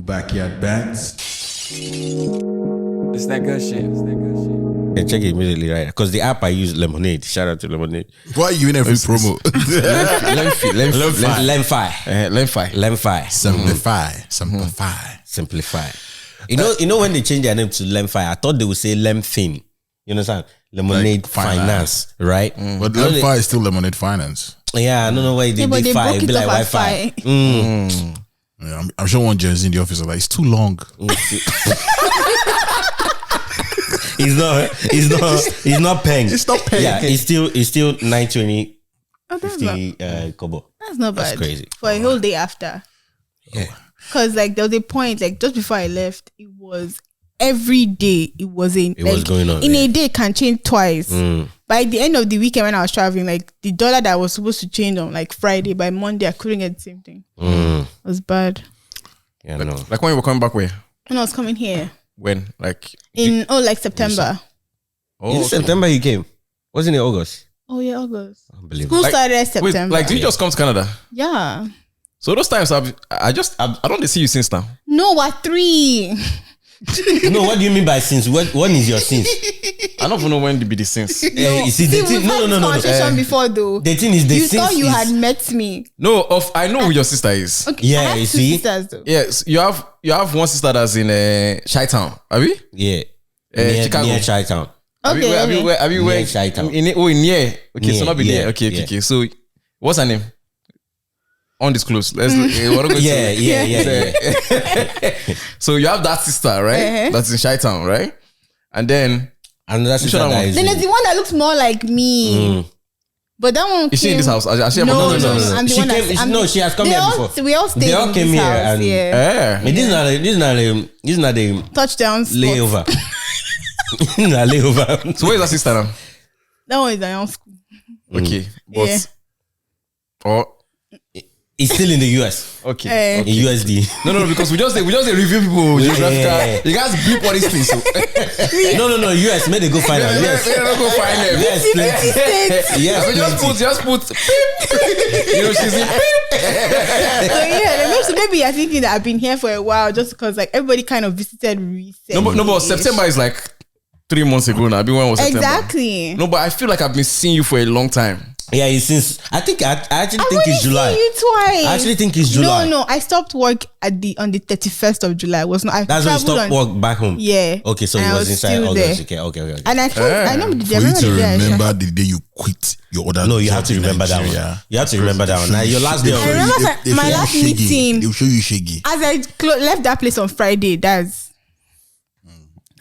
Backyard Bands. It's that good shit. Yeah, check it immediately, right? Because the app I use, Lemonade. Shout out to Lemonade. Why are you in every promo? Simplify. You know when they change their name to Lemfi, I thought they would say Lemfin. You understand? Lemonade like Finance, right? But Lemfi is still Lemonade Finance. Yeah, I don't know why they did Fi. It'd be like Wi-Fi. Yeah, I'm sure one Gen Z in the office are like, it's too long. He's not paying. It's not paying. Yeah, it's still 920 50 kobo. That's not bad. That's crazy. For a whole day after. Yeah. Because like there was a point, like just before I left, it was every day it was going on. In a day it can change twice. By the end of the weekend when I was traveling, like the dollar that was supposed to change on like Friday, by Monday I couldn't get the same thing. It was bad. Yeah, no. Like when you were coming back where? When I was coming here. When? Like like September. In September you came. Wasn't it August? Oh yeah, August. Unbelievable. School started September. Wait, did you just come to Canada? Yeah. So those times I don't see you since now. No, what 3? No, what do you mean by since? When is your since? I don't even know when to be the since. You see, the thing, no. Before though. The thing is, the you since thought you had met me. No, I know who your sister is. Okay, yeah, you see. Sisters, though. Yes, you have one sister that's in Chi-Town. Have you? Yeah. Chicago. Near Chi-Town. Have you where? Chi-Town. Okay, so not be there. Okay. So what's her name? Undisclosed. Let's wanna go Yeah. So you have that sister, right? That's in Chi-Town, right? And then another sister Then there's the one that looks more like me. But that one is she in this house? No. I'm the one that she has come here before. We all stayed They all in came this here house, and This is not a touchdown layover. Layover. So where is that sister now? That one is around school. Okay, but it's still in the US. Okay. In USD. No, because we just review people geographical. You guys bleep all these things. So. No. US, may they go find out. Yes. They don't go find them. Yes, so just put. She's in. So maybe you're thinking that I've been here for a while just because like everybody kind of visited recently. No, but September is like 3 months ago now. I've been when was September. Exactly. No, but I feel like I've been seeing you for a long time. Yeah, since I actually think it's July. You twice. I actually think it's July. No, I stopped work on the 31st of July. That's when you stopped work back home. Yeah. Okay, so it was inside August. Okay. And I know for you to remember the day you quit your other. No, you have to remember that one. You have to remember that one. Now your last day. I remember my last meeting. They'll show you shaggy. As I left that place on Friday, that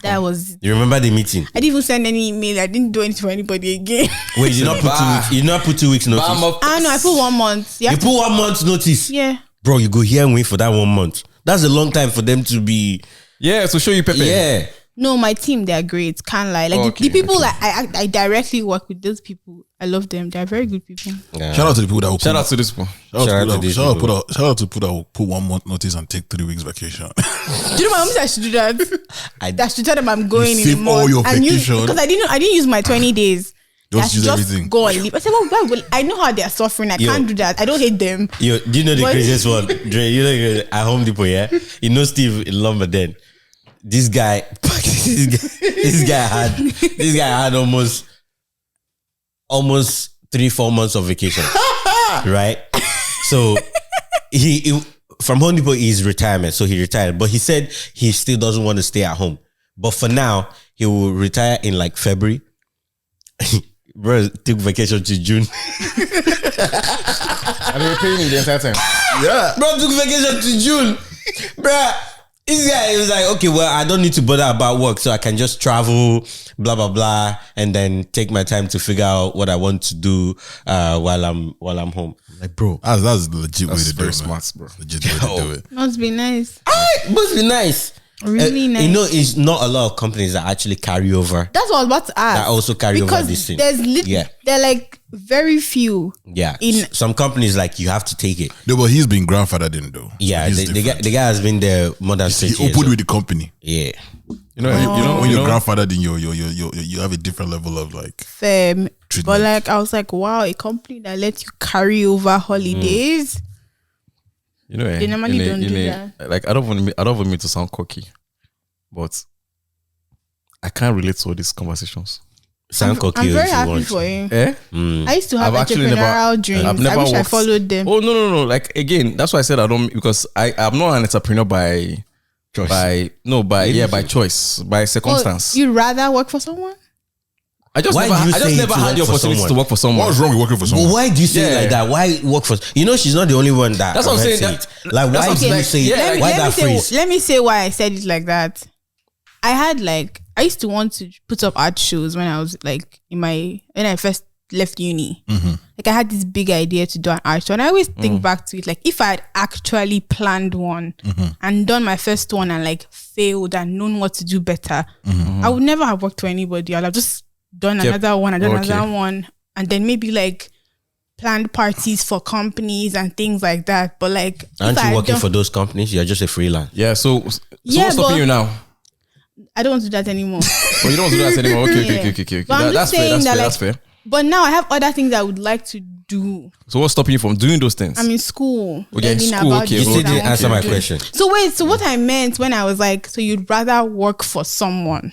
was. You remember the meeting? I didn't even send any email. I didn't do anything for anybody again. Wait, you did not put 2 weeks. You did not put 2 weeks notice. No, I put 1 month. You put 1 month notice. Yeah, bro, you go here and wait for that 1 month. That's a long time for them to be. Yeah, to show you Pepe. Yeah. No, my team, they're great. Can't lie. Like the people that I directly work with, those people, I love them. They're very good people. Yeah. Shout out to the people that will Shout out to this people. Shout out to people that will put 1 month notice and take 3 weeks vacation. Do you know my mom said I should do that? I should tell them I'm going in a month. All your vacation. Because I didn't use my 20 days. Just use everything. Go and leave. I said, well, I know how they're suffering. I can't do that. I don't hate them. Do you know the craziest one? Dre, you know at Home Depot, yeah? You know Steve in Lumber then. This guy had almost 3-4 months of vacation. Right? So he from Home Depot is retirement, so he retired. But he said he still doesn't want to stay at home. But for now, he will retire in like February. Bro took vacation to June. And they were paying him the entire time. Yeah. Bro took vacation to June. Bro. This guy was like, okay, well, I don't need to bother about work, so I can just travel, blah blah blah, and then take my time to figure out what I want to do while I'm home. Like, bro, that's the legit way to do it. Smart, bro. Legit way to do it. Must be nice. Must be nice. Really nice. You know, it's not a lot of companies that actually carry over. That's what I was about to ask. That also carry over this thing. They're like very few. Yeah. Some companies like you have to take it. No, but he's been grandfathered in though. Yeah, the guy has been there more than 20 years. He opened with the company. Yeah. You know when you're grandfathered in you have a different level of like treatment. But like I was like, wow, a company that lets you carry over holidays. You know, they normally don't do that. Like I don't want me to sound cocky, but I can't relate to all these conversations. Sound cocky. I'm very happy for him. I used to have actually entrepreneurial dreams. I wish I followed them. Oh no! Like again, that's why I said I don't, because I'm not an entrepreneur by choice. By choice, by circumstance. You'd rather work for someone? I just never had the opportunity to work for someone. What's wrong with working for someone? But why do you say it like that? Why work for? You know, she's not the only one that. That's what I'm saying. Like, why do you say it? Why that phrase? Let me say why I said it like that. I used to want to put up art shows when I was like when I first left uni. Like I had this big idea to do an art show, and I always think back to it. Like if I had actually planned one and done my first one and like failed and known what to do better, I would never have worked for anybody. I'd have just done another one and another one, and then maybe like planned parties for companies and things like that. But like, aren't you working for those companies? You're just a freelance. Yeah. So what's stopping you now? I don't want to do that anymore. Oh, you don't want to do that anymore? Okay. But I'm just saying that's fair. But now I have other things I would like to do. So what's stopping you from doing those things? I'm in school. Okay, in school. Okay. You still didn't answer my question. So wait. So what I meant when I was like, so you'd rather work for someone?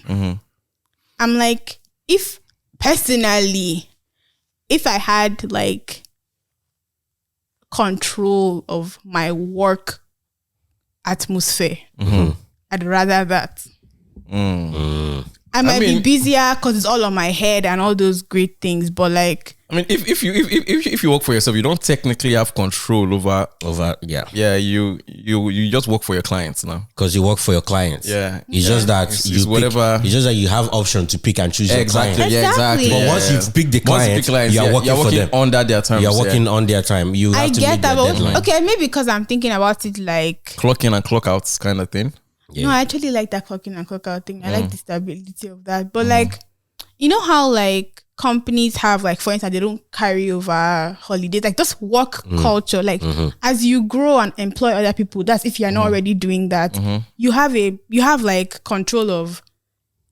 I'm like, if personally, if I had like control of my work atmosphere, I'd rather that. I might be busier because it's all on my head and all those great things, but like, I mean, if you work for yourself, you don't technically have control over you just work for your clients now, because you work for your clients. It's just that it's just that you have option to pick and choose your clients. Exactly. But once you pick the client, you're working for them under their terms. You're working on their time. You have to meet their deadline. Okay, maybe because I'm thinking about it like clock in and clock out kind of thing. No, I actually like that clock in and clock out thing. I like the stability of that. But like, you know how like companies have like, for instance, they don't carry over holidays, like just work culture. Like as you grow and employ other people, that's if you're not already doing that, you have like control of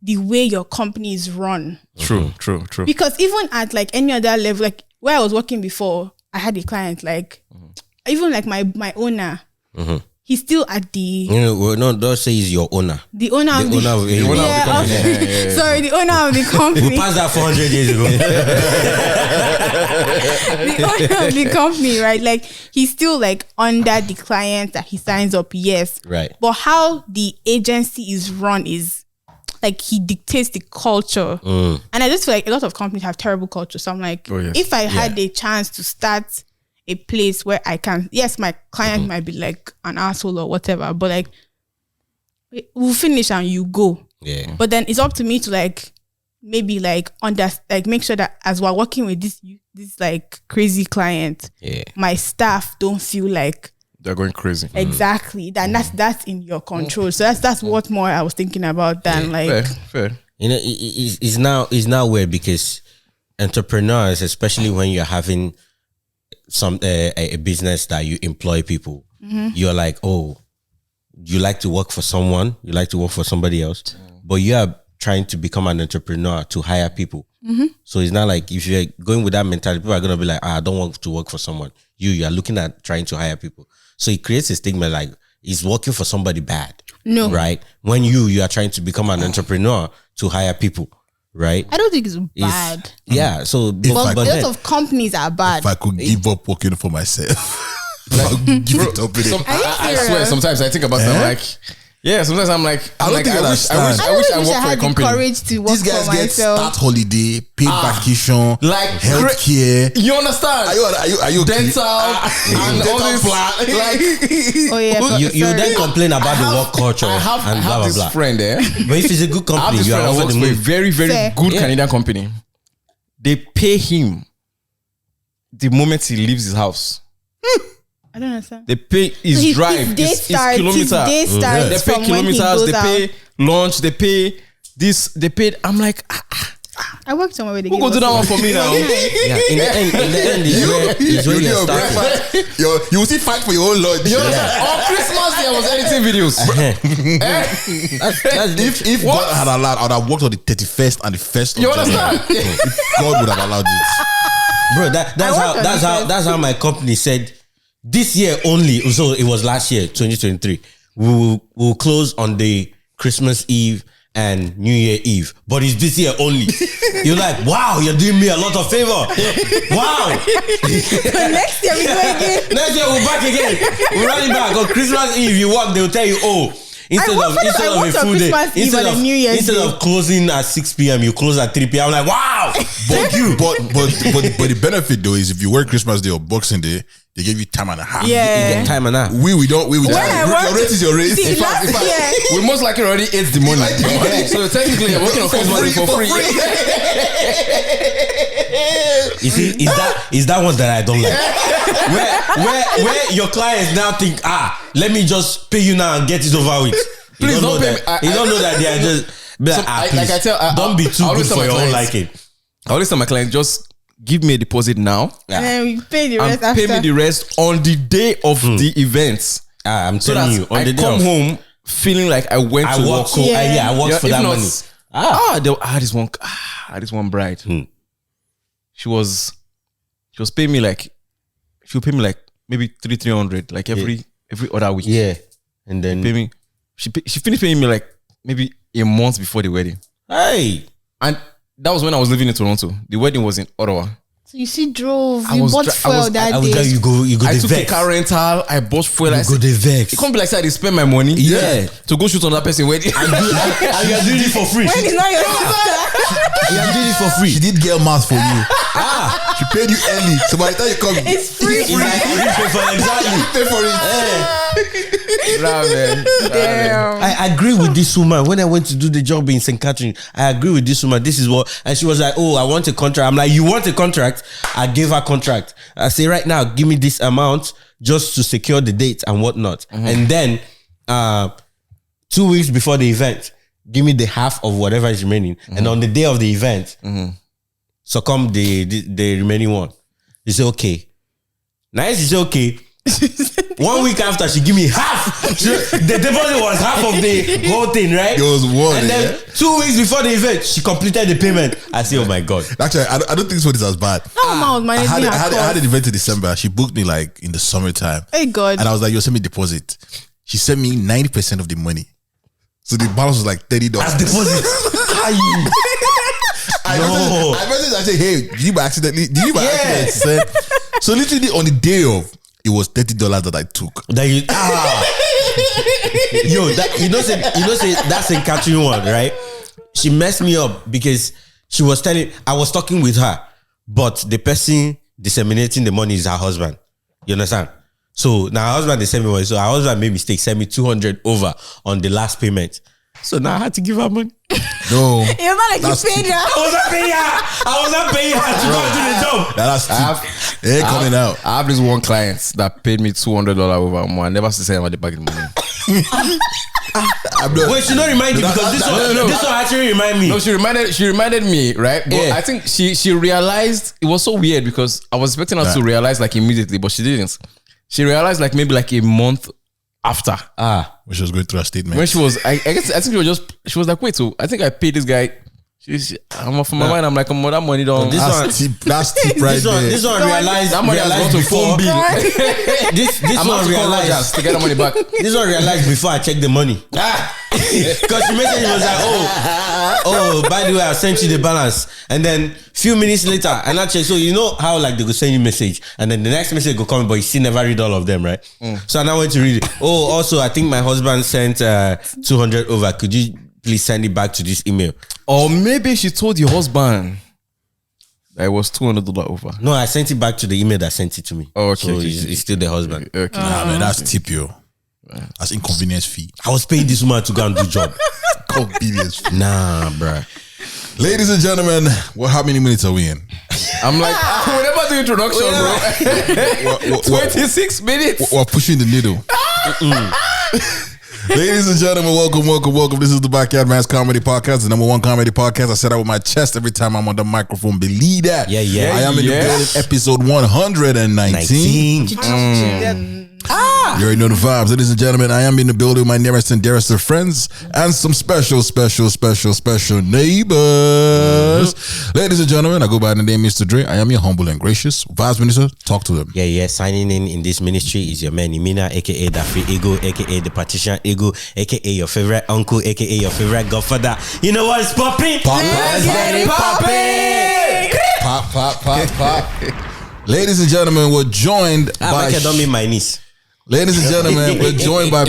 the way your company is run. True. Because even at like any other level, like where I was working before, I had a client like even like my owner. He's still at the... No, don't say he's your owner. The owner of the company. Sorry, the owner of the company. We passed that 400 years ago. The owner of the company, right? Like, he's still like under the client that he signs up, yes. Right. But how the agency is run is like he dictates the culture. And I just feel like a lot of companies have terrible culture. So I'm like, if I had a chance to start a place where I can, yes, my client might be like an asshole or whatever, but like we'll finish and you go. Yeah. But then it's up to me to like maybe like make sure that as we're working with this like crazy client, my staff don't feel like they're going crazy. Exactly. That's in your control. So that's what more I was thinking about than like fair. You know, it's now weird because entrepreneurs, especially when you're having a business that you employ people, you're like, oh, you like to work for someone, you like to work for somebody else, but you are trying to become an entrepreneur to hire people. So it's not like if you're going with that mentality, people are going to be like, I don't want to work for someone. You are looking at trying to hire people. So it creates a stigma like it's working for somebody bad. No. Right? When you are trying to become an entrepreneur to hire people. Right? I don't think it's bad. So but a lot of companies are bad. If I could give up working for myself, I would give it up. I swear, sometimes I think about that. Like, sometimes I'm like, I wish I worked for a company. Courage to work These guys for get myself. start holiday, paid vacation, like healthcare. You understand? Are you dental and all this like? You then complain about the work culture and blah blah blah. Friend there, but if it's a good company, you are over the moon. A moon. very good Canadian company. They pay him the moment he leaves his house. I don't understand. They pay his drive, his kilometers. They pay kilometers, they pay lunch, they pay this, they paid. I'm like, I worked somewhere where they who go do that one for me now? In the end, it's where you're starting. You will still fight for your own lunch. You understand? On Christmas Day, I was editing videos. If God had allowed, I would have worked on the 31st and the 1st of You understand? If God would have allowed it. Bro, that's how my company said, this year only, so it was last year, 2023, we'll close on the Christmas Eve and New Year Eve, but it's this year only. You're like, wow, you're doing me a lot of favor. Wow. Next year we go again. Next year we're back again. We're running back. On Christmas Eve, you walk, they'll tell you, oh, instead of a full day, instead of closing at 6 p.m., you close at 3 p.m. I'm like, wow. But the benefit though is if you work Christmas Day or Boxing Day, they give you time and a half. Yeah. You get time and a half. We don't. Your rate is your rate. See, we most likely already ate the money. So technically, you're working on Christmas Day for free. You see, is that one that I don't like? where your clients now think, let me just pay you now and get it over with. Please don't pay me. You don't know that they are just don't be too good for your own liking. I always tell my clients, just give me a deposit now, and then we pay the rest and pay me the rest on the day of the events. I'm telling you, on the day I come home feeling like I went to work. I worked for that money. This one bride. She was paying me like, maybe 300 like every other week. Yeah, and then she finished paying me like maybe a month before the wedding. Hey, and that was when I was living in Toronto. The wedding was in Ottawa. So you bought fuel that day. You go I took the a car rental. I bought fuel. You go the vex. It can't be like I spend my money. Yeah. To go shoot on that person's wedding. And you are doing it for free. When it's not your sister. You are doing it for free. She did get a mask for you. She paid you early. So by the time you come, it's free. You pay for it. Exactly. Pay for it. Damn. I agree with this woman. When I went to do the job in St. Catherine, I agree with this woman. This is what, and she was like, oh, I want a contract. I'm like, you want a contract? I gave her contract. I say, right now, give me this amount just to secure the date and whatnot. And then 2 weeks before the event, give me the half of whatever is remaining. And on the day of the event, succumb the remaining one. You say, okay. Nice, you say, okay. 1 week after, she give me half. The deposit was half of the whole thing, right? It was one. And then 2 weeks before the event, she completed the payment. I say, oh my God. Actually, I don't think this one is as bad. I had an event in December. She booked me like in the summertime. Hey God. And I was like, yo, send me deposit. She sent me 90% of the money. So the balance was like $30. As deposit. I messaged, I said, hey, did you by accident? So literally on the day of, it was $30 that I took. Yo, you know, that's a catching one, right? She messed me up because she was I was talking with her, but the person disseminating the money is her husband. You understand? So now her husband, they sent me money. So her husband made mistake, sent me 200 over on the last payment. So now I had to give her money. No. You're not like you paid her. I was not paying her to go do the job. That's coming out. I have this one client that paid me $200 over a month. I never sent her the back in the money. Wait, she not remind you because this one actually remind me. No, she reminded me, right? But I think she realized it was so weird because I was expecting her to realize like immediately, but she didn't. She realized like maybe like a month after. When she was going through her statement. When she was, I think she was like, wait, so I think I paid this guy. I'm from my mind. I'm like, that money don't. That's tip right there. This one realized that money has gone to phone bill. This one realized to get the money back. This one realized before I checked the money. Because she messaged me, was like, oh, by the way, I sent you the balance. And then few minutes later, and I checked. So you know how like they go send you message, and then the next message go come, but you still never read all of them, right? So I now went to read it. Oh, also I think my husband sent 200 over. Could you please send it back to this email? Or maybe she told your husband that it was $200 over. No, I sent it back to the email that sent it to me. Oh, okay. So it's still the husband. Okay. Nah, man, that's tip, yo. That's inconvenience fee. I was paying this woman to go and do job. Convenience fee. Nah, bruh. Ladies and gentlemen, how many minutes are we in? I'm like, we're about the introduction, bro. 26 minutes. We're pushing the needle. Ladies and gentlemen, welcome. This is the Backyard Man's Comedy Podcast, the #1 comedy podcast. I say that with my chest every time I'm on the microphone. Believe that. Yeah. I am in the building, episode 119. You already know the vibes. Ladies and gentlemen, I am in the building with my nearest and dearest of friends and some special neighbors. Ladies and gentlemen, I go by the name Mr. Dre. I am your humble and gracious Vibes Minister. Talk to them. Yeah. Signing in this ministry is your man Imina, aka Daffy Ego, aka the Partition Ego, aka your favorite uncle, aka your favorite godfather. You know what's popping? Let's get it popping! Pop. Ladies and gentlemen, we're joined by... I don't mean my niece. Ladies and gentlemen, we're joined by...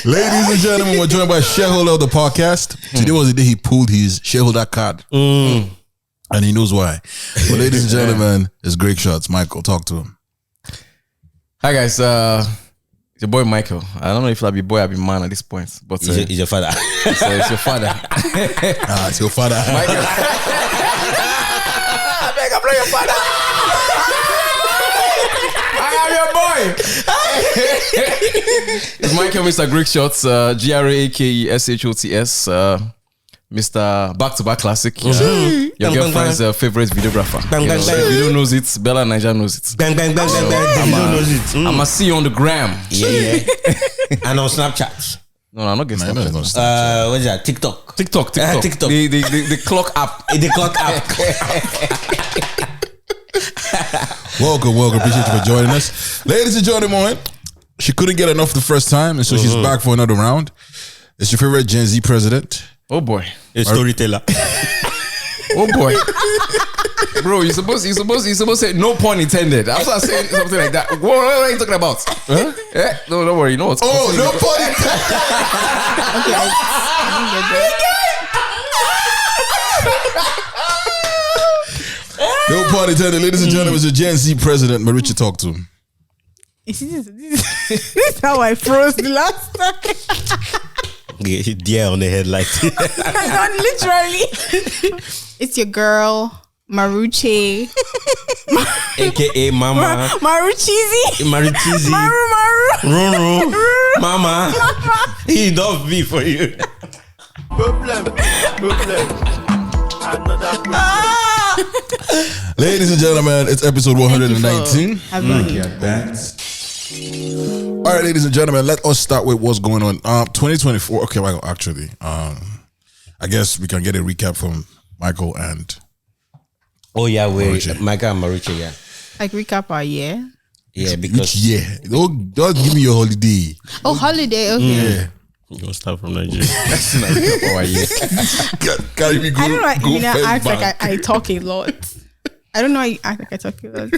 Ladies and gentlemen, we're joined by shareholder of the podcast. Today was the day he pulled his shareholder card. And he knows why. But ladies and gentlemen, it's Grake Shots. Michael, talk to him. Hi guys, it's your boy Michael. I don't know if I'll be boy or be man at this point, but he's your father. It's your father. It's your father. Michael. I beg, I play your father. I am your boy. It's Michael, Mr. Grake Shots, GRAKESHOTS, Mr. Back-to-Back Classic. Your girlfriend's favorite videographer. Davido knows it. Bella Niger knows it. Davido knows it. I'ma see you on the gram. Yeah. And on Snapchat. No, I'm not getting Snapchat. What is that? TikTok. TikTok. The clock app. The clock app. Welcome. Appreciate you for joining us. Ladies and gentlemen, she couldn't get enough the first time, and so she's back for another round. It's your favorite Gen Z president. Oh boy. A storyteller. Oh boy. Bro, you're supposed to say no pun intended. After I saying something like that, what are you talking about? Huh? Yeah? No, don't worry. You know what's no pun intended. No pun intended. Ladies and gentlemen, it's a Gen Z president. Maruche, talk to him. This is how I froze the last time. Deer on the headlight. Not literally. It's your girl, Maruche. AKA Mama. Maruchizi. Maru. Ruru. Mama. He does be for you. Problem. Ladies and gentlemen, it's episode 119. All right, ladies and gentlemen, let us start with what's going on. 2024. Okay, Michael. Actually, I guess we can get a recap from Michael and. Oh yeah, Michael and Maruche. Yeah. Like recap our year. Yeah, because don't give me your holiday. Oh, holiday. Okay. Yeah. You'll start from Nigeria. Carry me. I don't know. You know, I act like I talk a lot. I don't know. I act like I talk a lot.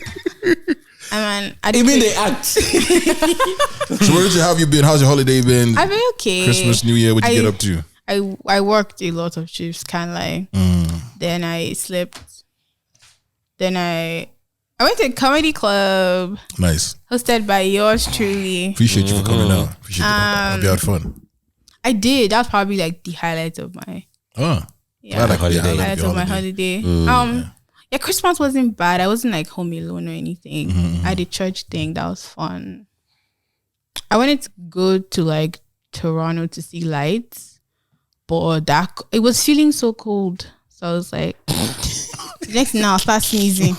I mean, they act. So where have you been? How's your holiday been? I've been okay. Christmas, New Year, what you get up to? I worked a lot of shifts, can't lie. Then I slept. Then I went to a comedy club. Nice. Hosted by yours truly. Appreciate you for coming out. Appreciate that. Hope you had fun. I did. That's probably like the highlight of my highlight of my holiday. Yeah, Christmas wasn't bad. I wasn't like home alone or anything. I had a church thing that was fun. I wanted to go to like Toronto to see lights, but it was feeling so cold. So I was like, next thing I'll start sneezing.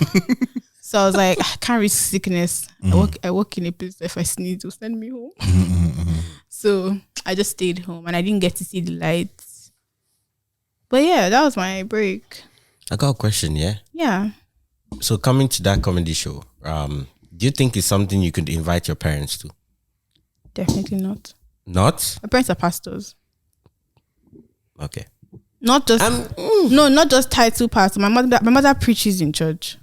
So I was like, I can't risk sickness. I work in a place that if I sneeze, it'll send me home. So I just stayed home and I didn't get to see the lights. But yeah, that was my break. I got a question, yeah? Yeah. So coming to that comedy show, do you think it's something you could invite your parents to? Definitely not. Not? My parents are pastors. Okay. Not just not just title pastor. My mother preaches in church.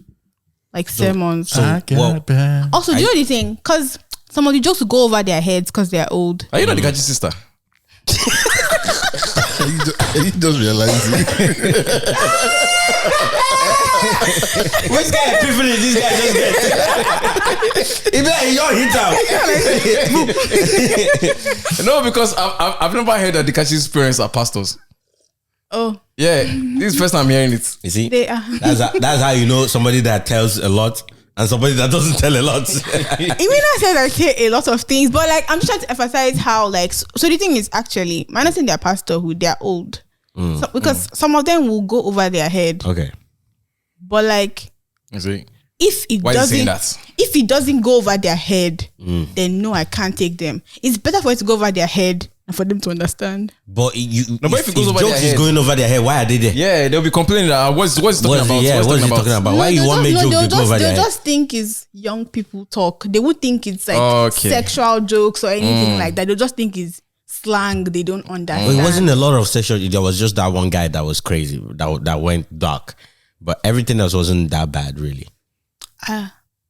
Like sermons. Also, do you know the thing? Because some of the jokes will go over their heads because they're old. Are you not the Gachi sister? He just realized it. Which guy privilege this guy just get? If you hit out. No, because I've never heard that the Gachi's parents are pastors. Oh. Yeah, this is the first time I'm hearing it. You see? They are. That's how you know somebody that tells a lot and somebody that doesn't tell a lot. Even I said I say a lot of things, but like I'm just trying to emphasize how like so the thing is actually minus in their pastorhood, they're old. Because some of them will go over their head. Okay. But like, if it doesn't go over their head, then no, I can't take them. It's better for it to go over their head and for them to understand. But if it goes over their head, going over their head, why are they there? Yeah, they'll be complaining that what's he talking about? Yeah, what's he talking about? Why you want me joke to go over their head? They'll just think it's young people talk. They would think it's like sexual jokes or anything like that. They'll just think it's slang they don't understand. Well, it wasn't a lot of sexual. There was just that one guy that was crazy, that went dark. But everything else wasn't that bad, really.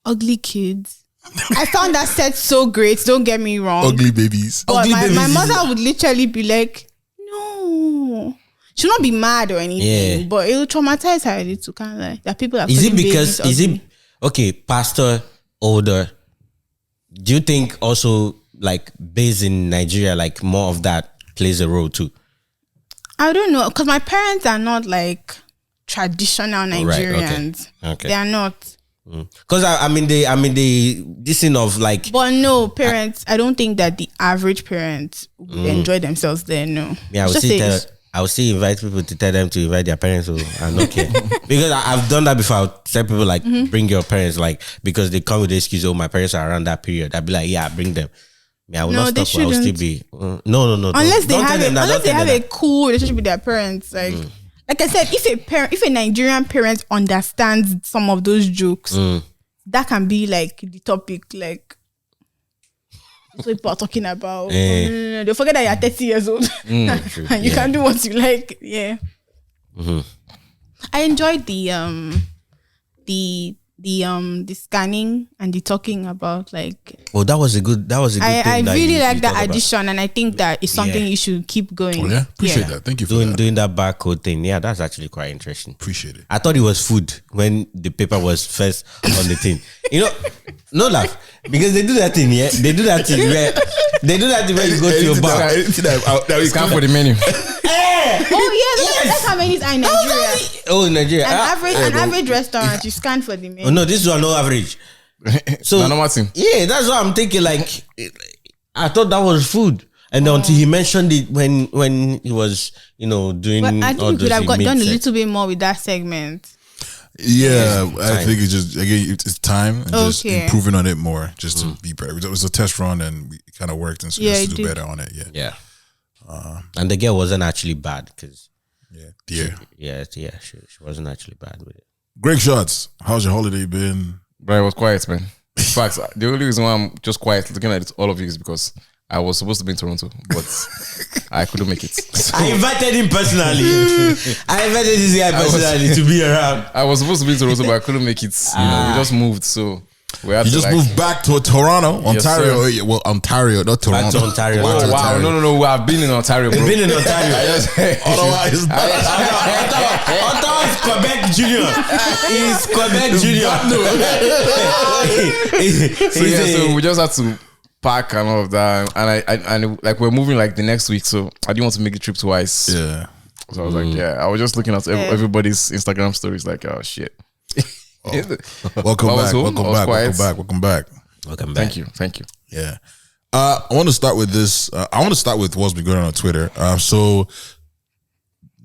Ugly kids. I found that set so great. Don't get me wrong. Ugly babies. But my mother would literally be like, no. She'll not be mad or anything, but it will traumatize her a little, kind of like that. People are. Is it okay? Pastor, older. Do you think also like based in Nigeria, like more of that plays a role too? I don't know, because my parents are not like traditional Nigerians. Right, okay. They are not. Because this thing of like. But no, parents. I don't think that the average parents would enjoy themselves there. No. Yeah, I would still invite people to tell them to invite their parents. So I don't care because I've done that before. I'll tell people like bring your parents, like because they come with the excuse. Oh, my parents are around that period. I'd be like, yeah, bring them. Yeah, I will not stop. I will still be no. Unless they have a cool relationship with their parents, like. Like I said, if a Nigerian parent understands some of those jokes, that can be like the topic, like what people are talking about. No. Don't forget that you're 30 years old and you can do what you like. Yeah. I enjoyed the scanning and the talking about like. Oh, that was a good thing. I really like that addition, and I think that is something you should keep going. Oh yeah, appreciate that. Thank you for doing that barcode thing. Yeah, that's actually quite interesting. Appreciate it. I thought it was food when the paper was first on the thing. You know, no laugh because they do that thing. Yeah, they do that thing where you go to your bar. That we scan for the menu. That's how many are in Nigeria. Oh, in Nigeria. An average restaurant, you scan for the menu. Oh, no, this one no average. So yeah, that's what I'm thinking. Like, I thought that was food, and then until he mentioned it when he was, doing. But I think we could have done a little bit more with that segment. Yeah, I think it's just again it's time and just improving on it more, just to be better. It was a test run and it kind of worked, and so just to do better on it. Yeah. And the girl wasn't actually bad because she wasn't actually bad with it. Grake Shots, how's your holiday been? Bro, it was quiet, man. In fact, the only reason why I'm just quiet looking at all of you is because I was supposed to be in Toronto, but I couldn't make it. So I invited him personally. I invited this guy personally to be around. I was supposed to be in Toronto, but I couldn't make it. We just moved, so we had to moved back to Toronto, Ontario. Yes, Ontario, not Toronto. Back to Ontario. Oh, wow. No. We have been in Ontario, bro. Been in Ontario. Otherwise, Ottawa is Quebec Junior. He's Quebec Junior. So we just had to pack and all of that, and I we're moving like the next week, so I didn't want to make the trip twice. Yeah. So I was like, I was just looking at everybody's Instagram stories, like, oh shit. Welcome back. Thank you. Yeah. I want to start with this. I want to start with what's been going on Twitter. So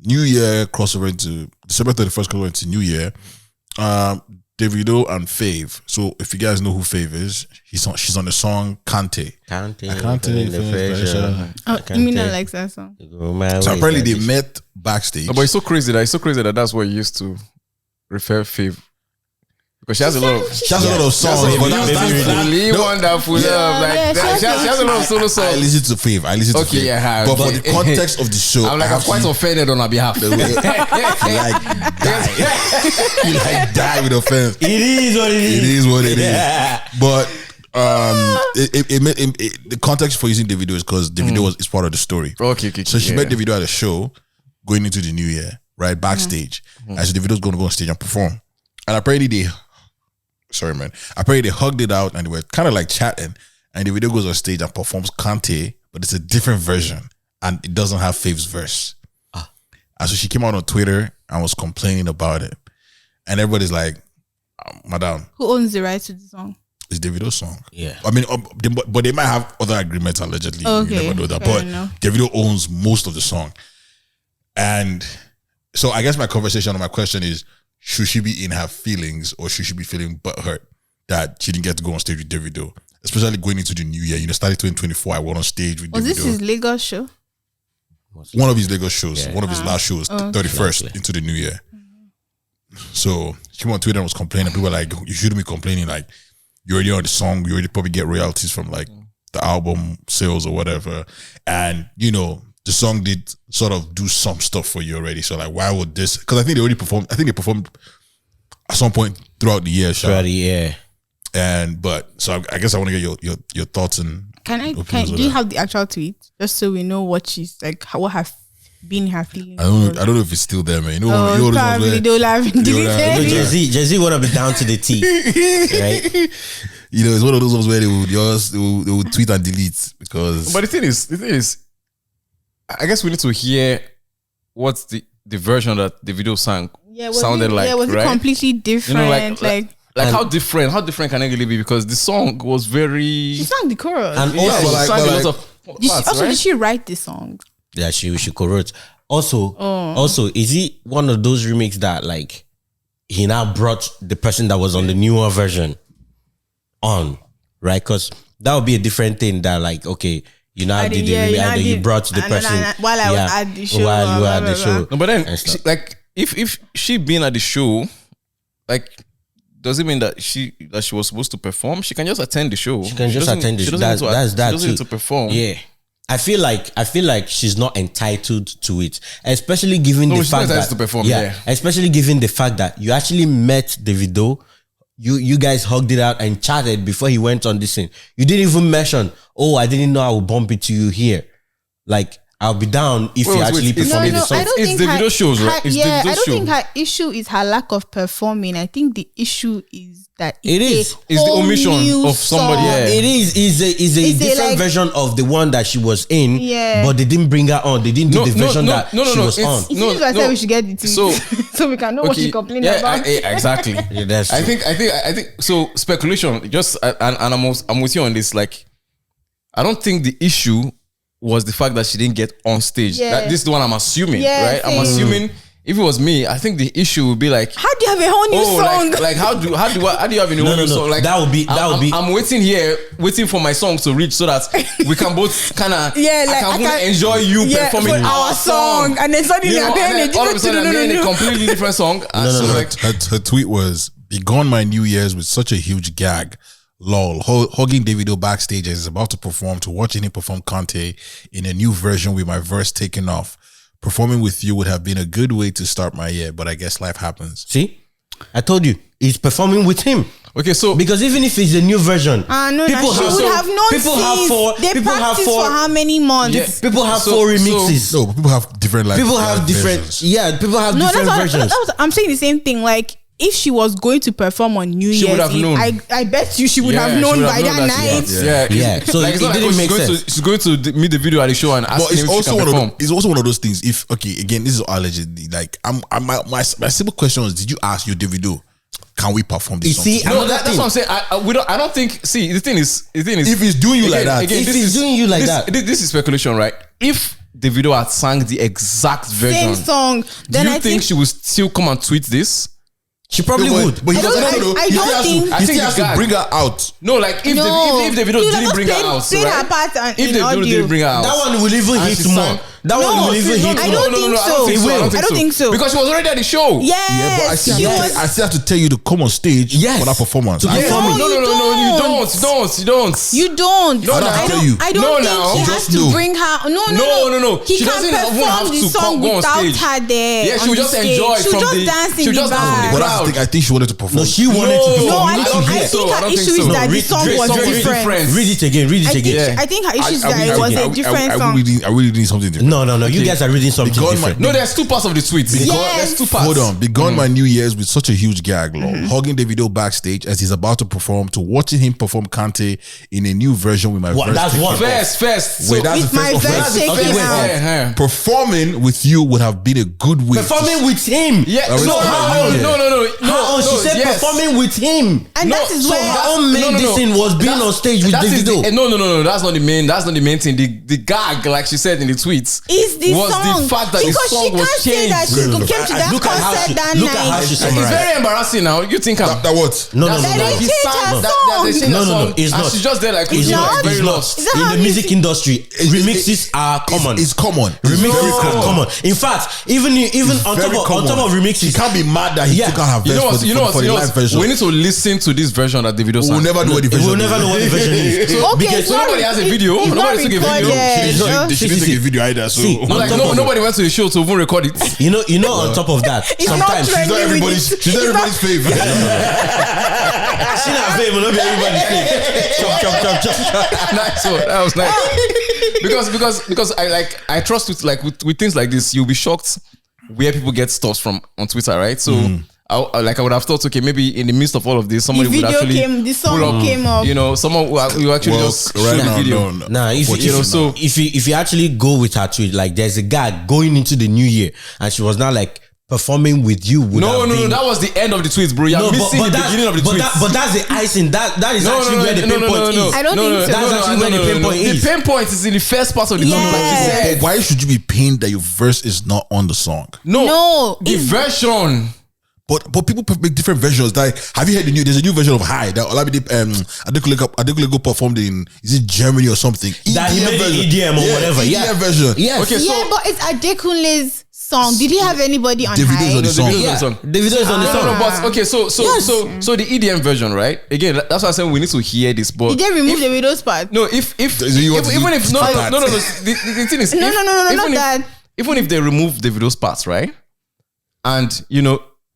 New Year crossover into December 31st crossover into New Year. Davido and Fave. So if you guys know who Fave is, she's on the song Kante. Mina likes that song. So apparently they met backstage. No, but it's so crazy that that's what you used to refer Fave. Because she has a lot of songs. Really wonderful. She has a lot of solo songs. I listen to Fave. Okay, yeah. But for the context of the show, I'm quite offended on her behalf. You die with offense. It is what it is. But the context for using Davido is because Davido is part of the story. Okay. So she met Davido at a show going into the new year, right backstage. And so Davido's going to go on stage and perform. And apparently they hugged it out and they were kind of like chatting. And Davido goes on stage and performs Kante, but it's a different version and it doesn't have Fave's verse. And so she came out on Twitter and was complaining about it. And everybody's like, Madam, who owns the rights to the song? It's Davido's song. Yeah. I mean, but they might have other agreements allegedly. Okay, you never know that. But Davido owns most of the song. And so I guess my conversation or my question is, should she be in her feelings or should she be feeling butthurt that she didn't get to go on stage with Davido? Especially going into the new year. Starting 2024, I went on stage with Davido. Was this his Lagos show? One of his Lagos shows. One of his last shows, 31st into the new year. So she went on Twitter and was complaining. People were like, you shouldn't be complaining. Like, you already on the song. You already probably get royalties from like the album sales or whatever. And, the song did sort of do some stuff for you already. So like, why would this? Because I think they already performed. I think they performed at some point throughout the year. Throughout the year. So I guess I want to get your thoughts and do you have the actual tweet just so we know what she's like, what have been her feelings? I don't know if it's still there, man. Probably don't laugh. Jay-Z want to be down to the T, right? It's one of those ones where they would tweet and delete because. But the thing is, I guess we need to hear what's the version that the video sounded like. Yeah, was it completely different? Like how different can it really be? Because the song was very. She sang the chorus. And did she write the song? Yeah, she co-wrote. Also, is he one of those remixes that like he now brought the person that was on the newer version on, right? Because that would be a different thing. That like, okay, you now did the remix and then you brought the person while I was at the show. While you were at the show. No, but then, if she been at the show, like. Does it mean that she was supposed to perform? She can just attend the show. She can just attend the show. That's she doesn't need to perform. Yeah. I feel like she's not entitled to it. Especially given the fact that to perform, especially given the fact that you actually met Davido. You guys hugged it out and chatted before he went on this thing. You didn't even mention, I didn't know I would bump into you here. Like, I'll be down if you actually perform the song. It's Davido shows, right? I don't think her issue is her lack of performing. I think the issue is that it's the omission of somebody. Yeah. It is a different version of the one that she was in. Yeah. But they didn't bring her on. They didn't do the version that she was on. This is why I said we should get the tweet so we can know what she's complaining about. Exactly. That's true. I think so. Speculation. Just and I'm with you on this. Like, I don't think the issue was the fact that she didn't get on stage. This is the one I'm assuming, right? I'm assuming if it was me, I think the issue would be like, how do you have a whole new song? Like how do you have a new song? Like that would be. I'm waiting for my song to reach so that we can both kind of I can enjoy you performing our song, and then suddenly I'm hearing a completely different song. Her tweet was, "Be gone my New Year's with such a huge gag. Lol, hugging Davido backstage as he's about to perform to watching him perform Kante in a new version with my verse taken off. Performing with you would have been a good way to start my year, but I guess life happens." See? I told you, he's performing with him. Okay, so because even if it's a new version, she would have known. They practice for how many months? Yeah, people have 4 remixes. No, but people have different people have different versions. Yeah, people have different versions. I'm saying the same thing. Like, if she was going to perform on New Year's Eve, I bet you she would have known by that night. Yeah. So like, it didn't make sense. She's going to meet the video at the show and ask him if she can perform. It's also one of those things. If again, this is allegedly. Like, my simple question is: did you ask your Davido, can we perform this song? That's what I'm saying. I don't think. See, the thing is, if he's doing you like that, this is speculation, right? If Davido had sang the exact version, same song, then do you think she would still come and tweet this? She probably would. But he doesn't. I don't think. He still has to bring her out. No, like if Davido didn't bring her out, if Davido didn't bring her out, that one will even hit more. That one will even hit more. I don't think so. Because she was already at the show. Yes, but I still have to tell you to come on stage for that performance. No, you don't. You don't. No, I don't think he has to bring her. No. He can't perform the song without her there. Yeah, she will just enjoy from the. She'll just dance in the back. I think she wanted to perform. No, she wanted to perform. No, I think her issue is that the song was different. Read it again. I think her issue is that it was a different song. I really need something different. No. You guys are reading something different. No, there's 2 parts of the tweet. There's 2 parts. Hold on. Begun my New Year's with such a huge gag, hugging Davido backstage as he's about to perform to watching him perform Kante in a new version with my verse. That's one. First. Wait, that's with my verse taken out. Performing with you would have been a good way. Performing with him. Yeah. No. How No, she said performing with him. And that is where her own main thing was being on stage with Davido. No. That's not the main thing. The gag, like she said in the tweets, is the was song. the fact that Because the song was changed. That she came to that concert that look at how night. she It's summarized. very embarrassing now. You think That what? No. He sang No, it's not. She's just there like It's not. very lost. In the music industry, remixes are common. It's common. Remixes are common. In fact, even on top of remixes, you can't be mad that he took out her verse for the live version. We need to listen to this version that Davido sang. We'll never know what the version is. We'll never know what the version is. Because nobody has a video. Nobody took a video. She didn't take a video either. So nobody went to the show to even record it. You know, on top of that, sometimes she's not everybody's fave. She's not fave, but not everybody's fave. Chop. Nice one. That was nice. Because I trust with things like this, you'll be shocked where people get stuff from on Twitter, right? So I would have thought, okay, maybe in the midst of all of this, somebody would actually the song came up. Someone will actually just shoot the video. Nah, if you actually go with her tweet, like there's a guy going into the new year, and she was now like performing with you. No, that was the end of the tweets, bro. You're missing the beginning of the tweets. But that's the icing. That is actually where the pinpoint is. I don't think so. That's actually where the pinpoint is. The pinpoint is in the first part of the song. Why should you be pained that your verse is not on the song? No, the version. But people make different versions. Like, have you heard there's a new version of High that Adekunle performed in, is it Germany or something? That he made EDM or whatever. EDM version. Yes. Okay, but it's Adekunle's song. Did he have anybody on Davido's High? on the song. Davido is on the song. No, but okay, so the EDM version, right? Again, that's why I said we need to hear this. But did they remove Davido's part? No, the thing is, not that. Even if they remove Davido's parts, right? And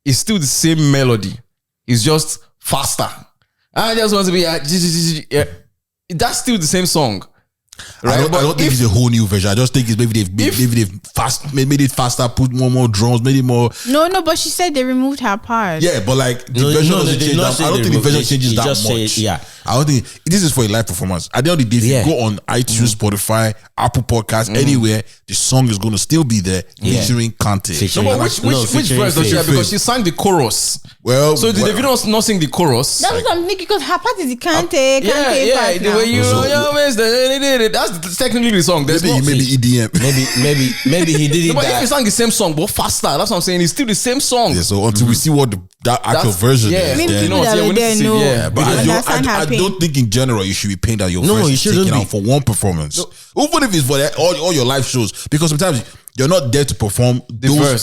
it's still the same melody. It's just faster. I just want to be that's still the same song. Right? I don't think it's a whole new version. I just think it's maybe they've made it faster, put more drums, made it more. No, but she said they removed her part. Yeah, but like the version doesn't change that. I don't think the version changes that much. I don't think this is for a live performance. At the end of the day, if you go on iTunes, Spotify, Apple Podcasts, anywhere, the song is going to still be there featuring Kante. Which verse does she have? Because she sang the chorus. Well, so did Davido not sing the chorus? That's what I'm thinking, because her part is the Kante part. The way you always that's technically the song. Maybe EDM. Maybe he did it. But if he sang the same song but faster, that's what I'm saying. It's still the same song. Yeah. So until we see what that actual version is, maybe then we need to see. But I don't think in general you should be paying that your verse is taken out for one performance, even if it's for all your live shows, because sometimes you're not there to perform those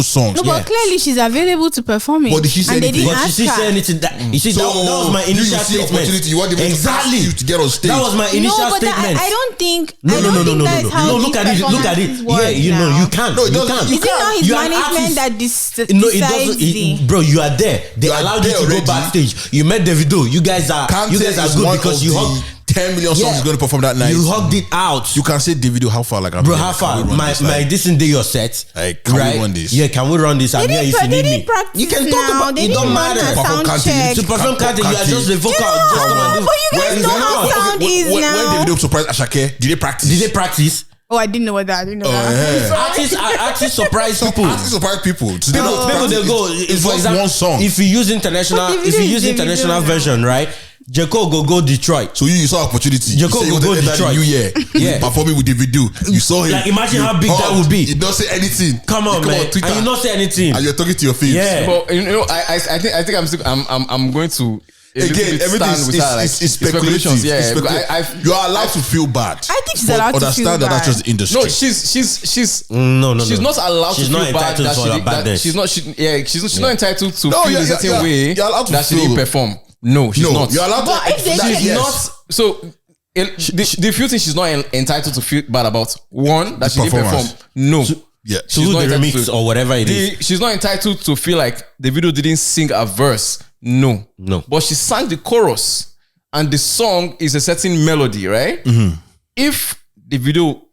songs. No, but clearly she's available to perform it. But did she say anything? But she say anything? That was my initial statement. You want them exactly to get on stage. That was my initial statement. I don't think. No. Look at it. Yeah, you can't. No, is it not his management that decides? No, it doesn't. Bro, you are there. They allowed you to go backstage. You met Davido. You guys are good because you hugged 10 million songs is going to perform that night. You hugged it out. You can say Davido, how far? Like, bro, how far? This is your set. Like, can we run this? Yeah, can we run this? I'm here if you need me. You can talk about it. Don't matter. To perform Kante, you are just the vocal. But you guys know how sound is now. When Davido surprised Ashake, did they practice? Oh, I didn't know what that. Artists surprise people. Artists surprise people. People they go. It's just one song. If you use international version, right? Jeko go Detroit. So you saw opportunity. Jeko go Detroit. New Year, performing with Davido. You saw him. Like, imagine how big that would be. He don't say anything. Come on, man. Twitter. And you not say anything. And you're talking to your face. Yeah. But I think I'm going to. Again, everything is speculations. Yeah, you are allowed to feel bad. I think she's allowed to feel bad. Understand that that's just the industry. No, she's no. She's not allowed to feel bad that she's not entitled to feel a certain way that she didn't perform. No, she's not. You're allowed to. She's not. So the few things she's not entitled to feel bad about. One, that she didn't perform. No. She's not the remix or whatever it is. She's not entitled to feel like the video didn't sing a verse. No. But she sang the chorus, and the song is a certain melody, right? Mm-hmm. If the video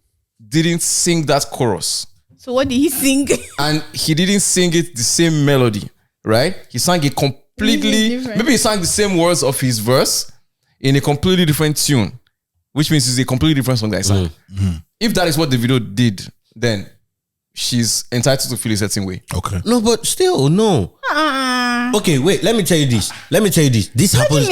didn't sing that chorus, so what did he sing? And he didn't sing it the same melody, right? He sang it completely. Maybe he sang the same words of his verse in a completely different tune, which means it's a completely different song that I sang. Mm-hmm. If that is what the video did, then she's entitled to feel a certain way. Okay. No, but still, no. Okay, wait. Let me tell you this. This happens.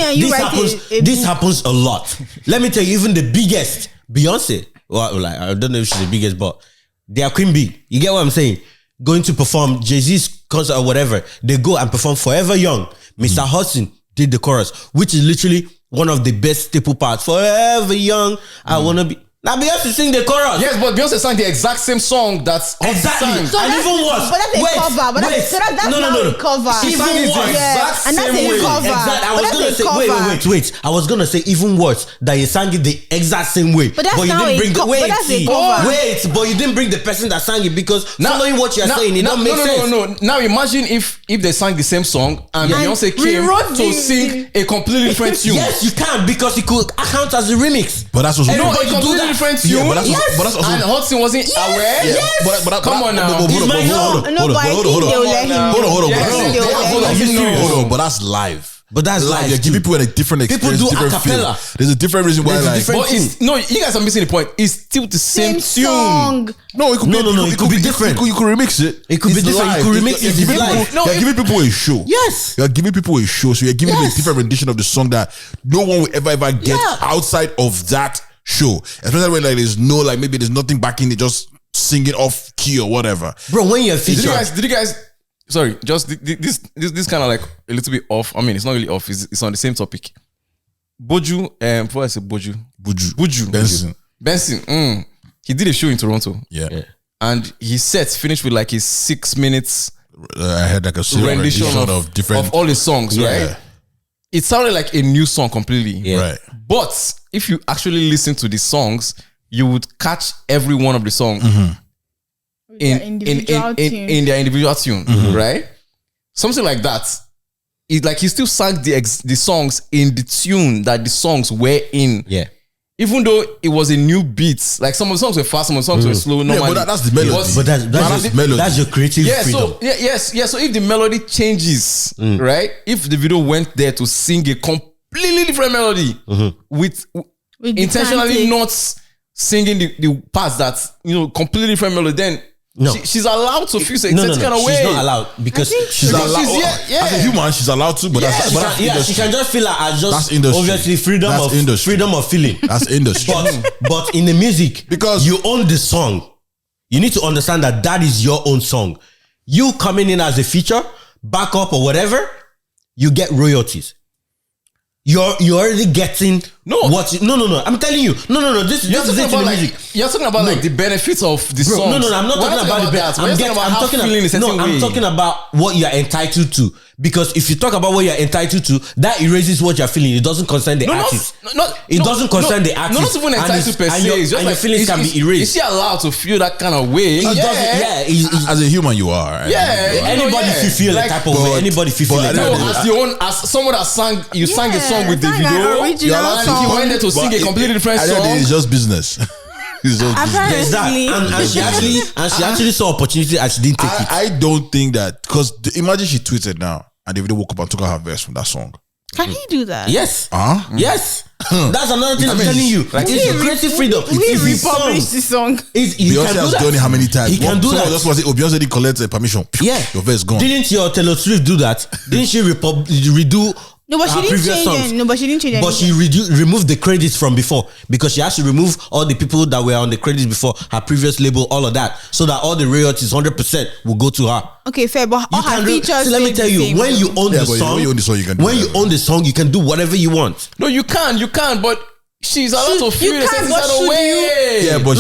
This happens a lot. Let me tell you, even the biggest Beyonce. Well, like I don't know if she's the biggest, but they are Queen Bee. You get what I'm saying? Going to perform Jay-Z's concert or whatever. They go and perform Forever Young. Mr. Hudson did the chorus, which is literally one of the best staple parts. Forever Young, I wanna be. Now Beyonce sing the chorus. Yes, but Beyonce sang the exact same song that's exactly. So and even worse. But that's a cover. But that's a cover. She sang it the exact and that's same a way. cover. Exactly. I was But gonna that's say a cover. wait. I was gonna say even worse that you sang it the exact same way. But that's you now didn't bring the but that's a cover. but you didn't bring the person that sang it because following what you're saying, it don't make sense. No. Now imagine if they sang the same song and Beyonce came to sing a completely different tune. Yes, you can because it could account as a remix. But that's also a completely different tune. Yeah, but that's also. And Hudson wasn't aware. Yes. But come on now. Hold on. But that's live. But that's live. You're giving people a different experience. People do different acapella. feel. There's a different reason why. You guys are missing the point. It's still the same song. tune. No, it could be. It could be different. You could remix it. It could be different. You could remix it. You're giving people a show. Yes. You're giving people a show. So you're giving them a different rendition of the song that no one will ever get outside of that show. Especially when there's no maybe there's nothing backing it, just singing off key or whatever. Bro, when you're featured. Did you guys sorry, just this kind of like a little bit off. I mean, it's not really off. It's on the same topic. Boju, before I say Buju. Benson. He did a show in Toronto. Yeah. And his set finished with like his 6 minutes. I had like a rendition of different of all his songs, right? It sounded like a new song completely. Yeah. Right. But if you actually listen to the songs, you would catch every one of the songs in their individual tune, right? Something like that. It's like he still sang the songs in the tune that the songs were in. Yeah. Even though it was a new beat, like some of the songs were fast, some of the songs were slow. Normally, but that's the melody. But that's melody. That's your creative freedom. So if the melody changes, right? If the video went there to sing a completely different melody with intentionally not singing the parts that completely different melody, then she's allowed to feel a certain kind of way. She's not allowed because she's allowed. As a human, she's allowed to, but that's she can just feel like as just that's industry. Obviously freedom of feeling. That's industry. But in the music, because you own the song, you need to understand that is your own song. You coming in as a feature, backup or whatever, you get royalties. You're already getting no. I'm telling you, no. This is it in the music. You're talking about like the benefits of the song. No. I'm not talking about the benefits. I'm talking about what you're entitled to. Because if you talk about what you're entitled to, that erases what you're feeling. It doesn't concern the artist. It doesn't concern the artist. Not even entitled per se. And your feelings can be erased. Is she allowed to feel that kind of way? As a human, you are. Right? Yeah. Anybody feel a type of way. Anybody feel a type of way. As someone that sang a song with Davido, and he went there to sing a completely different song. It's just business. Apparently, and she actually saw opportunity and she didn't take it. I don't think that, because imagine she tweeted now and Davido woke up and took out her verse from that song. Can he do that? Yes. Yes. That's another thing I'm telling you. Like, it's your creative freedom. We republished the song. Beyonce has done it how many times? He can do that. Just was it. Beyonce didn't collect permission. Yeah. Your verse gone. Didn't your Taylor Swift do that? Didn't she redo? No, but she didn't change it. No, but she didn't change it. But she removed the credits from before, because she has to remove all the people that were on the credits before, her previous label, all of that, so that all the royalties 100% will go to her. Okay, fair, but all her features. So let me tell you, when you own the song, you can do whatever you want. No, you can, but she's allowed to feel it a way. Yeah, but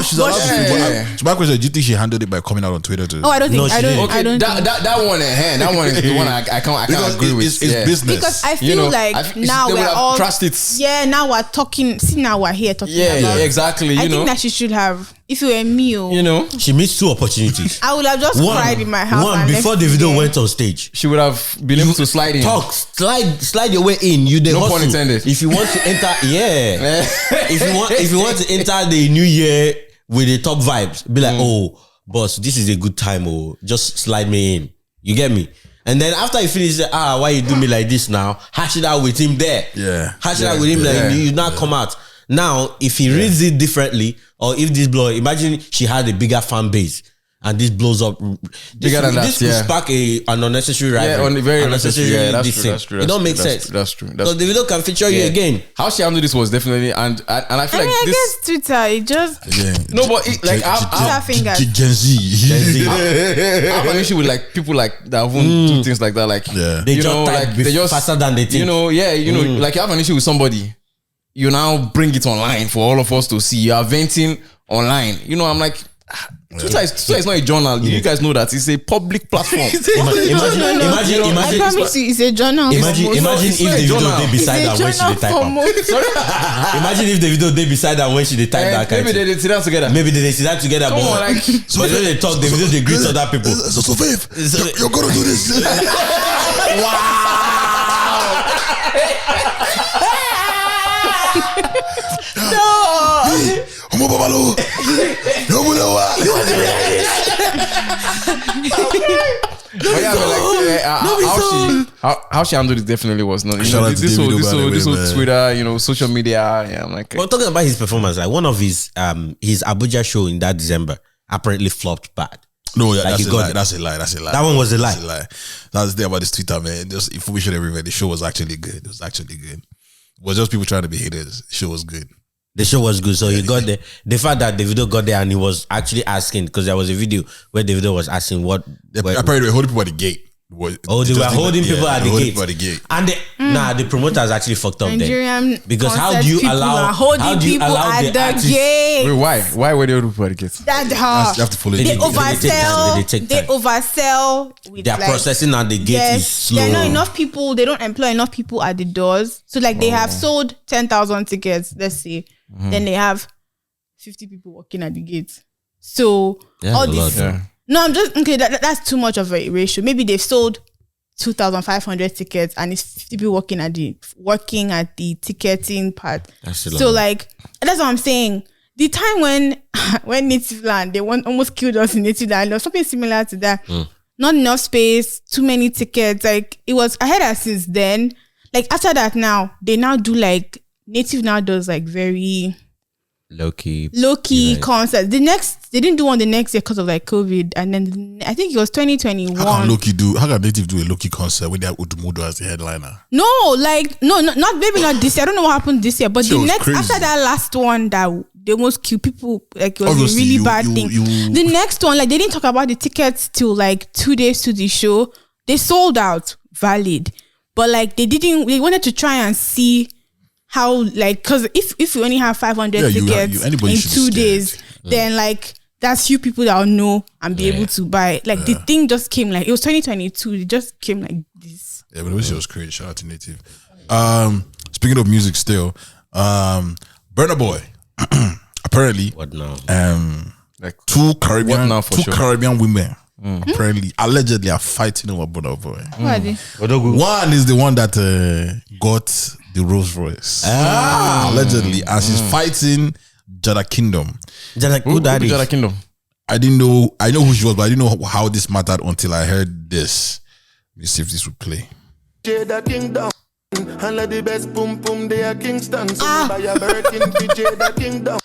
she's allowed to. So my question: do you think she handled it by coming out on Twitter too? Oh, I don't think. I don't. That one is the one I can't agree with. It's business. Because I feel like now we're all trust it. Yeah, now we're talking. See, now we're here talking. Yeah, exactly. I think that she should have. If it were me, she missed two opportunities. I would have just cried in my house. One before Davido went on stage, she would have been able to slide in. Slide your way in. No pun intended. If you want to enter, if you want to enter the new year with the top vibes, be like, oh, boss, this is a good time. Oh, just slide me in. You get me? And then after you finish, why you do me like this now? Hash it out with him there. Yeah. Hash it out with him like you not come out. Now, if he reads it differently, or if this blog, imagine she had a bigger fan base. and this blows up. This could spark an unnecessary rivalry. Very unnecessary. Yeah, that's true. It don't make sense. That's true. Because Davido can feature you again. How she handled this was definitely, and I feel I guess Twitter, it just no, but Gen Z. I have an issue with like people like that won't do things like that. Like they just faster than they think. Like you have an issue with somebody, you now bring it online for all of us to see. You are venting online. I'm like, Twitter is not a journal. You guys know that it's a public platform. Imagine. I promise you, it's a journal. Imagine if Davido did beside her when she type out. Imagine if Davido did beside her when she type that. Maybe they sit down together. Come on, like so they talk. Davido they greet other people. So Fave, you're gonna do this. Wow. No. How she handled it definitely was not. Shout out to This whole man. Twitter, social media. Yeah, I'm like. Well, talking about his performance, like one of his Abuja show in that December apparently flopped bad. No, that's a lie. That's a lie. That one was a lie. That's the thing about this Twitter, man. Just information everywhere. The show was actually good. It was actually good. It was just people trying to be haters. The show was good. The show was good. So he got there. The fact that Davido got there and he was actually asking, because there was a video where Davido was asking what. Apparently, they were holding people at the gate. They were holding people at the gate. And the promoters actually fucked up Nigerian there. Because how do you allow the gate? Wait, why were they holding people at the gate? That's hard. You have to follow They it. oversell. Their processing at the gate is slow. There are not enough people. They don't employ enough people at the doors. So they have sold 10,000 tickets, let's say. Then they have 50 people working at the gate. So all this. No, I'm just okay. That's too much of a ratio. Maybe they've sold 2,500 tickets and it's 50 people working at the ticketing part. So that's what I'm saying. The time when Native Land, they almost killed us in Native Land, or something similar to that. Not enough space, too many tickets. Like it was. I heard that since then. Like after that, now they now do like Native now does like very low key concerts. They didn't do one the next year because of like COVID, and then I think it was 2021. How can Native do a low key concert when they have Udumudu as the headliner? No, not maybe not this year. I don't know what happened this year, but the next after that last one that they almost killed people, like it was obviously a really bad thing. The next one, like they didn't talk about the tickets till like 2 days to the show. They sold out, valid, but like they wanted to try and see how, like, because if you only have 500 tickets in 2 days, then like that's few people that will know and be able to buy. Like the thing just came like it was 2022. It just came like this. Yeah, but it was crazy. Shout out to Native. Speaking of music, still, Burna Boy. Apparently, what now? Like two Caribbean women. Apparently, allegedly are fighting over Burna Boy. One is the one that got the Rolls Royce. Allegedly, and she's fighting Jada Kingdom. Jada Kingdom. I didn't know. I know who she was, but I didn't know how this mattered until I heard this. Let me see if this would play. Jada Kingdom. And let the best boom boom they are Kingston. So buy a Birkin for Jada Kingdom.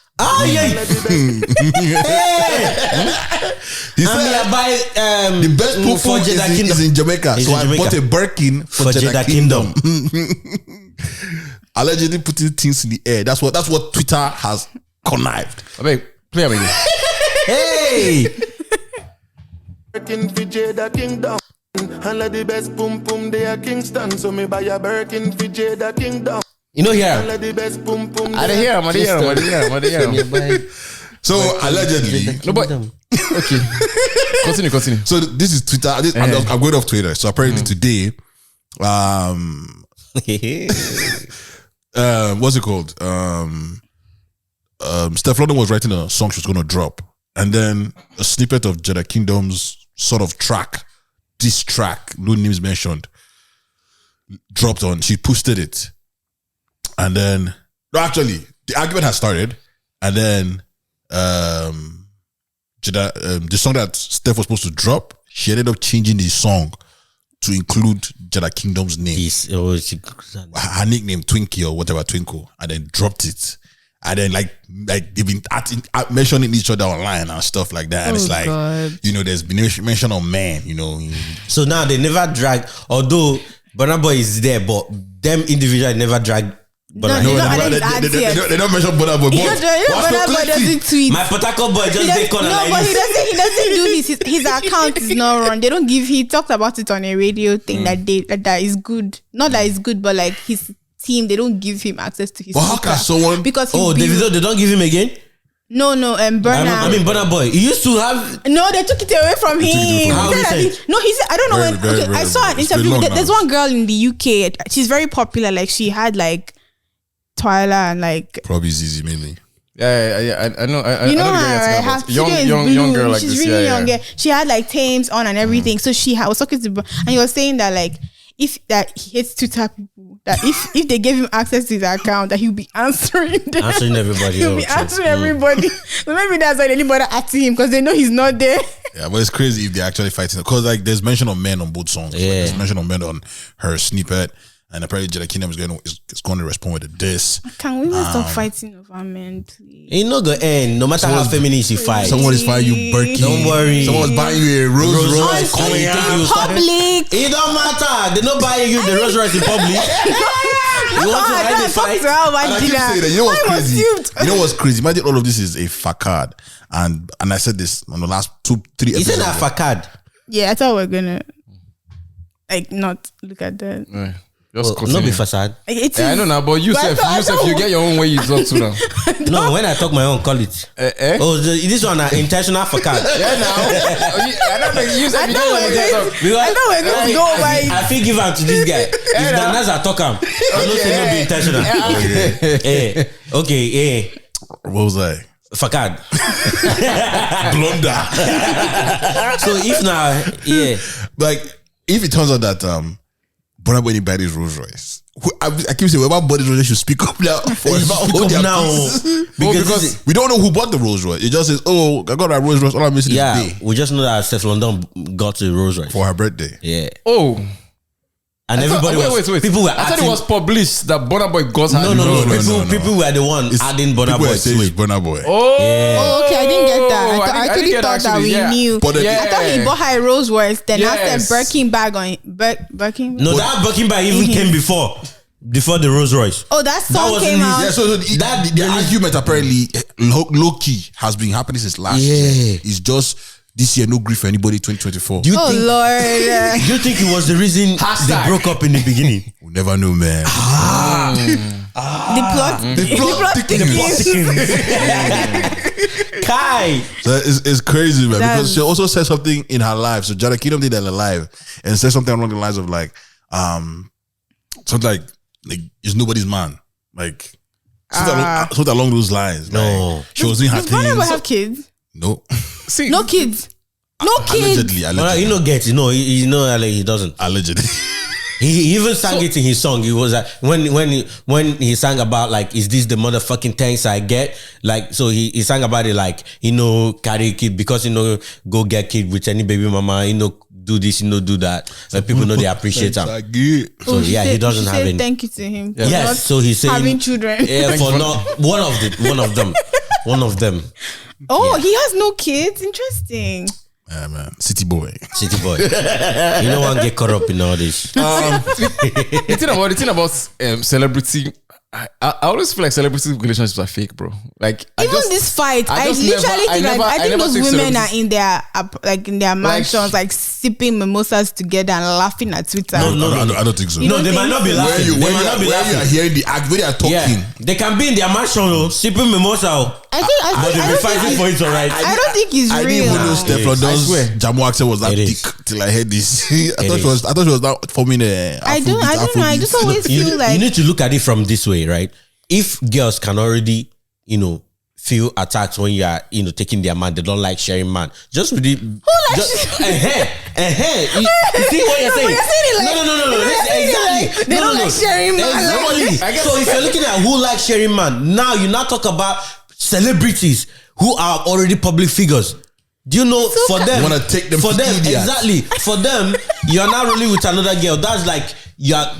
He said the best boom for Jada Kingdom is in Jamaica. So I bought a Birkin for Jada Kingdom. Allegedly putting things in the air. That's what Twitter has connived. Okay, play it again. Hey! Birkin for Jada Kingdom. And let the best boom boom they are Kingston. So me buy a Birkin for Jada Kingdom. You know here. And let the best boom boom. I didn't hear. So allegedly. No, but okay. Continue. So this is Twitter. I'm going off Twitter. So apparently today, what's it called? Stefflondon was writing a song she was going to drop, and then a snippet of Jada Kingdom's sort of track, this track, no names mentioned, dropped on. She posted it, and then the argument has started, and then Jada, the song that Steph was supposed to drop, she ended up changing the song to include Jada Kingdom's name, her nickname Twinkie or whatever, Twinkle, and then dropped it. And then like they've been mentioning each other online and stuff like that. And it's like, God. There's been mention of man, So now they never drag, although Burna Boy is there, but them individually never drag. They don't mention Burna Boy. Burna Boy doesn't tweet. My Potako boy just take on like but this. he doesn't do this. His account is not run. They don't give. He talked about it on a radio thing that is good. Not that it's good, but like his team, they don't give him access to his. But how can someone? Because Davido, they don't give him again. No, Burna. Burna Boy. He used to have. No, they took it away from him. How he said? He said, I don't know when. I saw an interview. There's one girl in the UK. She's very popular. Like she had like Twyla and like probably Zizi mainly. Yeah. I know. You know her, right? Young girl like She's this. really young. Yeah. She had like Thames on and everything. So she was talking to, and he was saying that like he hates Twitter people. That if they gave him access to his account, that he'll be answering them. Answering everybody. He'll be answering everybody. So maybe that's why anybody asking him because they know he's not there. Yeah, but it's crazy if they're actually fighting because like there's mention of men on both songs. Yeah. There's mention of men on her snippet. And apparently Jada Kingdom is going to respond with a diss. Can women stop fighting over men, please? It not gonna end. No matter how feminist you fight. Someone is buying you Birkin. Don't worry. Someone's buying you a Rolls Royce. Public. It don't matter. They not buying you the Rolls Royce in public. You want to hide the fight? And I keep saying that. You know what's crazy? You know what's crazy? Imagine all of this is a facade. And I said this on the last 2-3 episodes. Isn't that facade? Yeah, I thought we were gonna not look at that. Right. Not be facade. I know now, but you get your own way you talk to them. No, when I talk my own, call it. This one an intentional facade. Yeah, now. I don't know. I know we're going to go by. I feel give am to this guy. If the others are talk am, I don't say not be intentional. Okay. What was I? Facade. Blunder. So if now, like if it turns out that Burna Boy buy this Rolls Royce. I keep saying, whoever bought this Rolls Royce should speak up now. Because we don't know who bought the Rolls Royce. It just says, I got a Rolls Royce. All I'm missing is day. We just know that Stefflondon got a Rolls Royce for her birthday. Yeah. And everybody wait. People were I thought it was published that Burna Boy got her. No. People were the one adding Burna Boy to it. Burna Boy. Okay, I didn't get that. I actually thought that we knew. I thought he bought her a Rolls Royce, then after Birkin bag on Birkin. No, that Birkin bag even came before the Rolls Royce. Oh, that song came out. Yeah, so the argument apparently low key has been happening since last year. It's just this year, no grief for anybody. 2024. Lord! Do you think it was the reason they broke up in the beginning? We'll never know, man. The plot thickens. Kai. So it's crazy, man. Because she also said something in her live. So Jada Kingdom did that in her live and said something along the lines of like, something like it's nobody's man, like something along those lines. No, like, she was doing her thing. Does Burna Boy have kids? No. See, no kids. No kids. Allegedly. He no get. He doesn't. Allegedly. He even sang it in his song. He was when he sang about like, is this the motherfucking thanks I get? Like, so he sang about it like, carry a kid because go get kid with any baby mama, do this, do that. Like people know they appreciate him. So he doesn't have any. Thank you to him. Yeah. Yes, so he's saying having children. Yeah, for not one of them. Oh, he has no kids. Interesting. Yeah, man. City boy. You don't want to get caught up in all this. The thing about celebrity, I always feel like celebrity relationships are fake, bro. Like this fight, I think those women are in their mansions, like sipping mimosas together and laughing at Twitter. No, I don't think so. No, they might not be laughing. Where you are hearing the act, where they are talking. Yeah. They can be in their mansion, sipping mimosa. I think they'll be fighting for it, alright. I don't think it's real. I didn't even know Stefflondon's Jamu accent was that thick till I heard this. I thought she was not forming a. I don't know. I just always feel like you need to look at it from this way, right? If girls can already, feel attacked when you are, taking their man, they don't like sharing man. Just with it. You see what you're saying? No. Exactly. They don't like sharing man. So if you're looking at who likes sharing man, now you now talk about celebrities who are already public figures. Do you know for them? You want to take them for to them idiots. Exactly. For them, you are not rolling with another girl. That's like you are,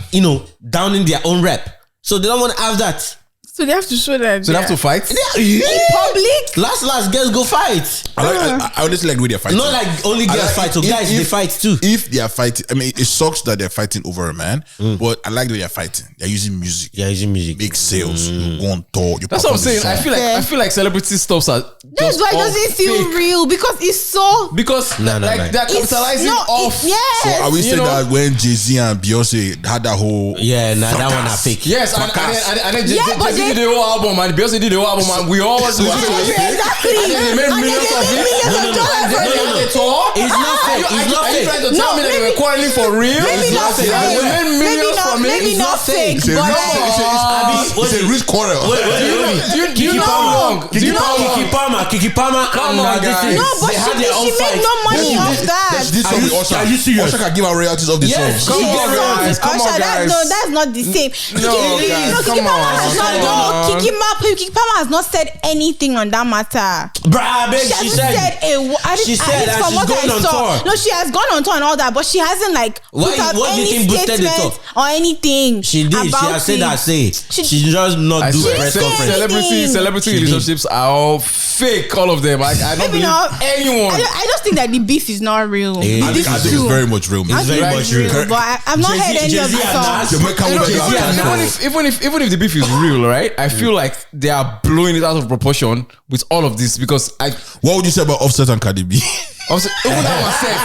downing their own rep. So they don't want to have that. So they have to show that. So they have to fight? In public? Last girls go fight. I honestly like the way they're fighting. Not like only girls fight, so guys they fight too. If they are fighting, I mean, it sucks that they're fighting over a man, but I like the way they're fighting. They're using music. Big sales. You go on tour. That's what I'm saying. I feel like celebrity stuffs are. That's why it doesn't feel real because it's so. Because they're capitalizing off. Yes. So are we saying that when Jay-Z and Beyonce had that whole that one are fake? Yes, and then Jay-Z did the whole album and Beyonce did the whole album and we all was exactly. And they made millions of it. It's not fake. It's not fake. Are you trying to tell me that they were quarreling for real? Maybe not fake. They made millions from it. Maybe not fake. It's a rich quarrel. Do you know wrong? Kiki Palmer. Come on, guys. No, but she made no money off that. Are you serious? Usher can give her royalties of the song. Come on, guys. That's not the same. No, guys, come on. Kiki Palmer has not said anything on that matter. Bruh, she said she's going on tour. No, she has gone on tour and all that, but she hasn't put out any statement or anything. She did. She has said that. She just not do press conference. Celebrity relationships are all fake. All of them. I don't believe anyone. I just think that the beef is not real. I think it's very much real. It's very much real. But I've not heard any of the songs. Even if the beef is real, right? I feel like they are blowing it out of proportion with all of this because what would you say about Offset and Cardi B? Even that one said.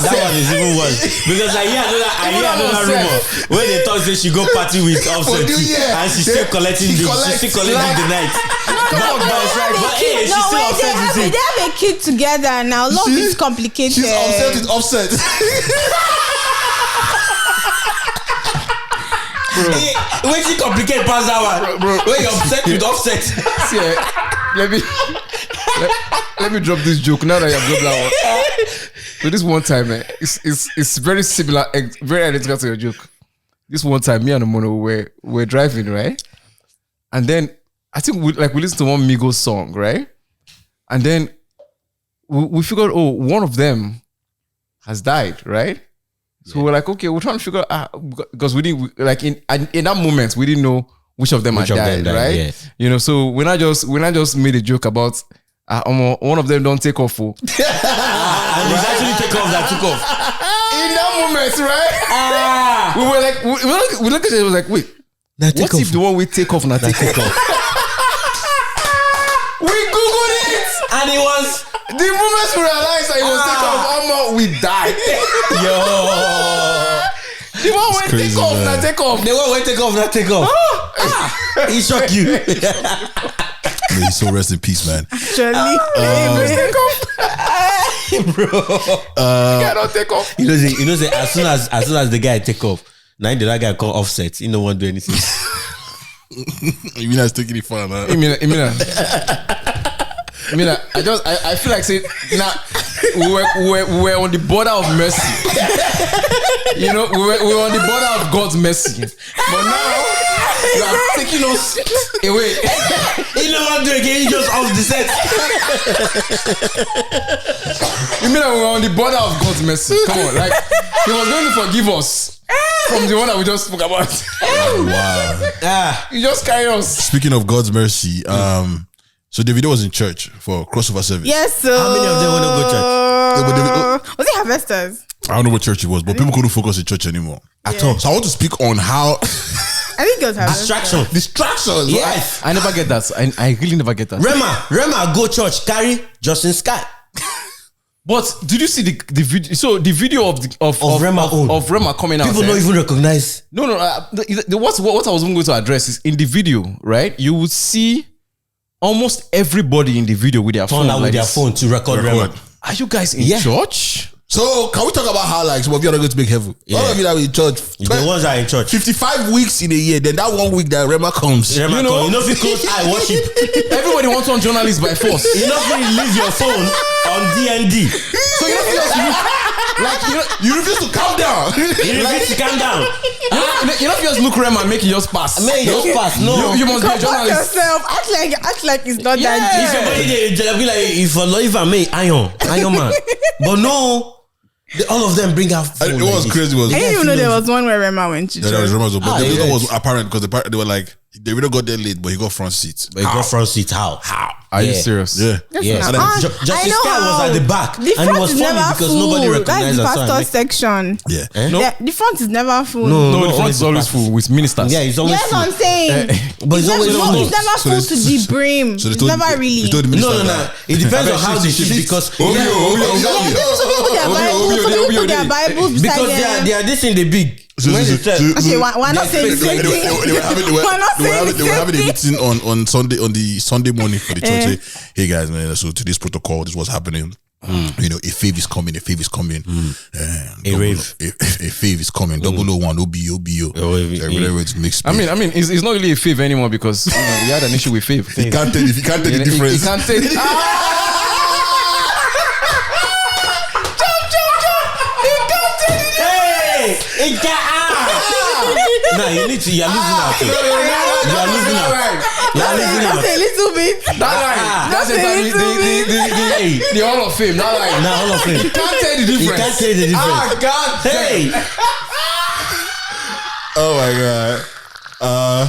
That one is even worse because I hear another rumor where they thought that she go party with Offset and she's still collecting the night. They have a kid together now. Love is complicated. She's upset with Offset. When she complicate past that one, when you're upset with Offset. Let me drop this joke now that you have dropped that one. So this one time, it's very similar, very identical to your joke. This one time, me and Omono were driving, right? And then I think we listened to one Migos song, right? And then we figured, one of them has died, right? So we're like, okay, we're trying to figure out because we didn't in that moment we didn't know which of them had died, right? Yes. You know, so when I just made a joke about one of them don't take off. And it's actually take off that took off. In that moment, right? We were like, we looked at it, we was like, wait, what if the one we take off not take off? We Googled it, and it was the moment we realized that it was take off, we died. Yo, the one when take off, not take off. The one when take off, not take off. He shocked you. May he so rest in peace, man. Actually, bro, cannot take off. You know, as soon as the guy take off, now the other guy call Offset. He no one do anything. You mean I was taking it far, man? I feel like saying now we were on the border of mercy. You know, we were on the border of God's mercy. But now you are taking us away. He no one do again, he just off the set. You mean that we were on the border of God's mercy? Come on, like he was going to forgive us from the one that we just spoke about. Wow. You just carry us. Speaking of God's mercy, so Davido was in church for crossover service. Yes, sir. How many of them want to go church? Was it Harvesters? I don't know what church it was, but people couldn't focus in church anymore at all. So I want to speak on how I think it was Harvesters. Distractions. Yes. I never get that. I really never get that. Rema go church, carry Justin Scott. But did you see the video? So the video of Rema coming out. People don't even recognize. No. What I was going to address is in the video, right? You would see almost everybody in the video with their phone. With their phone to record Rema. Are you guys in church? So can we talk about how some of you are not going to make heaven? All of you that are in church. The ones that are in church. 55 weeks in a year. Then that 1 week that Rema comes. You know if you close eye worship. Everybody wants one journalist by force. You know if you leave your phone on DND. So you refuse to calm down. You refuse to calm down. You know if you just look Rema and make it just pass. Make it just pass. No. You must be a journalist. Yourself. Act like it's not that deep. If somebody be like, if I may, Iron Man. But no. All of them bring out phone. It was crazy. I didn't even know there was one where Rema went to church. There was Rema, but the was apparent because they were like, Davido got there late, but he got front seat. But he got front seat. How? Are you serious? Yeah. Yes. Justice Guy was at the back. The front and it was is funny never because full. nobody recognized That's the us. pastor section. Yeah. No, The front is never full. no, the front is always full with ministers. Yeah, it's always Yes, full. I'm saying. But it's always full. It's never full to the brim. So they It's told never really. No. It depends on how they shift because Some people put their Bibles beside because them. they are this in the big. Okay, we're not saying the same thing. They were having a meeting on Sunday, on the Sunday morning for the church. Say, hey guys, man, so to this protocol, this was happening. You know, a Fave is coming. A rave. A Fave is coming. 001 OBO. I mean, it's not really a Fave anymore because we had an issue with Fave. You can't tell the difference. You can't tell. No, you need to. You're losing out. You're losing out. Just a little bit. That's the Hall of Fame. Not like Hall of Fame. You can't tell the difference. You can't tell the difference. God. Hey. Oh my God.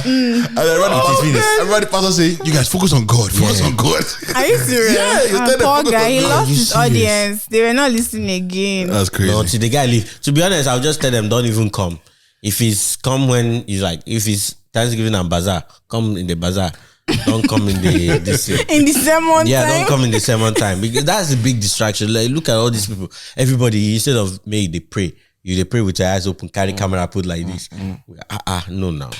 And everybody pastor say, you guys focus on God. Focus on God. Are you serious? Yeah, poor guy, he lost his serious? audience. They were not listening again. That's crazy. No, until the guy leave. To be honest, I'll just tell them don't even come. If he's come when he's like, if it's Thanksgiving and bazaar, come in the bazaar. Don't come in the this year. In the sermon Yeah, time. don't come in the sermon time because that's a big distraction. Like, look at all these people. Everybody, instead of me, they pray. They pray with your eyes open, carry camera, put like this. No, now.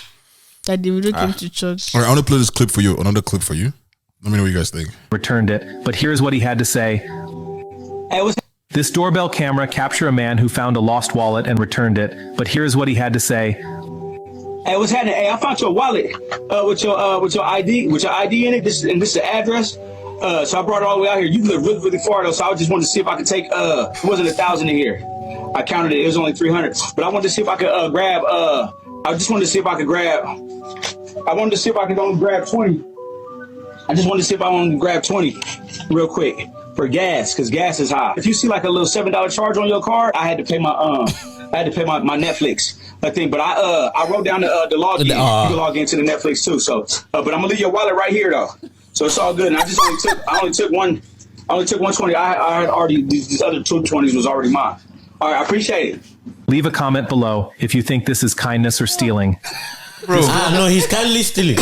That Davido came to church. All right, I want to play this clip for you. Another clip for you. Let me know what you guys think. Returned it, but here's what he had to say. This doorbell camera captured a man who found a lost wallet and returned it, but here's what he had to say. Hey, what's happening? Hey, I found your wallet with your ID in it. This is the address. So I brought it all the way out here. You live really, really far though, so I just wanted to see if I could take. It wasn't 1,000 in here. I counted it. It was only 300. But I wanted to see if I could grab. I just wanted to see if I could grab. I wanted to see if I could only grab 20. I just wanted to see if I wanted to grab 20 real quick for gas, because gas is high. If you see like a little $7 charge on your card, I had to pay my my Netflix thing. But I wrote down the login. You can log into the Netflix too. So, but I'm gonna leave your wallet right here though. So it's all good. And I only took 120. I had already these other 220s was already mine. All right, I appreciate it. Leave a comment below if you think this is kindness or stealing. Bro, no, he's kindly stealing.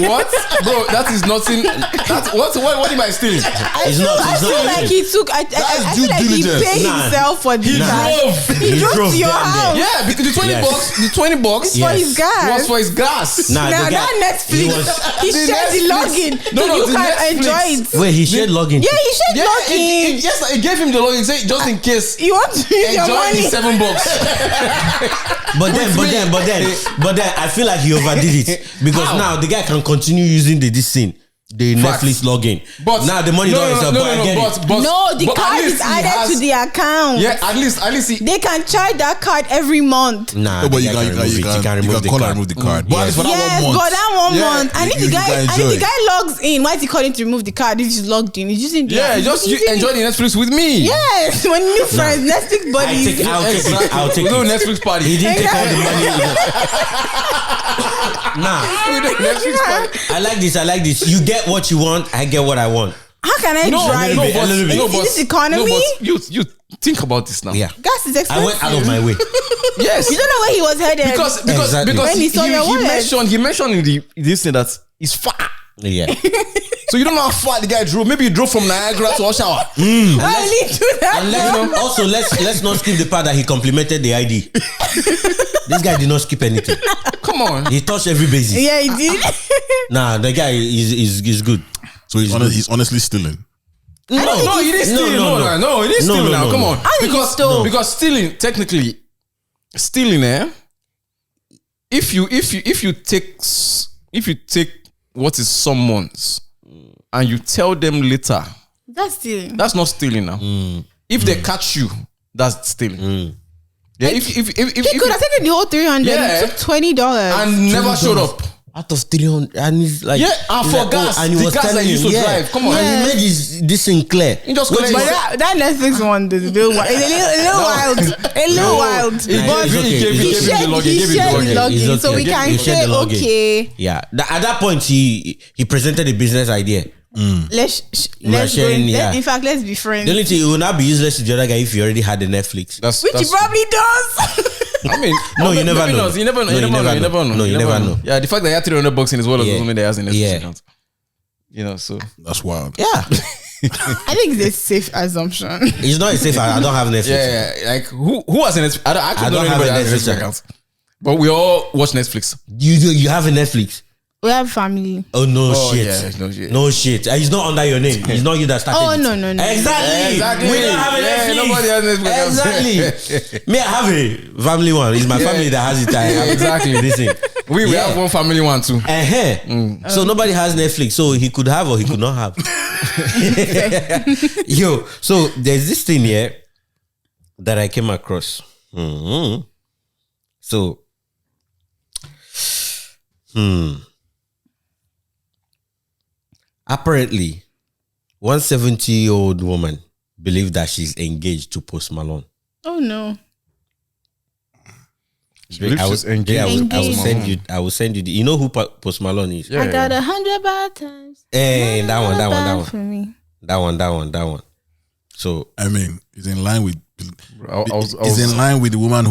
What? Bro, that is nothing. What am I stealing? I feel like he took. I feel like he paid himself for this. He drove to your house. Yeah, because the $20 for his gas. Was for his gas. Now that Netflix, he shared the login so you can enjoy it. Wait, he shared login? Yeah, he shared login. Yes, I gave him the login. Say just in case you want to use your money. Enjoy the $7. But then, I feel like he overdid it because now the guy can continue using the Netflix login. But now the money don't the card is added to the account. Yeah, at least they can charge that card every month. Nah, but you can remove the card. But for that 1 month. And if the guy logs in, why is he calling to remove the card if he's logged in? He's using the enjoy the Netflix with me. Yes, when new friends, Netflix buddies. I'll take it. No Netflix party. He didn't take all the money. Nah, Netflix party. I like this. You get what you want, I get what I want. How can I drive? In this economy? You think about this now. Yeah. Gas is expensive. I went out of my way. Yes. You don't know where he was headed. Because when he saw your wallet. he mentioned in this thing that it's far. Yeah. So you don't know how far the guy drove. Maybe he drove from Niagara to Oshawa. Also, let's not skip the part that he complimented the ID. This guy did not skip anything. Come on. He touched every basis. Yeah, he did. Nah, the guy is good. So he's honestly stealing. No, he didn't steal. No, he didn't steal now. Come on. Because stealing, technically, if you take what is someone's and you tell them later, that's stealing. That's not stealing now. If they catch you, that's stealing. Yeah, if he could have taken the whole $300, he took $20 and never showed up. out of 300, and he's like, and for gas, and he was gas that he used to drive. Come on, and he made this Sinclair. He just but that Netflix one, the little wild, a little wild. He shared the login, so we can say okay. Yeah, at that point he presented a business idea. Let's in fact, let's be friends. The only thing, it will not be useless to the other guy if you already had the Netflix. Which he probably does. I mean, no, you never know. You never know. No, you never know. Yeah, the fact that he had $300 in his wallet doesn't mean that he has an Netflix account. You know, so that's wild. Yeah. I think it's a safe assumption. It's not a safe. I don't have Netflix. Yeah. Like who has a Netflix? I don't have a Netflix account. But we all watch Netflix. You have a Netflix? We have family. Oh no shit! Yeah, no shit! It's not under your name. It's not you that started. Oh no! Exactly. We don't have a Netflix. Nobody has Netflix. Exactly. Me, I have a family one. It's my family that has it. Exactly. Listen, we have one family one too. So nobody has Netflix. So he could have or he could not have. Yo, so there's this thing here that I came across. So, apparently, one 70-year-old woman believes that she's engaged to Post Malone. Oh no! I will send you. You know who Post Malone is? I got 100 bad times. Hey, that one. For me. That one. So I mean, it's in line with. It's in line with the woman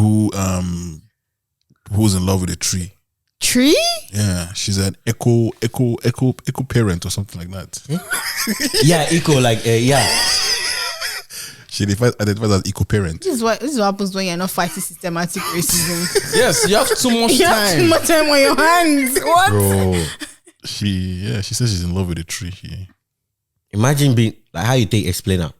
who's in love with a tree. Tree? Yeah, she's an eco parent or something like that. Yeah, eco, like yeah. She identifies as eco parent. This is what happens when you're not fighting systematic racism. Yes, you have too much time. You have too much time on your hands. What? Bro, she says she's in love with a tree. Imagine being like, how you explain that.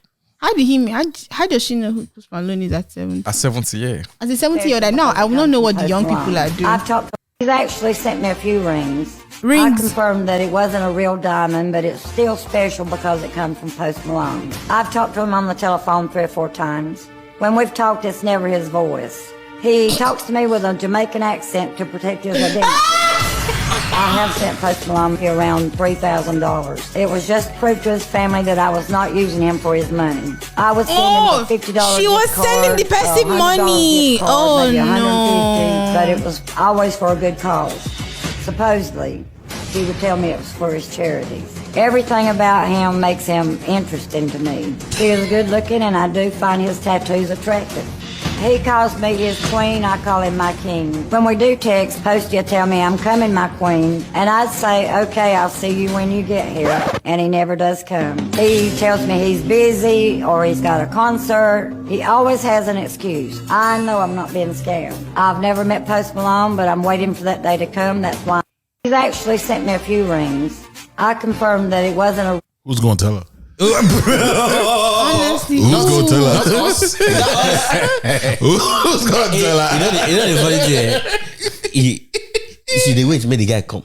How does she know who Post Malone is at 70? At 70, yeah. As a 70-year-old, now I will not know what the young people are doing. I've talked to he's actually sent me a few rings. I confirmed that it wasn't a real diamond, but it's still special because it comes from Post Malone. I've talked to him on the telephone 3 or 4 times. When we've talked, it's never his voice. He talks to me with a Jamaican accent to protect his identity. I have sent Post Malone around $3,000. It was just proof to his family that I was not using him for his money. I was sending him $50. She was sending the passive money. Oh no! But it was always for a good cause. Supposedly, he would tell me it was for his charities. Everything about him makes him interesting to me. He is good looking, and I do find his tattoos attractive. He calls me his queen, I call him my king. When we do text, Posty will tell me I'm coming, my queen. And I'd say, okay, I'll see you when you get here. And he never does come. He tells me he's busy or he's got a concert. He always has an excuse. I know I'm not being scammed. I've never met Post Malone, but I'm waiting for that day to come. That's why. He's actually sent me a few rings. I confirmed that it wasn't a... Who's going to tell her? Honestly, who's going to tell her? That's us. Who's going to tell her? You know the funny thing? You see, the way to make the guy come.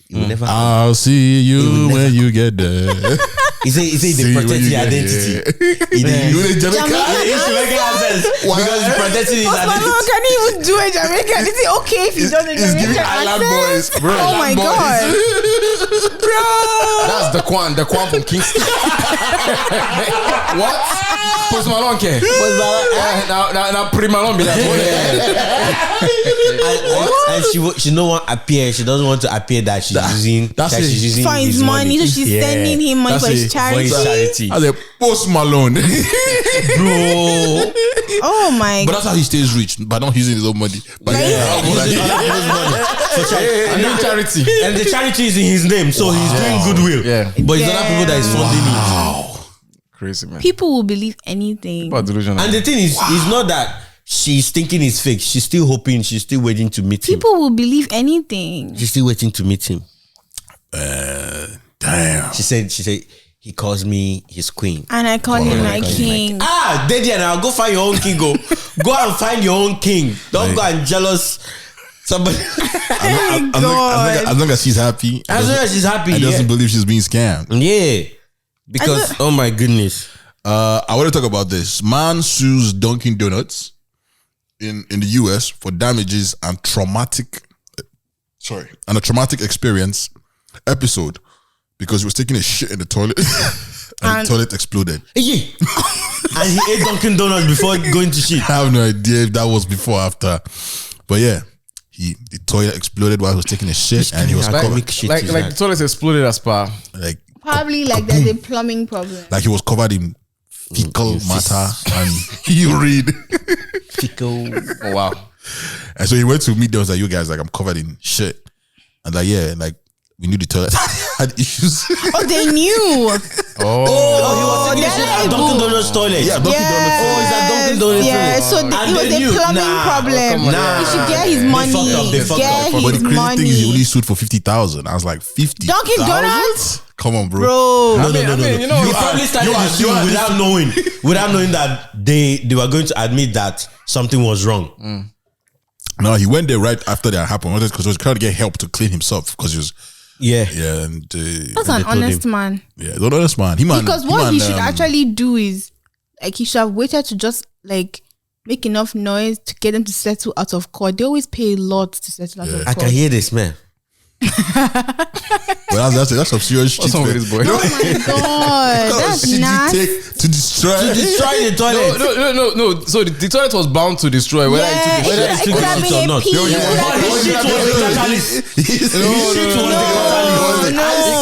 He will never come. I'll see you when you get there. He said they protect your identity. You in Jamaica? Because he protected his Post identity. Malone can even do a Jamaican. Is it okay if he does a It's giving Jamaican Island accent? Boys, bro. Oh my god, bro! That's the Quan from Kingston. What? Post Malone care? Now Pre Malone be like, and she don't want to appear. She doesn't want to appear that she's using. She's using for his money, so she's sending him money for his charity. As a Post Malone, bro. Oh my! But that's how he stays rich by not using his own money. But charity, and the charity is in his name, so he's doing goodwill. Yeah, but it's other people that is funding it. Crazy, man. People will believe anything. And the thing is, it's not that she's thinking it's fake. She's still hoping. She's still waiting to meet him. People will believe anything. She's still waiting to meet him. Damn. She said he calls me his queen, and I call him my king. Daddy, and I'll go find your own king. Go and find your own king. Don't go and jealous somebody. As long as she's happy. As long as she's happy, I doesn't believe she's being scammed. Yeah, because oh my goodness. I want to talk about this. Man sues Dunkin' Donuts in the US for damages and traumatic traumatic experience episode because he was taking a shit in the toilet and the toilet exploded. Yeah. And he ate Dunkin' Donuts before going to shit. I have no idea if that was before or after. But yeah, the toilet exploded while he was taking a shit and he was like covered. the toilet exploded as per. Like Probably like there's a plumbing problem. Like he was covered in fecal matter and urine. Fecal. Oh wow. And so he went to meet them. Was like, you guys, like I'm covered in shit. And like, yeah, like we knew the toilet had issues. Oh, they knew. He was taking a shit at Dunkin' Donuts toilet. Yeah, Dunkin' Donuts. Oh, is that Dunkin' Donuts toilet? Yeah, so it was a plumbing problem. He should get his money. They fucked up. But the His crazy thing is he money. only sued for 50,000. I was like, 50,000? Dunkin' Donuts? Come on, bro. No. You know, He probably started the suit without knowing that they were going to admit that something was wrong. No, he went there right after that happened because he was trying to get help to clean himself because he was and That's an honest man. yeah, the honest man. Because what he should actually do is like he should have waited to just like make enough noise to get them to settle out of court. They always pay a lot to settle out of court. I can hear this, man. Well, that's some serious shit. What's wrong with this boy? Oh my god, that's shit nasty. you take to destroy the toilet. No. So the toilet was bound to destroy whether it took It could have been a pee.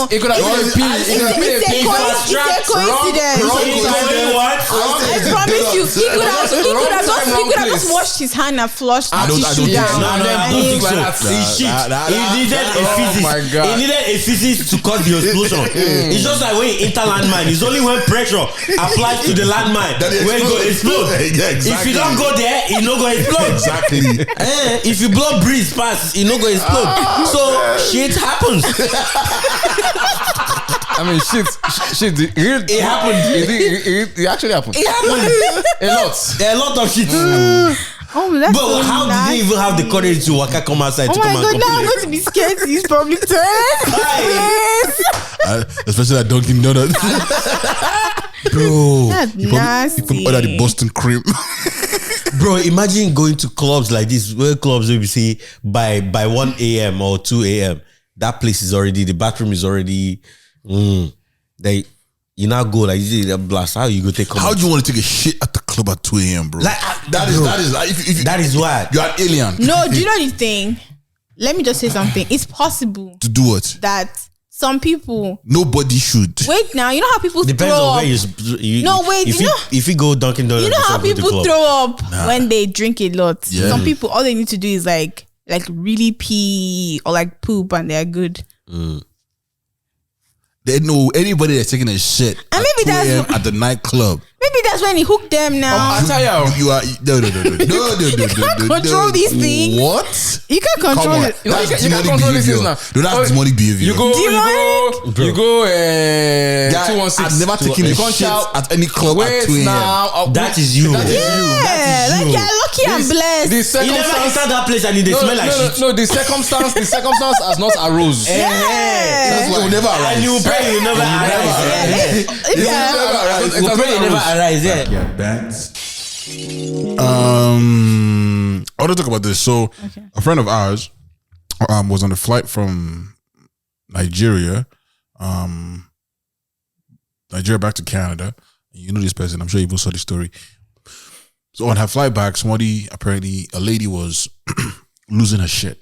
It could have been a pee. It's a coincidence. I promise you, he could have just washed his hand and flushed the tissue down. I don't think so. He needed a physics. my God. He needed a physics to cause the explosion. It's just like when you enter landmine. It's only when pressure applies to the landmine when it go explode. Yeah, exactly. If you don't go there, it no go explode. Exactly. If you blow breeze past, it no go explode. So shit happens. I mean, shit. It happened. It actually happened. It happened. A lot of shit. Oh, that's But so how nasty. did they even have the courage to waka come outside to Oh come my and god, now I'm complain? going to be scared to use public toilets. Especially at Dunkin' Donuts. Bro. That's You nasty. order the Boston cream. Bro, imagine going to clubs like this, where clubs will be say by 1 a.m. or 2 a.m. That place is already, the bathroom is already, you now go like this, blast. How you go take? How do you want to take a shit at the club at 2 a.m., bro? Like, that is that is why you're an alien. No, do you know the thing? Let me just say something. It's possible To do what? that some people Nobody should. wait now. You know how people depends throw on up. where you. No, wait, If you know- if you go Dunkin' Donuts, You know how before go to people club. throw up when they drink a lot. Yeah. Some people, all they need to do is like really pee or like poop, and they're good. They know anybody that's taking a shit And at maybe 2 that's a.m. what- at the nightclub. Maybe that's when he hooked them now. I tell you. You are no. You can't control these things. What? You can't Come control on. it. You know, That's you can demonic control these behavior. things now. No, that's demonic behavior. You go 216. I've never taken a shit at any club at 2 a.m. That is you. That is you. Yeah, like you're lucky and blessed. The You never circumstance. enter that place and it smell like shit. No, the circumstance has not arose. Yeah. That's why it will never And arise. you pray you never arise. Yeah. You pray you never arise. I want to talk about this. So, a friend of ours was on a flight from Nigeria, back to Canada. You know this person. I'm sure you both saw the story. So on her flight back, apparently a lady was losing her shit,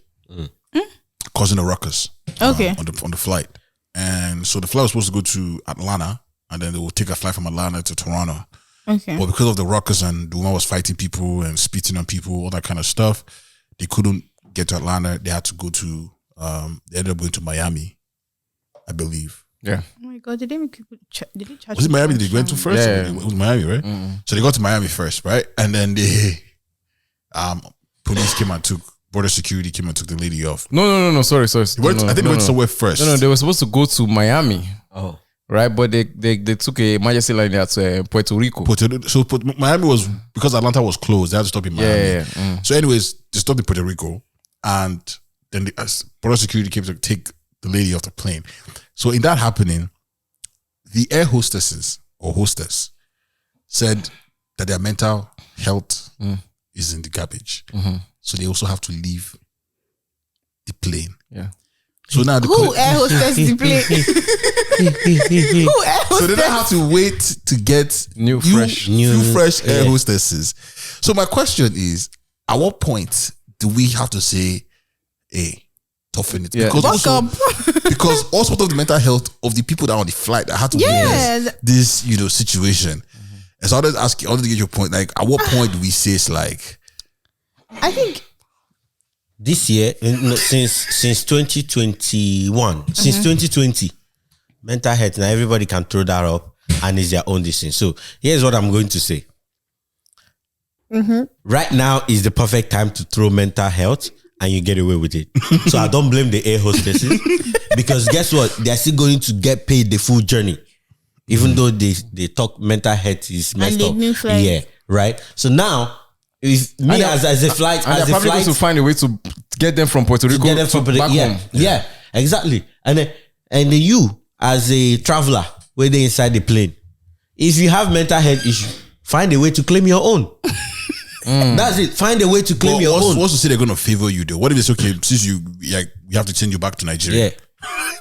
causing a ruckus. Okay. On the flight, and so the flight was supposed to go to Atlanta, and then they will take a flight from Atlanta to Toronto. Okay. But because of the ruckus and the woman was fighting people and spitting on people, all that kind of stuff, they couldn't get to Atlanta. They had to go to, they ended up going to Miami, I believe. Yeah. Oh my god, did they make people? Did they charge? Was it Miami that they went to first? Yeah. It was Miami, right? So they got to Miami first, right? And then they, police came and border security came and took the lady off. No. Sorry. I think they went somewhere first. No, they were supposed to go to Miami. Oh. Right, but they took a emergency line there to Puerto Rico. Miami was, because Atlanta was closed, they had to stop in Miami. Yeah. So anyways, they stopped in Puerto Rico, and then border security came to take the lady off the plane. So in that happening, the air hostess said that their mental health is in the garbage. So they also have to leave the plane. Yeah. So now who air hostess the plane? Who air hostess? So they don't have to wait to get New fresh air hostesses. So my question is, at what point do we have to say, hey, toughen it? Yeah. Because also part of the mental health of the people that are on the flight that had to witness this, situation. And so I wanted to get your point. Like, at what point do we say it's like, I think this year, since 2021, since 2020, mental health, now everybody can throw that up and it's their own decision. So here's what I'm going to say. Right now is the perfect time to throw mental health and you get away with it. So I don't blame the air hostesses because guess what? They're still going to get paid the full journey. Even though they talk mental health is messed up. Yeah, right? So now, if me as a flight, and they're probably going to find a way to get them from Puerto Rico back home. Yeah, exactly. And then you as a traveler, where they inside the plane, if you have mental health issue, find a way to claim your own. That's it. Find a way to claim your own. What's to say they're going to favor you though? What if it's okay since we have to send you back to Nigeria? Yeah.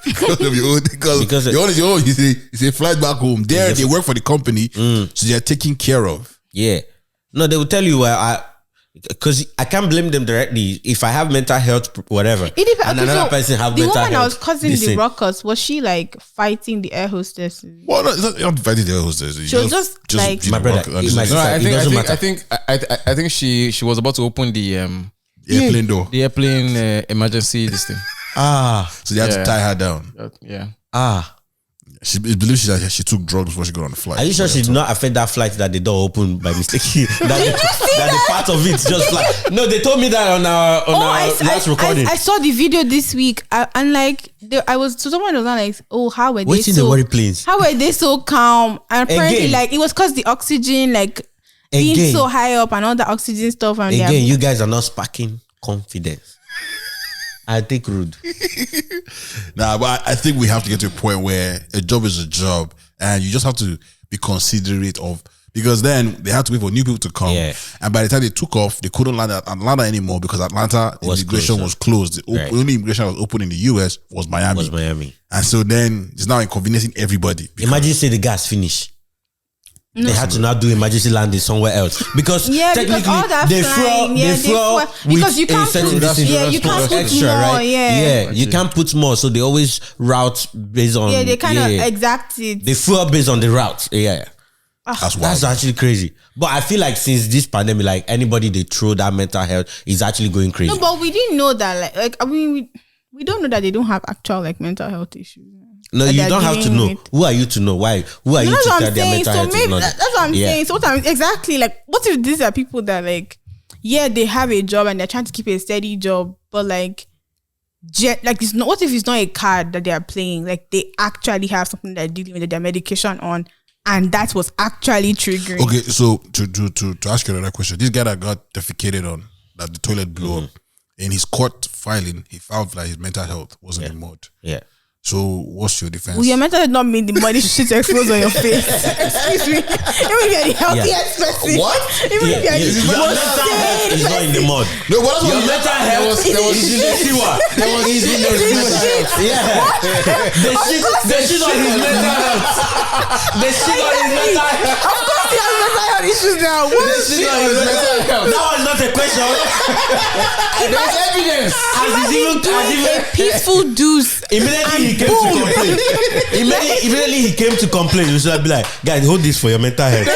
Because of your own, because your own is your own. You say flight back home. There they work for the company, so they're taken care of. Yeah. No, they will tell you because I can't blame them directly. If I have mental health, whatever, and another person have mental health. The woman I was causing the ruckus, was she like fighting the air hostess? Well, no, it's not fighting the air hostess. She was just like my brother. I think she was about to open the airplane door, the airplane emergency this thing. So they had to tie her down. She believes she took drugs before she got on the flight. Are you sure she did not affect that flight that the door opened by mistake? that the part of it just like no, they told me that on our last recording. I saw the video this week and like someone was like, oh, how were they the worry planes? How were they so calm? And apparently like it was because the oxygen like being so high up and all the oxygen stuff. And you guys are not sparking confidence. I think rude. But I think we have to get to a point where a job is a job and you just have to be considerate of, because then they had to wait for new people to come. Yeah. And by the time they took off, they couldn't land at Atlanta anymore because Atlanta immigration was closed. The only immigration that was open in the US was Miami. And so then it's now inconveniencing everybody. Imagine say the gas finish. They had to now do emergency landing somewhere else because technically they fuel because you can't put extra, more, right? Yeah, you can't put more, so they always route based on they kind of exact it. They fuel based on the route. That's actually crazy. But I feel like since this pandemic, like anybody they throw that mental health is actually going crazy. No, but we didn't know that. Like I mean, we don't know that they don't have actual like mental health issues. No, you don't have to know. Who are you to know? Why? Who are you to tell their mental health? So maybe that's what I'm saying. So exactly like, what if these are people that like, they have a job and they're trying to keep a steady job, but like it's not. What if it's not a card that they are playing? Like they actually have something they're dealing with their medication on, and that was actually triggering. Okay, so to ask you another question, this guy that got defecated on, that the toilet blew up, in his court filing, he found that his mental health wasn't in mode. Yeah. So what's your defense? Well, your mental health not mean the body shit exposed on your face. Excuse me. Even if you're the healthiest person. What? Even if you're the mental health is not in the mud. No, what your mental health is in the sewer. He's in the sewer. The shit on his mental health. The shit on his mental health. Of course he has mental health issues now. What is shit on his mental health? That was not a question. There's evidence. As a peaceful deuce. Immediately he came to complain. You should be like, guys, hold this for your mental health.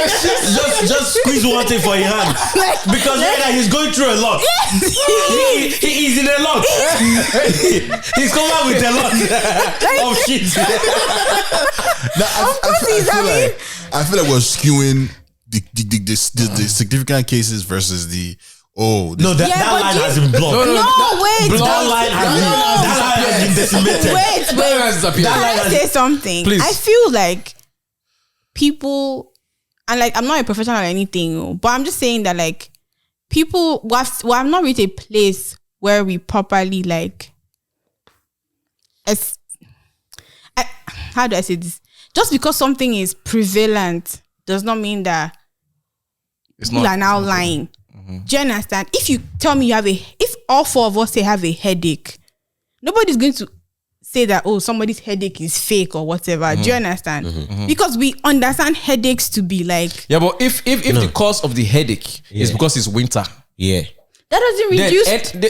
just squeeze one thing for your hand, because right now he's going through a lot. He is in a lot. He's come out with a lot of shit. I feel like we're skewing the significant cases versus the. Oh, no, that line has been blocked. Wait. That line has been decimated. Wait. Can I say something? Please. I feel like people, and like I'm not a professional or anything, but I'm just saying that like people, we have not reached a place where we properly like, how do I say this? Just because something is prevalent does not mean that people are now lying. Do you understand? If you tell me if all four of us say have a headache, nobody's going to say that, oh, somebody's headache is fake or whatever. Do you understand? Because we understand headaches to be like... Yeah, but if the cause of the headache is because it's winter... Yeah. That doesn't reduce... the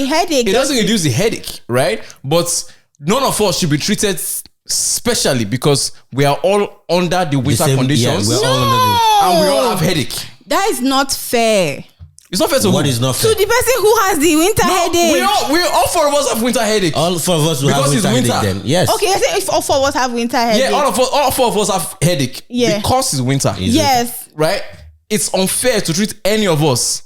headache. It doesn't reduce the headache, right? But none of us should be treated specially because we are all under the winter conditions. Yeah, and we all have headache. That is not fair. It's not fair to what is not fair? To the person who has the winter headache. We all four of us have winter headache. All four of us will have winter headache then. Yes. Okay, I say if all four of us have winter headache. Yeah, all four of us have headache. Yeah. Because it's winter. Yes. Right? It's unfair to treat any of us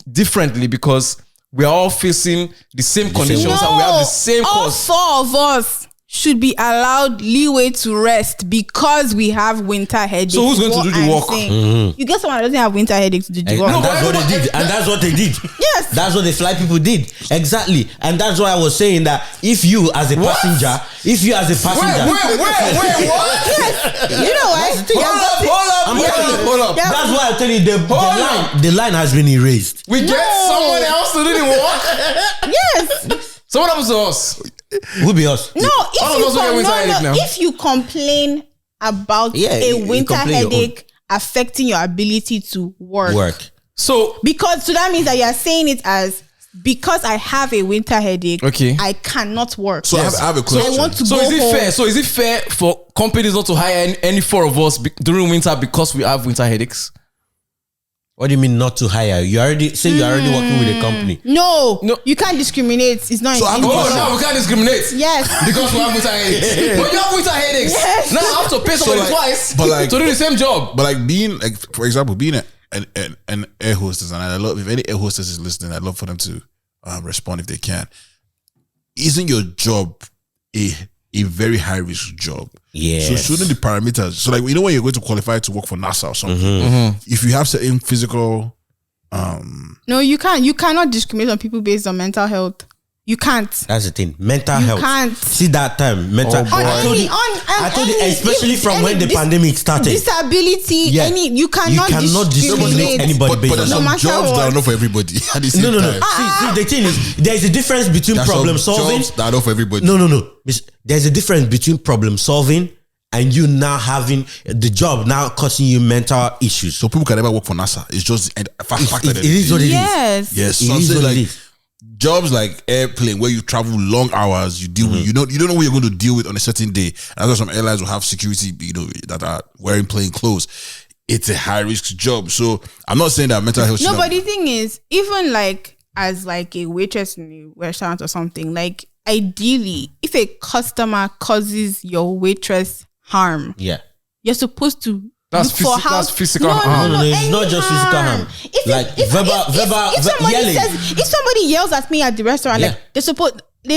differently because we are all facing the same conditions and we have the same cause. All four of us should be allowed leeway to rest because we have winter headache. So who's going to do the work? You get someone that doesn't have winter headache to do the work. And that's what they did. And that's what they did. Yes. That's what the fly people did. Exactly. And that's why I was saying that if you as a passenger, Wait, what? Yes. You know what? Hold up. That's why I tell you the line has been erased. We get someone else to do the work? Yes. So what happens to us? Who be us? No, if you complain about a winter headache affecting your ability to work. So that means that you are saying it as because I have a winter headache, I cannot work. So I have a question. I want to so go is it home. fair? So is it fair for companies not to hire any four of us during winter because we have winter headaches? What do you mean not to hire? You already you're already working with a company. No, you can't discriminate. It's not. So now we can't discriminate. Yes, because we have winter headaches. But you have winter headaches. Yes. Now I have to pay somebody twice to do the same job. But like being like, for example, being an air hostess, and I love if any air hostess is listening, I'd love for them to respond if they can. Isn't your job a very high risk job? Yes. So shouldn't the parameters? So like when you're going to qualify to work for NASA or something, if you have certain physical, no, you can't. You cannot discriminate on people based on mental health. You can't. That's the thing. Mental health. You can't. See that time. Mental health. I told you, especially from when the pandemic started. Disability. Yeah. You cannot discriminate anybody based but there's some jobs that are not for everybody. At the same time. See, the thing is, there's a difference between problem solving. Jobs that are not for everybody. No. There's a difference between problem solving and you now having the job now causing you mental issues. So people can never work for NASA. It's just a fact that it is what it is. Yes. It is what it is. Jobs like airplane where you travel long hours, you deal with you don't know what you're going to deal with on a certain day. And that's why some airlines will have security, that are wearing plain clothes. It's a high risk job. So I'm not saying that mental health. No, but the thing is, even like as like a waitress in a restaurant or something, like ideally, if a customer causes your waitress harm, you're supposed to. That's physical harm. No, it's not just physical harm. If somebody yells at me at the restaurant, like they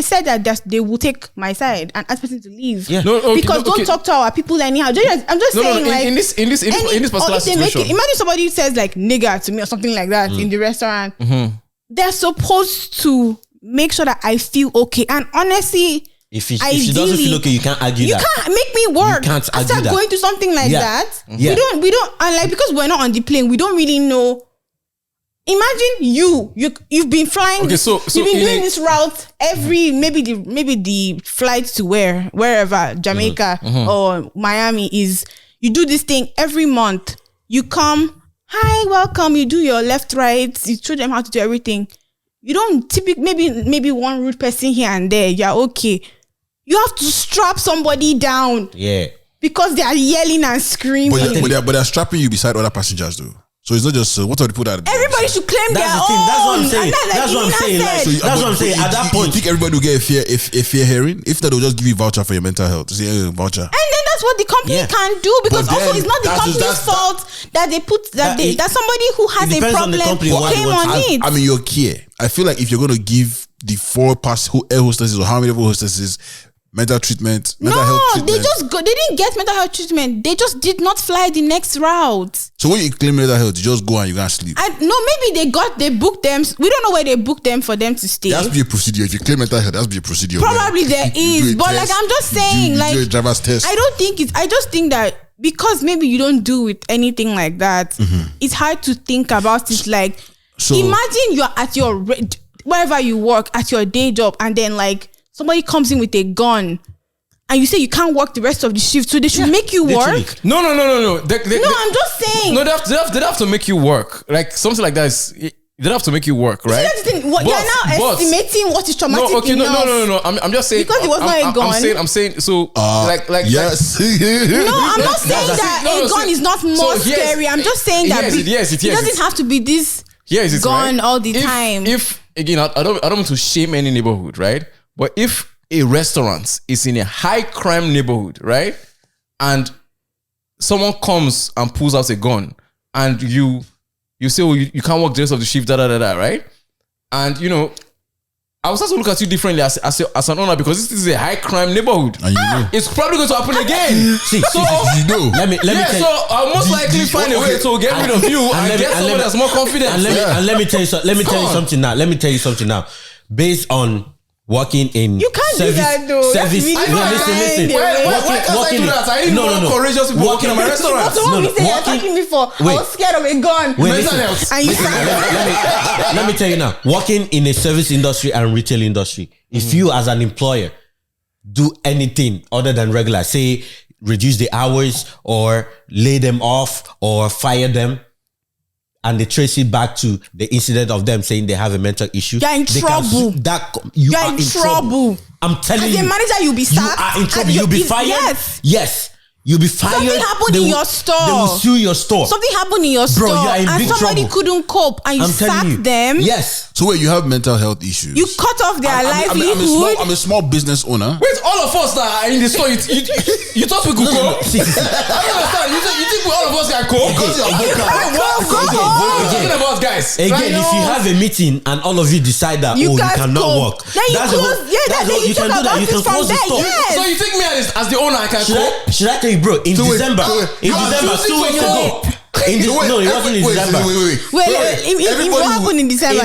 said that they will take my side and ask person to leave. Yeah. Because don't talk to our people anyhow. I'm just saying, like in this particular situation. Imagine somebody says like nigger to me or something like that in the restaurant. They're supposed to make sure that I feel okay. And honestly, if she doesn't feel okay, you can't argue that. You can't make me work. You can't argue after that. going to something like that. Yeah. We don't, and like because we're not on the plane, we don't really know. Imagine you've been flying. Okay, so you've been doing this route maybe the flight to wherever Jamaica or Miami is. You do this thing every month. You come, hi, welcome. You do your left, right. You show them how to do everything. You don't maybe one rude person here and there. You're okay. You have to strap somebody down. Yeah. Because they are yelling and screaming. But they're strapping you beside other passengers though. So it's not just what are the people that everybody should claim their own. That's what I'm saying. That's what I'm saying. That's what I'm saying. At that point, you think everybody will get a fair hearing? If not, they'll just give you a voucher for your mental health. Voucher. And then that's what the company can do because also it's not the company's fault that they put that somebody who has a problem came on it. I mean, you're care. I feel like if you're going to give the 4 air hostesses or how many air hostesses mental health treatment. They didn't get mental health treatment. They just did not fly the next route. So when you claim mental health, you just go and you can't sleep. Maybe they booked them. We don't know where they booked them for them to stay. There has to be a procedure. If you claim mental health, there has to be a procedure. Probably there is, but like I'm just saying, you like do a driver's test. I just think that because maybe you don't do with anything like that, it's hard to think about it. Like imagine you're at your wherever you work at your day job, and then like somebody comes in with a gun, and you say you can't work the rest of the shift, so they should make you work? No. I'm just saying. No, they have to make you work. Like something like that is. They don't have to make you work, right? That's the thing. You're now estimating what is traumatic. No. I'm just saying because it was not a gun. I'm saying so. Yes. No, I'm not saying that a gun is not more scary. I'm just saying that it doesn't have to be this gun all the time. If again, I don't want to shame any neighborhood, right? But if a restaurant is in a high crime neighborhood, right, and someone comes and pulls out a gun, and you say, oh, you can't work the rest of the shift, right? And I was also look at you differently as an owner, because this is a high crime neighborhood. And it's probably going to happen again. Let me tell you. So I'll most likely find a way to get rid of you and get someone that's more confident. And let me tell you something now. Based on working in you can't service, do that though. Service. Listen. Why can't I do that? I didn't know courageous people working in my restaurant. What's what we say you're attacking me for? I was scared of a gun. Let me tell you now. Working in a service industry and retail industry, if you as an employer do anything other than regular, say reduce the hours or lay them off or fire them, and they trace it back to the incident of them saying they have a mental issue, you're in trouble. You are in trouble. I'm telling you. As a manager, you'll be sacked. You are in trouble. You'll be fired. Yes. You'll be fired. Something happened in your store. They will sue your store. Something happened in your store. Bro, you are in big somebody trouble. couldn't cope and you sacked them. Yes. So wait, you have mental health issues. You cut off their livelihood. I'm a small business owner. Wait, all of us that are in the store, you thought we could cope? I don't understand. You think all of us can cope? Talking about guys. Again, if you have a meeting and all of you decide that you cannot work, then you close. You can do that. You can close the store. So you think me as the owner I can cope? Should I tell you, bro? In December, 2 weeks ago. No, it wasn't in December. Wait. What happened in December?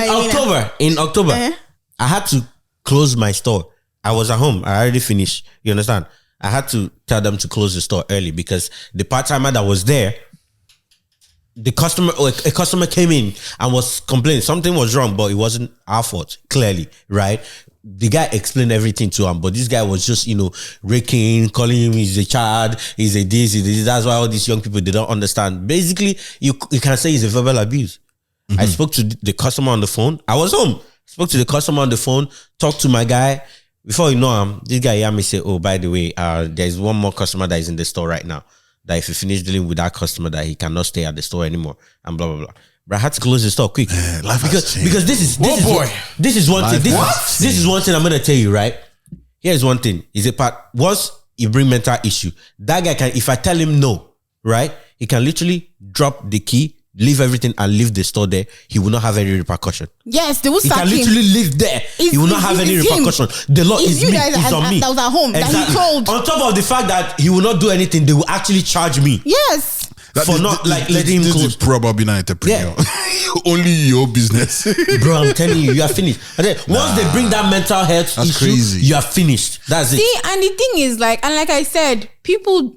In October, I had to close my store. I was at home. I already finished. You understand? I had to tell them to close the store early because the part-timer that was there, a customer came in and was complaining. Something was wrong, but it wasn't our fault, clearly, right? The guy explained everything to him, but this guy was just, raking, calling him he's a child, he's a this, he's a this. That's why all these young people, they don't understand. Basically, you can say it's a verbal abuse. Mm-hmm. I spoke to the customer on the phone. I was home. Spoke to the customer on the phone, talked to my guy. Before you know, this guy hear me say, oh, by the way, there's one more customer that is in the store right now. That if you finish dealing with that customer, that he cannot stay at the store anymore, and blah, blah, blah. But I had to close the store quick. Because this is one thing. This is one thing I'm gonna tell you, right? Here's one thing. Is a part once you bring mental issue, that guy can, if I tell him no, right? He can literally drop the key, leave everything and leave the store there. He will not have any repercussion. Yes, they will sack him. He can literally live there. He will not have any repercussion. The law is me. It's on me. That was at home. Exactly. That he told. On top of the fact that he will not do anything, they will actually charge me. Yes. Letting him close. Probably not entrepreneur. Yeah. Only your business. Bro, I'm telling you are finished. And then once they bring that mental health issue, crazy. You are finished. That's it. See, and the thing is like I said, people.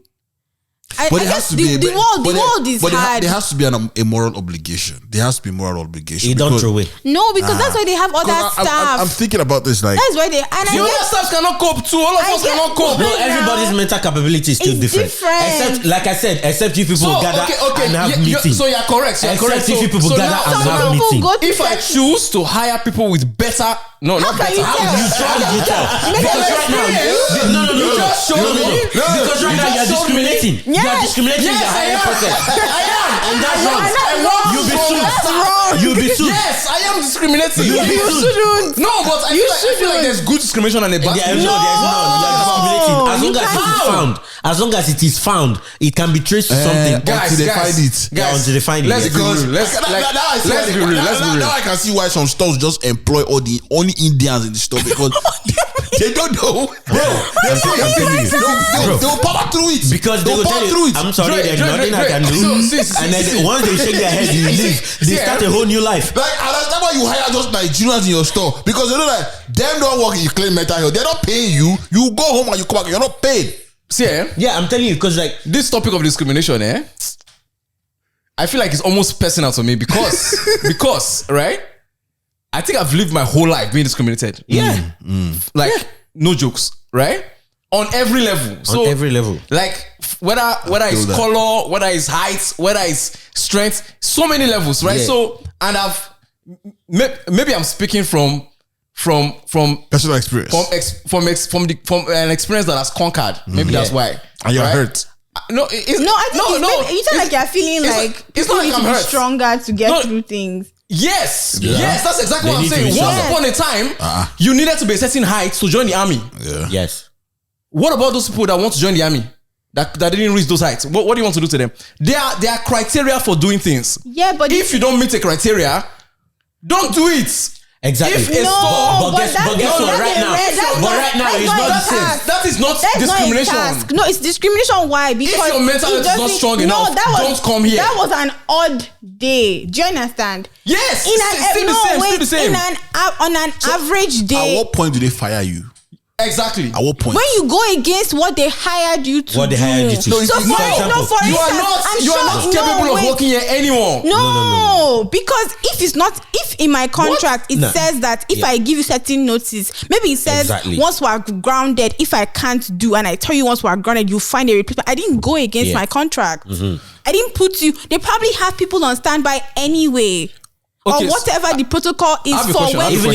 But it has to be the world is hard. There has to be a moral obligation. There has to be moral obligation. You don't throw away. No, because that's why they have other staff. I'm thinking about this like that's why they and the other staff cannot cope too. All of us cannot cope. No, everybody's mental capability is still different. Except, like I said, except you people gather and have meetings. So you're correct. Except if you people gather and have meetings. If I choose to hire people with better, not better. You tell. Because right now, you just showed me. Because right now you're discriminating. You're discriminating. Yes, I am. And that's wrong. You'll be sued. You'll be sued. Yes, I am discriminating. You shouldn't. No, but I feel like there's good discrimination and a bad discrimination. No, there's none. You're discriminating. As long as it is found, it can be traced to something. Until they find it. Until they find it. Let's be real. Now I can see why some stores just employ only Indians in the store because they don't know. Bro, they'll power through it. Because they will tell you, I'm sorry, there's nothing I can do. And then once they shake their head, you leave. They start a whole new life. Like, I understand why you hire just Nigerians in your store. Because you know that them don't work, you claim mental health. They're not paying you. You go home and you come back, you're not paid. See, yeah, I'm telling you, because like this topic of discrimination, I feel like it's almost personal to me because right? I think I've lived my whole life being discriminated. Yeah. No jokes, right? On every level. On every level. Like whether it's color, whether it's height, whether it's strength, so many levels, right? Yeah. So, and maybe I'm speaking from personal experience, from an experience that has conquered. Maybe that's why. And you're hurt. No, you sound like you're feeling like it's not like I'm hurt. Stronger to get through things. Yes, that's exactly what I'm saying. Once upon a time, you needed to be a certain height to join the army. Yeah. Yes. What about those people that want to join the army that didn't reach those heights? What do you want to do to them? There are criteria for doing things. Yeah, but if you don't meet a criteria, don't do it. Exactly. If but guess what? Right now, it's not the same. That is not discrimination. No, it's discrimination. Why? Because if your mental health is not strong enough, don't come here. That was an odd day. Do you understand? Yes. Still the same. On an average day. At what point do they fire you? Exactly. At what point? When you go against what they hired you to. What they hired you to. So for you are not capable of working here anymore. No, because if in my contract it says that if I give you certain notice, maybe it says once we are grounded, if I can't do, and I tell you once we are grounded, you find a replacement. I didn't go against my contract. I didn't put you. They probably have people on standby anyway. Okay, or whatever the protocol is for when somebody is it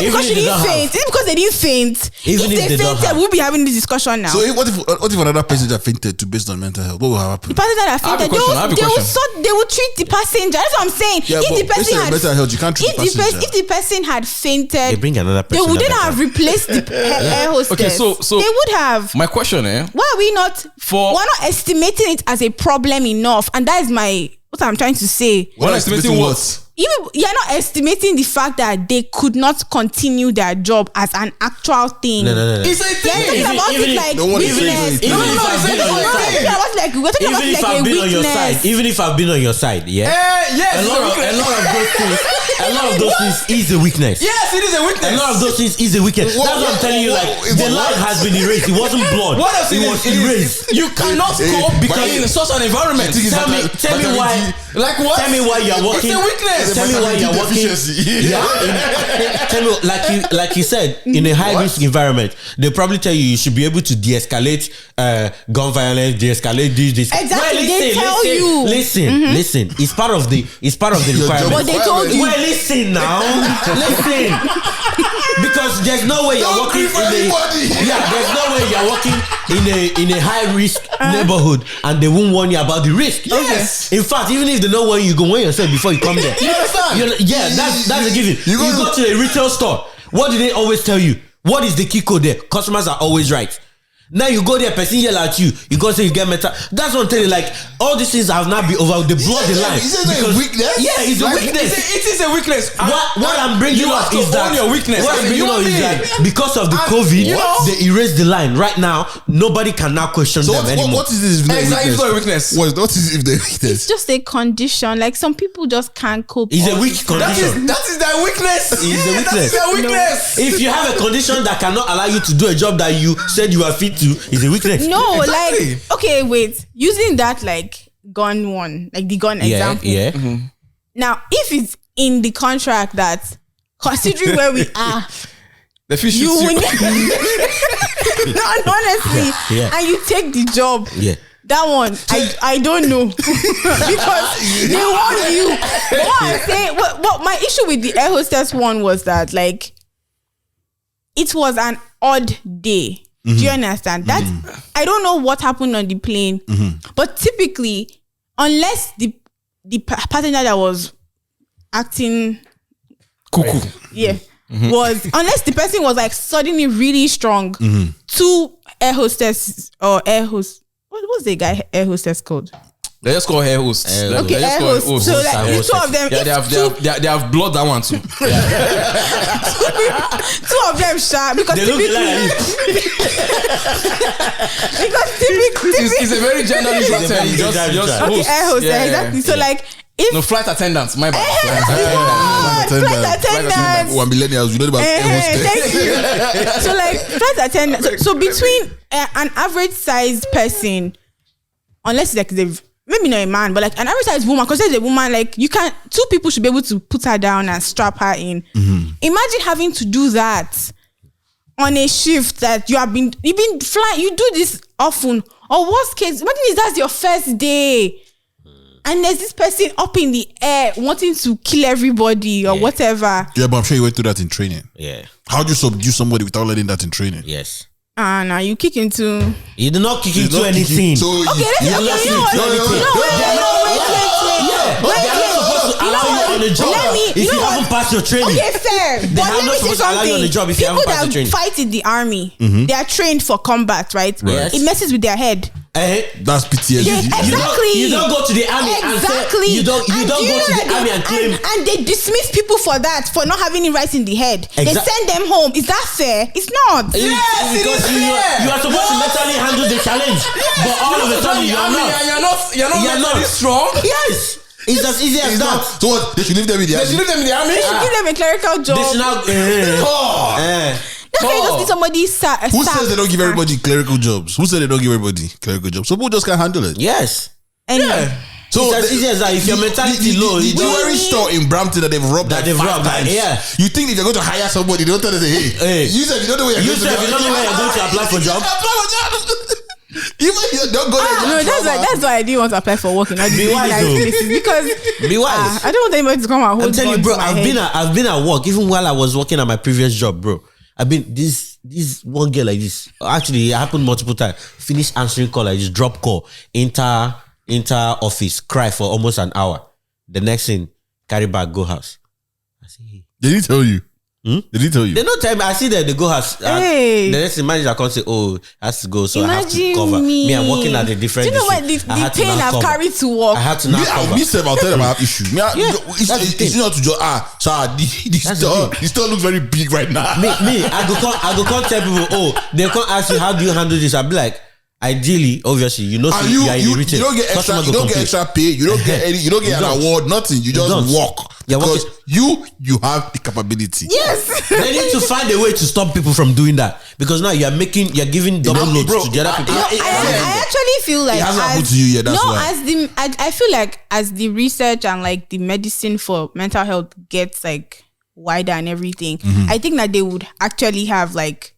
because she didn't faint? Is it because they didn't faint? Even if they fainted, we'll be having this discussion now. So what if another passenger fainted based on mental health? What will happen? The passenger that fainted, they will treat the passenger. That's what I'm saying. Yeah, if the person had mental health, you can't treat the passenger. If the person had fainted, they bring another person. They wouldn't have replaced the air hostess. Okay, so they would have. My question, why are we not estimating it as a problem enough? And that is what I'm trying to say. We're not estimating what? You're not estimating the fact that they could not continue their job as an actual thing. No. It's a thing. You're talking about it like weakness. Even if I've been on your side, yeah. Yes. A lot of those things is a weakness. Yes, it is a weakness. A lot of those things is a weakness. That's what I'm telling you. Like the line has been erased. It wasn't blood. What else? It was erased. You cannot cope because in such an environment. Tell me why. Like what? Tell me why you're working. It's a weakness. Tell me why you're working. Tell me, like you said, in a high risk environment, they probably tell you should be able to de-escalate gun violence, de-escalate this. Exactly, they tell you. Listen. It's part of the requirement. But they told you. Well, listen now. Listen. Because there's no way you're working there's no way you're working in a high risk neighborhood and they won't warn you about the risk. Yes. In fact, even if they know when you go warn yourself before you come there. You understand? That's a given. You go to a retail store. What do they always tell you? What is the key code there? Customers are always right. Now you go there, person yell at you. You go say you get metal. That's what I'm telling you. Like all these things have not been over. They blow the line. Is it a weakness? Yeah, it's a weakness. It is a weakness. What I'm bringing up is that your weakness. What I'm bringing up is that because of the COVID, they erased the line. Right now, nobody can now question them anymore. What is this? Exactly, not a weakness. What is if they weakness? It's just a condition. Like some people just can't cope. It's a weak condition. That is their weakness. It's a weakness. That's their weakness. If you have a condition that cannot allow you to do a job that you said you are fit to, it's a weakness. No, exactly. Like okay, wait. Using that like gun one, like the gun example. Yeah. Mm-hmm. Now, if it's in the contract that considering where we are, you will no, honestly, and you take the job. Yeah. That one, I don't know because they want you. But what I'm saying, what my issue with the air hostess one was that like it was an odd day. Do you understand? That I don't know what happened on the plane, but typically, unless the passenger that was acting cuckoo, was unless the person was like suddenly really strong, two air hostess or air host. What was the guy air hostess called? They just call her hosts. Okay, air hosts. So like the two of them, they have blood that one too. Two of them sharp because they typically, it's a very gender neutral term. Just okay, air host, exactly. So like. If flight attendants, my bad. Flight attendants. One millennials, you know about air hostess. Thank you. So like flight attendants. So between an average sized person, unless like maybe not a man, but like an average size woman, because there's a woman, like two people should be able to put her down and strap her in. Imagine having to do that on a shift that you've been flying. You do this often, or worst case, imagine if that's your first day, and there's this person up in the air wanting to kill everybody or whatever. Yeah, but I'm sure you went through that in training. Yeah. How do you subdue somebody without learning that in training? Yes. Now you kick into. You do not kick into anything. So Okay, let's you wait. If you haven't passed your training. Okay, fair. But let me say something. People that fight in the army, they are trained for combat, right? Yes. It messes with their head. That's PTSD. Exactly. You don't go to the army and say, you don't go to the army and claim. And they dismiss people for that, for not having it right in the head. They send them home. Is that fair? It's not. Yes, because you are supposed to mentally handle the challenge, but all of a sudden you are not. You're not mentally strong. Yes. It's as easy as that. So what? They should leave them in the army. They should give them a clerical job. They should now. That's why you just need somebody. Who says they don't give everybody clerical jobs? Who said they don't give everybody clerical jobs? So people just can't handle it. Yes. Anyway. So it's as easy as that. If your mentality low, the jewelry store in Brampton that they've robbed that they've robbed, times. Yeah. You think if you're going to hire somebody, they don't tell them, hey, you said you don't know where you're going to apply for job. Even you don't go there. No, that's why I didn't want to apply for work in all these places, because be wise. I don't want anybody to come and hold. I'm telling you, bro. I've been at work even while I was working at my previous job, bro. I've been this one girl like this. Actually, it happened multiple times. Finish answering call like this, drop call, inter office, cry for almost an hour. The next thing, carry back, go house. I say, hey. Did he tell you? Did he tell you? They don't tell me. I see that they go house. Hey. The next manager can't say, oh, has to go, so Imagine I have to cover. Me, I'm working at a different. Do you know what the pain I've carried to work? I had to now cover. I'll tell them I have issues. It's not to just the store looks very big right now. Me, I go can't tell people, they can't ask you, how do you handle this? I'll be like, ideally, obviously, you know, you don't get extra pay, you don't get any, you don't get an award, nothing. You just walk. Because you have the capability. Yes. They need to find a way to stop people from doing that, because now you're giving double loads to the other people. I actually feel like it hasn't happened to you yet. That's why. I feel like as the research and like the medicine for mental health gets like wider and everything, I think that they would actually have like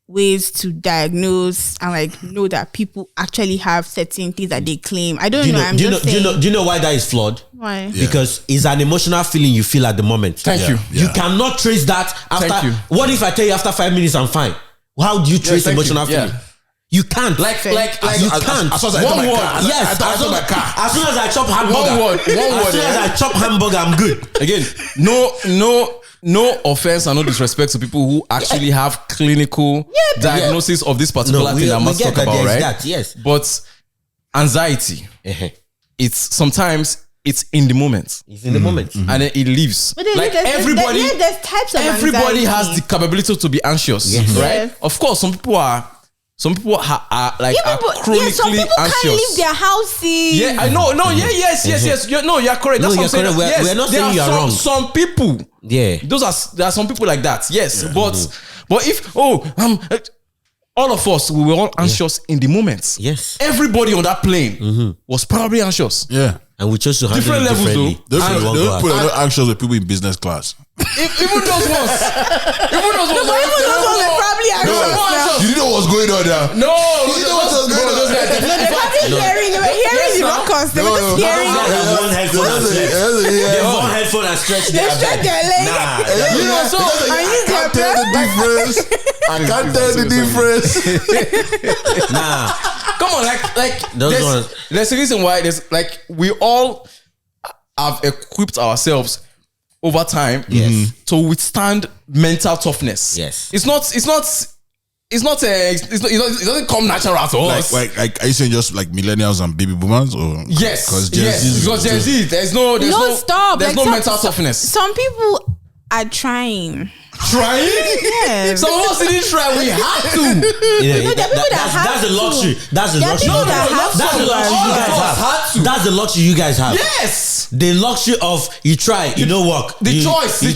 ways to diagnose and like know that people actually have certain things that they claim. I don't know. Do you know why that is flawed? Why? Yeah. Because it's an emotional feeling you feel at the moment. Thank you. You cannot trace that after. What if I tell you after 5 minutes I'm fine? How do you trace emotional feeling? You can't. Like you can't. As soon as I one word. Yes. As soon as I chop hamburger. One word. As soon as I chop hamburger, I'm good. Again, no offense and no disrespect to people who actually have clinical diagnosis of this particular thing I must talk about, right? That, yes. But anxiety, it's sometimes it's in the moment. It's in the moment. And then it leaves. But like everybody, there's types of everybody anxiety. has the capability to be anxious, right? Yes. Of course, some people are chronically some people anxious. can't leave their houses. Yeah, I know. No, yes. You're correct. That's what I'm saying. Yes, we're not saying you are wrong. Some people. Yeah. There are some people like that. Yes. Yeah. But if all of us, we were all anxious in the moment. Yes. Everybody on that plane was probably anxious. Yeah. And we chose to handle different it levels differently. Those people are not anxious with people in business class. Even those ones. Even those ones are probably anxious. You didn't know what's going on there. No. You know what's going on. They were hearing the rockers. They were just hearing. They have one headphone and stretch their leg. I can't tell the difference. I can't tell the difference. Come on, like there's a reason why there's like we all have equipped ourselves over time to withstand mental toughness. Yes. It doesn't come natural to us. Like are you saying just like millennials and baby boomers, or yes, because Gen Z, there's no mental toughness. Some people are trying. Yes. Some of us didn't try. We had to. That's the luxury. That's the luxury. That's the luxury you guys have. Yes. The luxury of you try, you don't work. The choice. But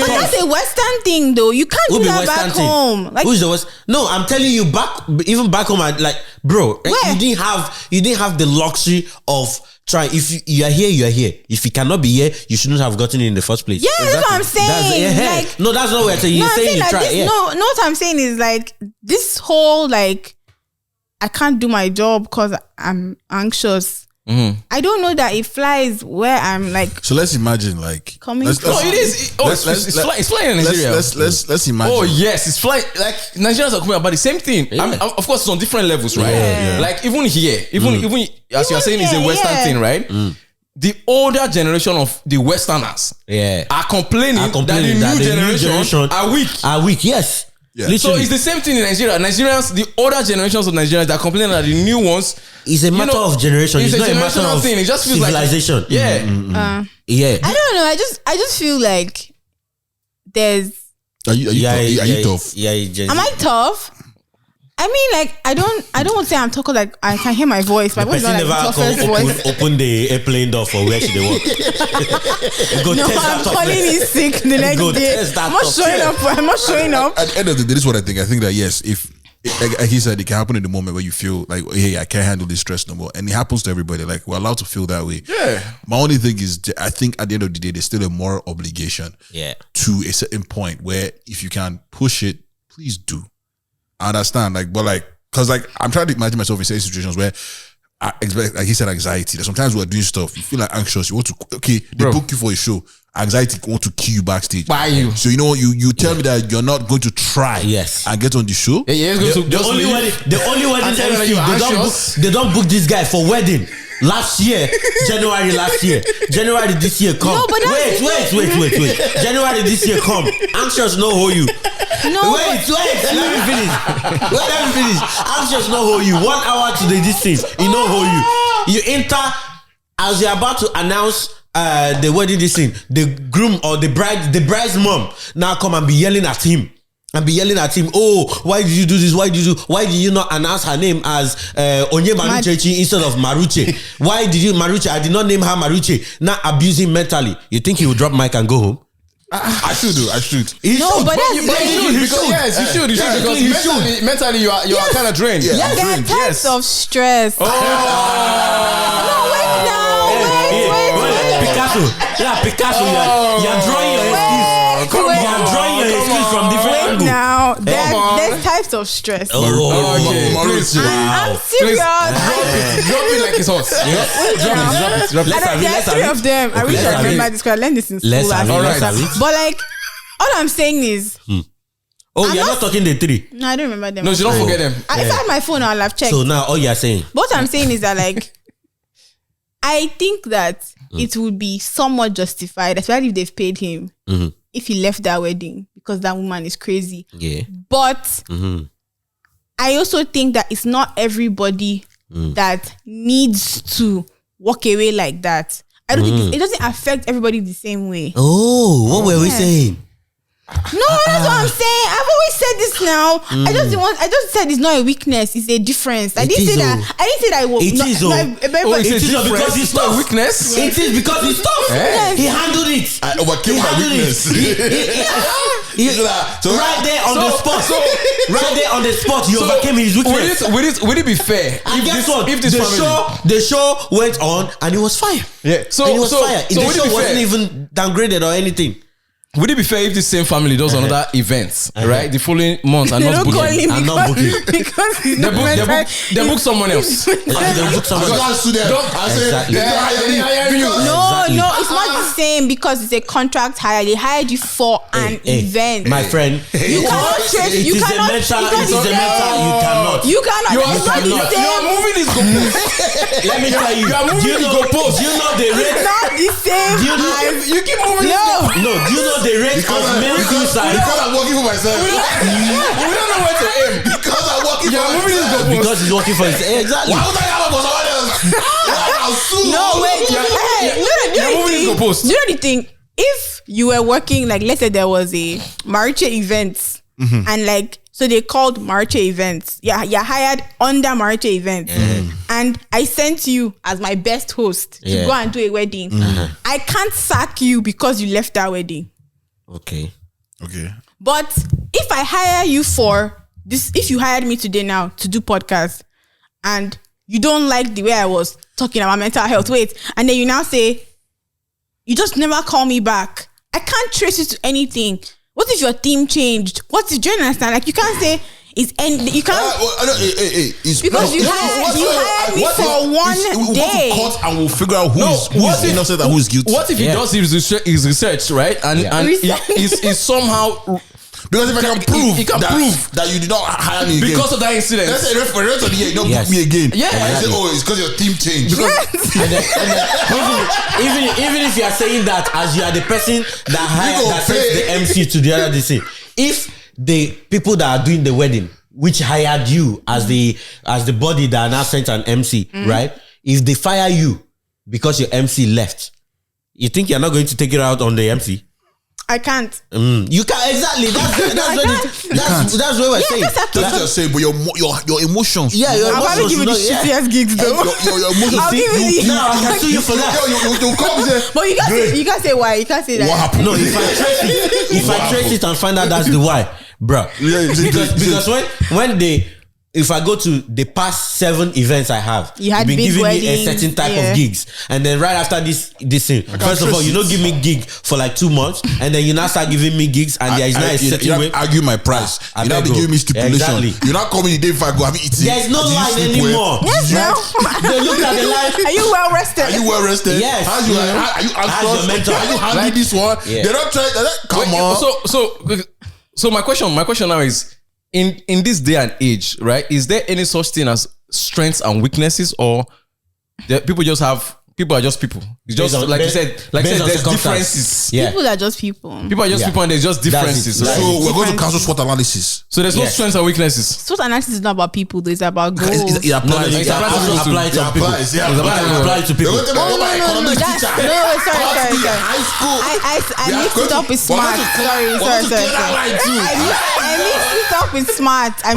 that's a Western thing, though. You can't do that back home. Who's the West? No, I'm telling you, back home, like bro, you didn't have the luxury of trying. If you are here, you are here. If you cannot be here, you shouldn't have gotten it in the first place. Yeah, that's what I'm saying. Like, no, that's not what I'm saying. You're saying you like try. This, no, what I'm saying is like this whole like I can't do my job because I'm anxious. Mm-hmm. I don't know that it flies where I'm like. So let's imagine like coming from. No, it is. It's flying in Nigeria. Let's imagine. Oh yes, it's flying. Like Nigerians are coming about the same thing. Yeah. Of course, it's on different levels, right? Yeah. Like even here, even as you're saying, it's a Western thing, right? Mm. The older generation of the Westerners, are complaining that the new generation are weak. Yes. Yeah. So it's the same thing in Nigeria. Nigerians, the older generations of Nigerians that are complaining that the new ones. It's a matter of generation. It's not a matter of thing. It just feels civilization. Like yeah. Yeah. I don't know. I just feel like there's. Are you tough? Yeah. Am I tough? I mean, like, I don't want to say I'm talking like I can hear my voice. My voice is not like the toughest voice. Open the airplane door for where she work. No, I'm calling in sick the next day. I'm not showing up. At the end of the day, this is what I think. I think that yes, if like he said, it can happen in the moment where you feel like, hey, I can't handle this stress no more, and it happens to everybody. Like we're allowed to feel that way. Yeah. My only thing is, I think at the end of the day, there's still a moral obligation. Yeah. To a certain point where if you can push it, please do. I understand, because I'm trying to imagine myself in certain situations where I expect, like he said, anxiety. That sometimes we're doing stuff, you feel like anxious, you want to, they book you for a show, anxiety want to kill you backstage. By you. So you know what, you tell me that you're not going to try and get on the show. The only wedding MC, they don't book this guy for wedding. January this year come. No, but wait. January this year come. Anxious no hold you. No, wait. Let me finish. Anxious no hold you. 1 hour to the distance. He no hold you. You enter as you're about to announce the wedding this thing. The groom or the bride's mom now come and be yelling at him. Oh, why did you do this? Why did you not announce her name as Onye Maruche instead of Maruche? Why did you Maruche? I did not name her Maruche. Now abuse him mentally. You think he will drop mic and go home? I should. No, but you should. Because mentally you are kind of drained. Yeah, there are types of stress. Oh. No, wait now. Wait. Picasso. You're drawing your excuse. You're drawing your excuse from different angles. Now, there's types of stress. I'm serious. Drop it like it's hot. Drop it. There are 3 of them. I wish I remember this because I learned this in school. But like, all I'm saying is. Oh, you're not talking the 3. No, I don't remember them. No, you don't forget them. If I had my phone, I'll have checked. So now all you're saying. But what I'm saying is that like, I think that it would be somewhat justified, especially if they've paid him, if he left that wedding because that woman is crazy. Yeah. But I also think that it's not everybody that needs to walk away like that. I don't think it doesn't affect everybody the same way. Oh, what were we saying? No, that's what I'm saying. I've always said this now. I just said it's not a weakness, it's a difference. I didn't say that it is because it's not a weakness. It is because it's tough. He handled it. I overcame my weakness. So right there on the spot, you overcame his weakness. Would it be fair? And guess what? If the show went on and it was fire. Yeah. So the show wasn't even downgraded or anything. Would it be fair if the same family does another event, right? The following month and not booking? Because they book someone else. No, it's not the same because it's a contract hire. They hired you for an event. My friend, you cannot trace. It is a mental. You cannot. You are moving this goalpost. Let me tell you. You are moving the goalpost. Do you know the rate? It's not the same. You keep moving. No. Do you know the rate of male suicide? Because I'm working for myself. We don't know where to aim. Because I'm working for moving this myself. goalpost. Because he's working for himself. Exactly. Why would I have for someone else? I'll sue. No, wait. You know the thing? If you were working, like, let's say there was a Maruche events, and like, so they called Maruche events. Yeah, you're hired under Maruche events, and I sent you as my best host to go and do a wedding. I can't sack you because you left that wedding. Okay. But if I hire you for this, if you hired me today now to do podcast, and you don't like the way I was talking about mental health. Wait, and then you now say, you just never call me back. I can't trace it to anything. What if your theme changed? Do you understand? Like, you can't say it's end. You can't because you hired me for one day. Court and we'll figure out who's innocent and who's guilty. What if he does his research, right? And he's somehow. Because if I can prove that you did not hire me again because of that incident, let's say for the rest of the year, you don't book me again. Yeah, I say, it's because your team changed. Even if you are saying that as you are the person that hired that sent the MC to the other DC, if the people that are doing the wedding, which hired you as the body that now sent an MC, right? If they fire you because your MC left, you think you're not going to take it out on the MC? I can't. You can't exactly. That's where we're saying. That's just saying, but your emotions. Yeah, your I'll probably give you the shittiest gigs though. Your emotions. I'll give you the. No, I can sue you for that. You come say. But you can't say why. You can't say that. What happened? No, if I trace it and find out that's the why, bro. Because if I go to the past 7 events I have, you had been big giving weddings, me a certain type of gigs, and then right after this thing, first of all, you don't give me gig for like 2 months, and then you now start giving me gigs, and there is not a certain way. Argue my price. You not be giving me stipulation. Exactly. You're not coming the day before I go. Have you eaten? There is no line anymore. Yes, now. They look at the line. Are you well rested? Are you well rested? Yes. Are you anxious? Are you handling this one? Yeah. They don't try. Come on. So my question now is, in this day and age, right? Is there any such thing as strengths and weaknesses, or people are just people? It's just like you said, there's differences. Yeah. People are just people. People are just people, and there's just differences. So we're going to cancel SWOT analysis. So there's no strengths and weaknesses. SWOT analysis is not about people, though. It's about goals. It applies. It applies to people. Apply to people. No. Sorry. I mixed it up with smart. Sorry. I mixed it up with smart. Our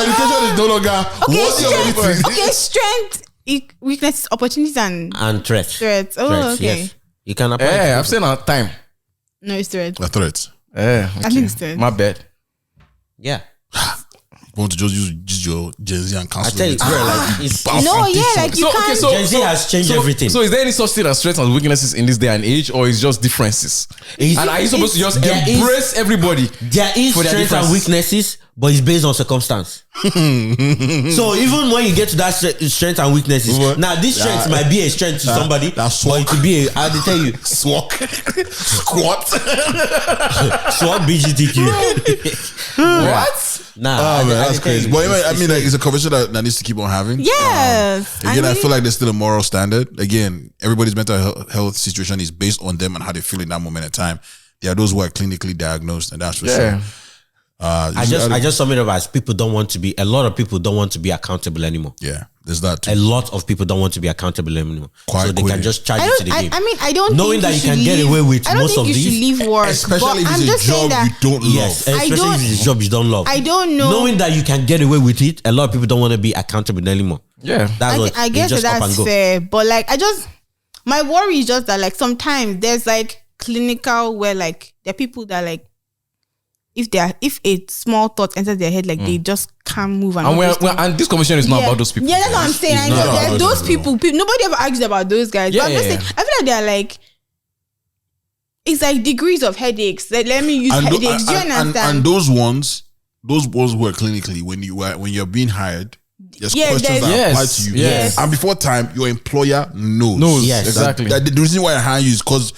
education is no longer. Okay, strength, weaknesses, opportunities, and threats. Oh, okay. Yes. You can apply. Yeah, I've said our time. No, it's threats. A threat. Yeah, I think it's threats. My bad. Yeah. Want to just use your Gen Z and cancel I tell you, it. You can't. Gen Z has changed everything. So is there any such thing as strengths and weaknesses in this day and age, or is just differences? And are you supposed to just embrace everybody? There is strengths and weaknesses, but it's based on circumstance. So even when you get to that strength and weaknesses, now this strength might be a strength to somebody, but it could be I'll tell you, squat, BGTQ. What? Nah, that's crazy. But I mean, like, it's a conversation that needs to keep on having. Yes. Again, I feel like there's still a moral standard. Again, everybody's mental health situation is based on them and how they feel in that moment in time. There are those who are clinically diagnosed, and that's for sure. I just sum it up as a lot of people don't want to be accountable anymore. Yeah, there's that too. A lot of people don't want to be accountable anymore. So they can just charge you to the game. I don't knowing that you can get away with most of these. I don't think you should leave work. Especially if it's a job you don't love. Yes, especially if it's a job you don't love. I don't know. Knowing that you can get away with it, a lot of people don't want to be accountable anymore. Yeah. I guess that's fair. But like, my worry is just that like sometimes there's like clinical where like there are people that like, if a small thought enters their head, like they just can't move. And this conversation is not about those people. Yeah, that's what I'm saying. I know there are those people. Nobody ever argues about those guys. Yeah, but I'm just saying, I feel like they're like, it's like degrees of headaches. Like, let me use headaches. Do you understand? And those ones who are clinically, when you're being hired, there's questions that apply to you. Yes. And before time, your employer knows. Yes, exactly. That the reason why I hire you is because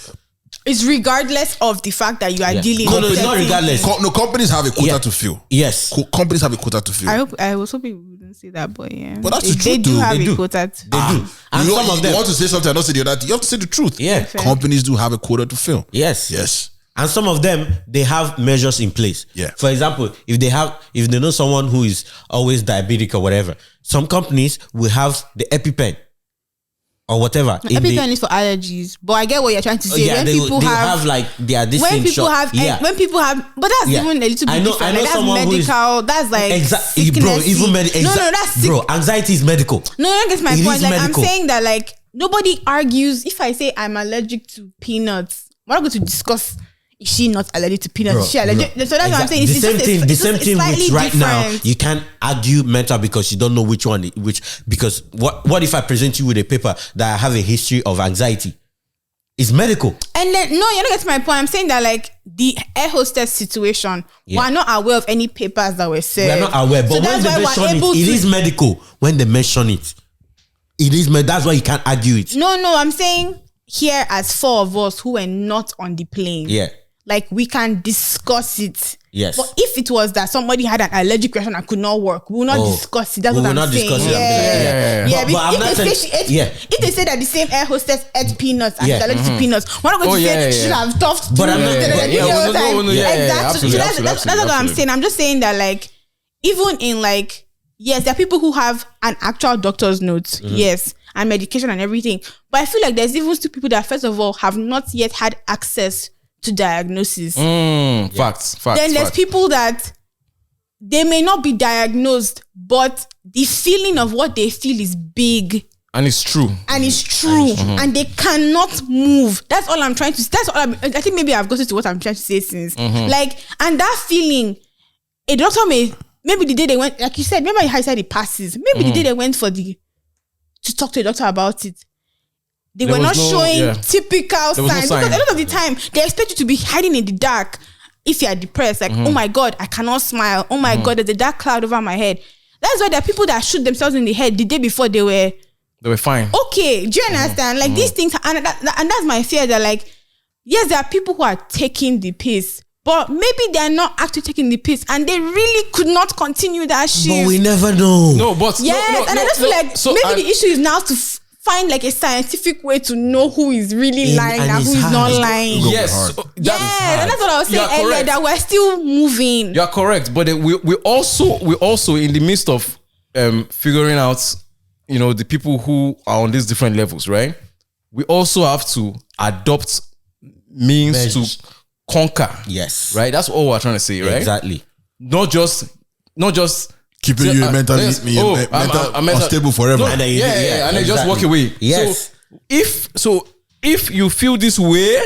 it's regardless of the fact that you are dealing with. No, it's not regardless. Companies have a quota to fill. Yes. Companies have a quota to fill. I was hoping we wouldn't say that, but yeah. But that's the truth. They do have a quota. They do. And you some of them want to say something and not say the other thing. You have to say the truth. Yeah. Companies do have a quota to fill. Yes. And some of them, they have measures in place. Yeah. For example, if they know someone who is always diabetic or whatever, some companies will have the EpiPen or whatever. EpiPen is for allergies, but I get what you're trying to say. When people have like when people have, but that's even a little bit different. I know that's medical. That's like exactly, bro. Even medical. No, that's sick. Bro. Anxiety is medical. No, I guess my point. Like medical. I'm saying that like nobody argues. If I say I'm allergic to peanuts, we're not going to discuss is she not allergic to peanuts? Is she allergic? So that's what I'm saying. The same thing with right now. different. You can't argue mental because you don't know which one. Because what if I present you with a paper that I have a history of anxiety? It's medical. And then, no, you're not getting my point. I'm saying that like the air hostess situation, we're not aware of any papers that were said. We're not aware, but so when they mention it is medical. When they mention it, that's why you can't argue it. No, I'm saying here as 4 of us who were not on the plane. Yeah. Like we can discuss it. Yes. But if it was that somebody had an allergic reaction and could not work, we will not discuss it. That's what I'm saying. If they say that the same air hostess ate peanuts and is allergic to peanuts, we're not going to say she should have toughed. But I'm not. Exactly. That's what I'm saying. I'm just saying that like even in like yes, there are people who have an actual doctor's note, yes, and medication and everything. But I feel like there's even still people that first of all have not yet had access to diagnosis. Facts. Then there's people that they may not be diagnosed, but the feeling of what they feel is big. And it's true. And and they cannot move. That's all I'm trying to. I think maybe I've gotten to what I'm trying to say since. Like, and that feeling, a doctor maybe the day they went, like you said, remember how you said it passes. Maybe the day they went to talk to a doctor about it, they were not showing typical signs. Because a lot of the time, they expect you to be hiding in the dark if you are depressed. Like, oh my God, I cannot smile. Oh my God, there's a dark cloud over my head. That's why there are people that shoot themselves in the head the day before they were fine. Okay, do you understand? Like these things, and that's my fear that like, yes, there are people who are taking the piss, but maybe they're not actually taking the piss and they really could not continue that shit. But we never know. No, but yes, and I just feel like maybe the issue is now to find like a scientific way to know who is really lying and who is not lying. Yes, and that's what I was saying earlier, that we're still moving. You're correct, but we also in the midst of figuring out, you know, the people who are on these different levels, right? We also have to adopt means to conquer. Yes, right. That's all we're trying to say, right? Exactly. Not just keeping you mentally unstable forever. And then just walk away. Yes. So if you feel this way,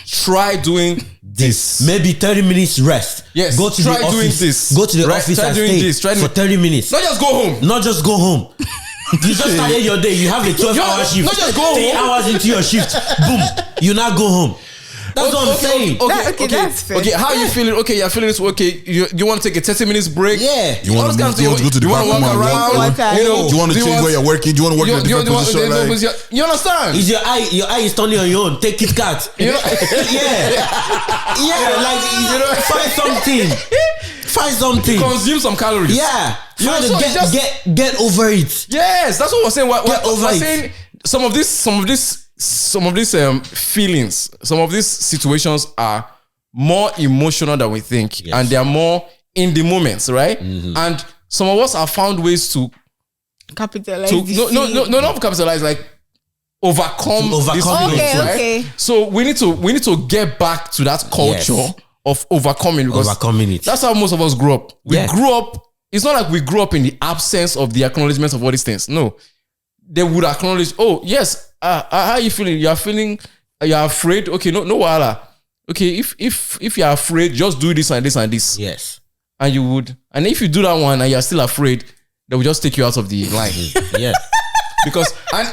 try doing this. Maybe 30 minutes rest. Yes. Go to try the office. Doing this. Go to the office and stay for 30 minutes. Not just go home. Not just go home. You just started your day. You have a 12-hour shift. Not just go home. 3 hours into your shift. Boom. You now go home. That's what I'm saying. Okay, that's fair. Okay, how are you feeling? Okay, you're feeling this. Okay, you want to take a 30 minutes break? Yeah. You want to go to the bathroom? Do you want to change where you're working? Do you want to work in a different position? You understand? Is your eye is turning on your own? Take it, cat. Yeah. Like find something. Find something. Consume some calories. Yeah. Get over it. Yes, that's what we're saying. We're saying some of these feelings, some of these situations are more emotional than we think, and they are more in the moments, right? And some of us have found ways to capitalize. Not capitalize, like overcome this feelings, right? Okay. So we need to get back to that culture of overcoming, because it. That's how most of us grew up. We grew up. It's not like we grew up in the absence of the acknowledgement of all these things. No, they would acknowledge. Oh yes. How are you feeling? You're afraid? Okay, no wala. Okay, if you're afraid, just do this and this and this. Yes. And you would. And if you do that one and you're still afraid, they will just take you out of the line. Yeah. Because and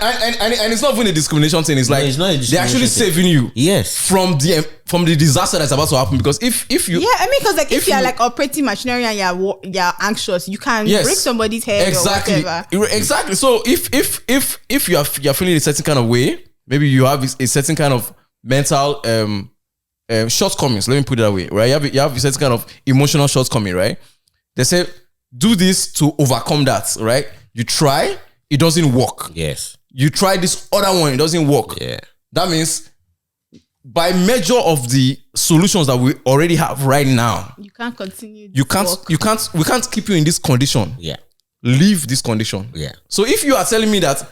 it's not even a discrimination thing. It's like they're actually saving you. Yes. From the disaster that's about to happen. Because if you because like if you're like operating machinery and you're anxious, you can break somebody's head or whatever. Exactly. So if you're feeling a certain kind of way, maybe you have a certain kind of mental shortcomings. Let me put it that way, right? You have a certain kind of emotional shortcoming, right? They say do this to overcome that, right? You try. It doesn't work. Yes. You try this other one, it doesn't work. Yeah. That means by measure of the solutions that we already have right now, you can't continue. We can't keep you in this condition. Yeah. Leave this condition. Yeah. So if you are telling me that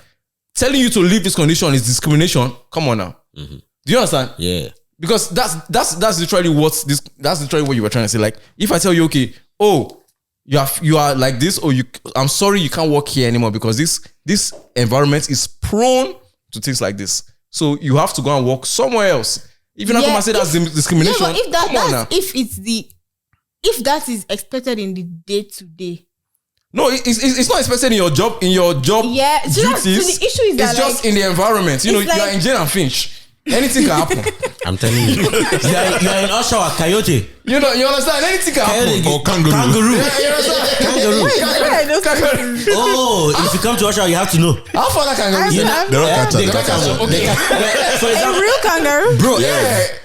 telling you to leave this condition is discrimination, come on now. Do you understand? Yeah. Because that's literally what you were trying to say. Like if I tell you, okay, you are like this, or I'm sorry, you can't work here anymore because this environment is prone to things like this. So you have to go and work somewhere else. If you're not come and say that's discrimination, but if that is expected in the day to day. No, it's not expected in your job. Yeah, so duties. So the issue is it's just in the environment. You know, you're in Jane and Finch. Anything can happen. I'm telling you. You're in Usher or Coyote. You understand? Anything can happen. Or kangaroo. Yeah, you understand? Kangaroo. Oh, if you come to Usher, you have to know. How far that kangaroo? They don't catch up. For example, a real kangaroo? Bro, yeah.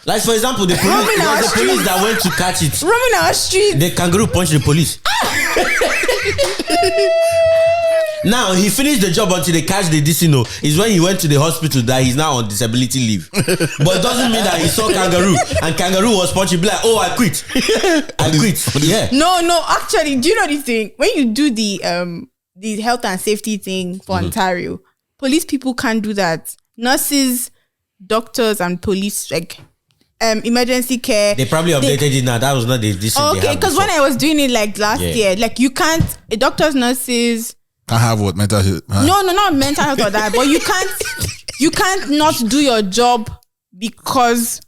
Like for example, the police that went to catch it. Roaming our street. The kangaroo punched the police. Now he finished the job until they catch the Dicino. Is when he went to the hospital that he's now on disability leave. But it doesn't mean that he saw kangaroo and kangaroo was punching black. Oh, I quit. I quit. Yeah. No. Actually, do you know this thing? When you do the health and safety thing for Ontario, police people can't do that. Nurses, doctors, and police emergency care. They probably updated it now. That was not the decision. Okay, because when I was doing it last year, you can't. Doctors, nurses. Can't have what mental health? No, not mental health or that. But you can't not do your job because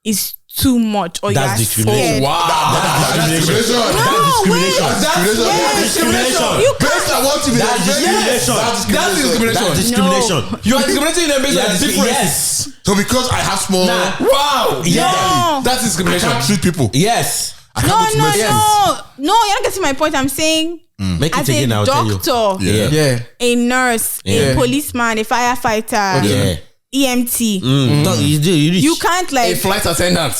it's too much or that's discrimination. Wow, that's discrimination. That's discrimination. Based on what you mean. That's discrimination. That's discrimination. No. You are discriminating them based on difference. Yes. So because I have small, wow, Yeah. that's discrimination. I can't treat people. Yes. No, you're not getting my point. I'm saying Make it as again, a I'll tell you. doctor, Yeah. a nurse, a policeman, a firefighter, Yeah. EMT. You can't A flight attendant.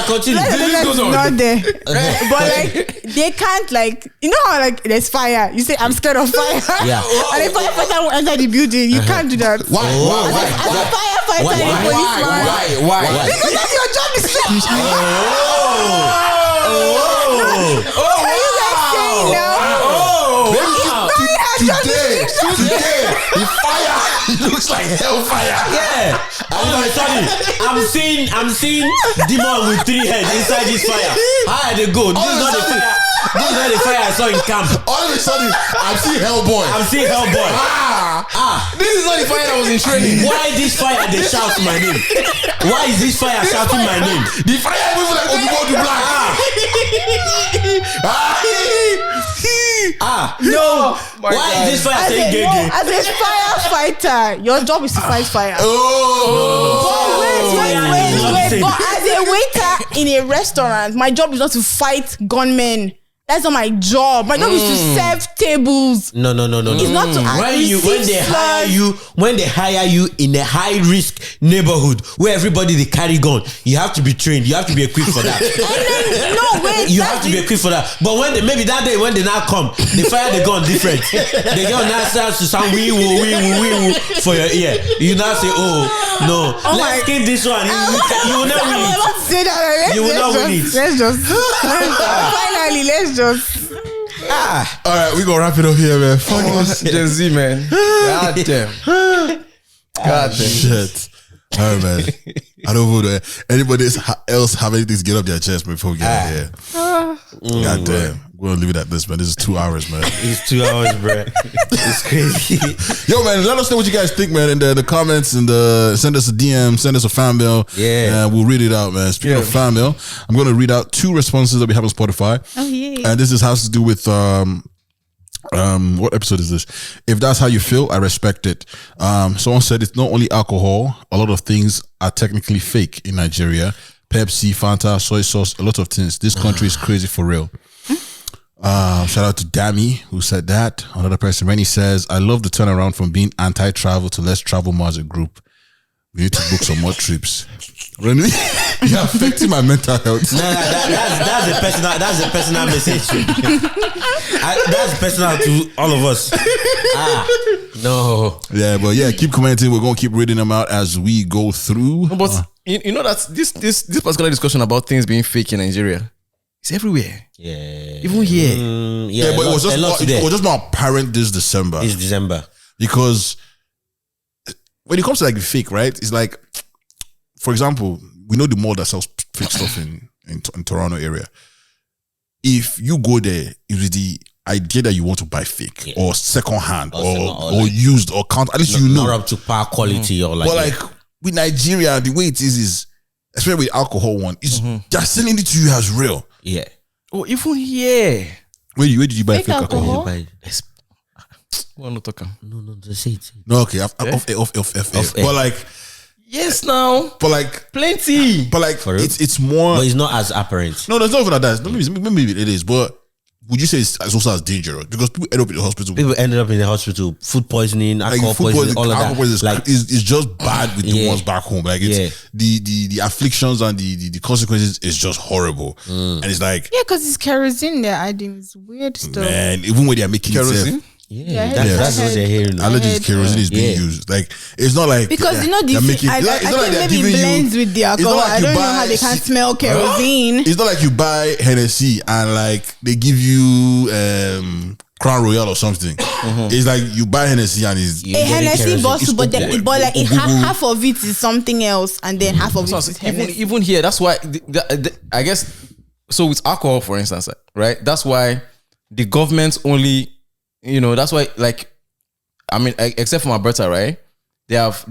continue. Not there. But they can't you know how there's fire. You say I'm scared of fire. Yeah. And a firefighter will enter the building. You can't do that. Why? As a firefighter and a policeman. Why? Because that's your job description. Oh. What are you guys saying now? Today, the fire looks like hellfire. Yeah. I'm seeing demon with 3 heads inside this fire. How they go? This is not the fire. This is not the fire I saw in camp. All of a sudden, I'm seeing Hellboy. This is not the fire that was in training. Why this fire they shout my name? Why is this fire shouting my name? The fire moving like Obi-Wan to black. No. Why is this fire saying gay? As a firefighter, your job is to fight fire. Wait. But as a waiter in a restaurant, my job is not to fight gunmen. That's not my job. My job is to serve tables. No. It's not to when they hire you in a high risk neighborhood where everybody they carry gun, you have to be trained. You have to be equipped for that. You have to be equipped for that. But when maybe that day when they now come, they fire the gun different. They get now starts to sound wee woo for your ear. You now say, oh no, let's skip this one. You will not win it. You will not win it. Let's just finally let's just. All right, we gonna wrap it up here, man. Fuck Gen Z, man. God damn. Shit. All right, man. I don't know. Anybody else have anything to get up their chest before we get out of here? God damn. We're gonna leave it at this, man. This is 2 hours, man. It's 2 hours, bro. It's crazy. Yo, man, let us know what you guys think, man, in the comments and send us a DM, send us a fan mail. Yeah. And we'll read it out, man. Speaking of fan mail, I'm gonna read out 2 responses that we have on Spotify. Oh yeah. And this has to do with what episode is this? If that's how you feel, I respect it. Someone said it's not only alcohol, a lot of things are technically fake in Nigeria. Pepsi, Fanta, soy sauce, a lot of things. This country is crazy for real. Shout out to Dami who said that. Another person, Rennie, says, I love the turnaround from being anti-travel to let's travel more as a group. We need to book some more trips. Rennie, you're affecting my mental health. That's a personal message. That's personal to all of us. No. Yeah, but yeah, keep commenting. We're gonna keep reading them out as we go through. But you know that this particular discussion about things being fake in Nigeria, it's everywhere. Yeah. Even here. Yeah, but it was just more apparent this December. It's December. Because when it comes to like the fake, right? It's like, for example, we know the mall that sells fake stuff in Toronto area. If you go there, it was the idea that you want to buy fake or second hand or used or count, at least not up to par quality or like. But like with Nigeria, the way it is especially with alcohol one, is they're selling it to you as real. Yeah. Oh, even here. Where did you buy fake alcohol? We're not talking. No, just say it. No, okay, off. But like, yes, now. But like, plenty. But like, it's more. But it's not as apparent. No, there's not even like that. Maybe it is, but would you say it's also as dangerous? Because people end up in the hospital. People ended up in the hospital. Food poisoning, alcohol poisoning, all of that. Like, it's just bad with the ones back home. Like, it's the afflictions and the consequences is just horrible. And it's like, because it's kerosene they're adding. It's weird stuff. Man, even when they're making kerosene. That's what they're hearing. Allegedly, kerosene is being used. Like, it's not like because you know the I think maybe blends with the alcohol. I don't know how they can smell kerosene. It's not like you buy Hennessy and like they give you Crown Royal or something. It's like you buy Hennessy and it's a Hennessy bottle, but like half of it is something else, and then half of it is Hennessy. Even here, that's why I guess. So with alcohol, for instance, right? That's why the government only. You know, that's why, like, I mean, except for Alberta, right? They have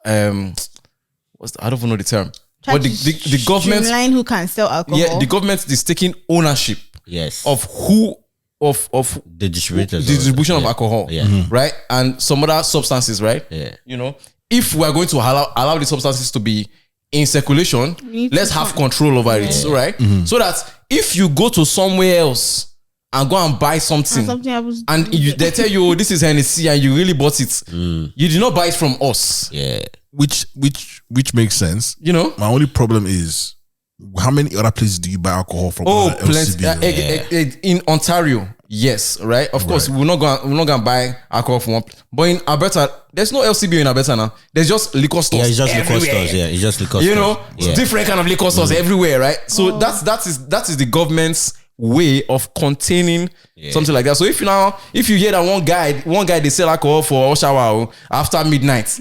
I don't even know the term. But the government, streamline who can sell alcohol. Yeah, the government is taking ownership. Yes. Of who of the distributors, the distribution of alcohol. Yeah. Right, and some other substances, right? Yeah. You know, if we are going to allow the substances to be in circulation, let's have control over it, right? So that if you go to somewhere else and go and buy something and they tell you, oh, this is Hennessy, and you really bought it. You did not buy it from us. Yeah. Which makes sense. You know? My only problem is, how many other places do you buy alcohol from? Oh, plenty. In Ontario, yes, right? Of course, we're not gonna buy alcohol from one. But in Alberta, there's no LCBO in Alberta now. There's just liquor stores. Yeah, it's just everywhere. liquor stores. Yeah, it's just liquor stores. You know, different kind of liquor stores everywhere, right? So that is the government's way of containing something like that. So if you hear that one guy they sell alcohol for shower after midnight,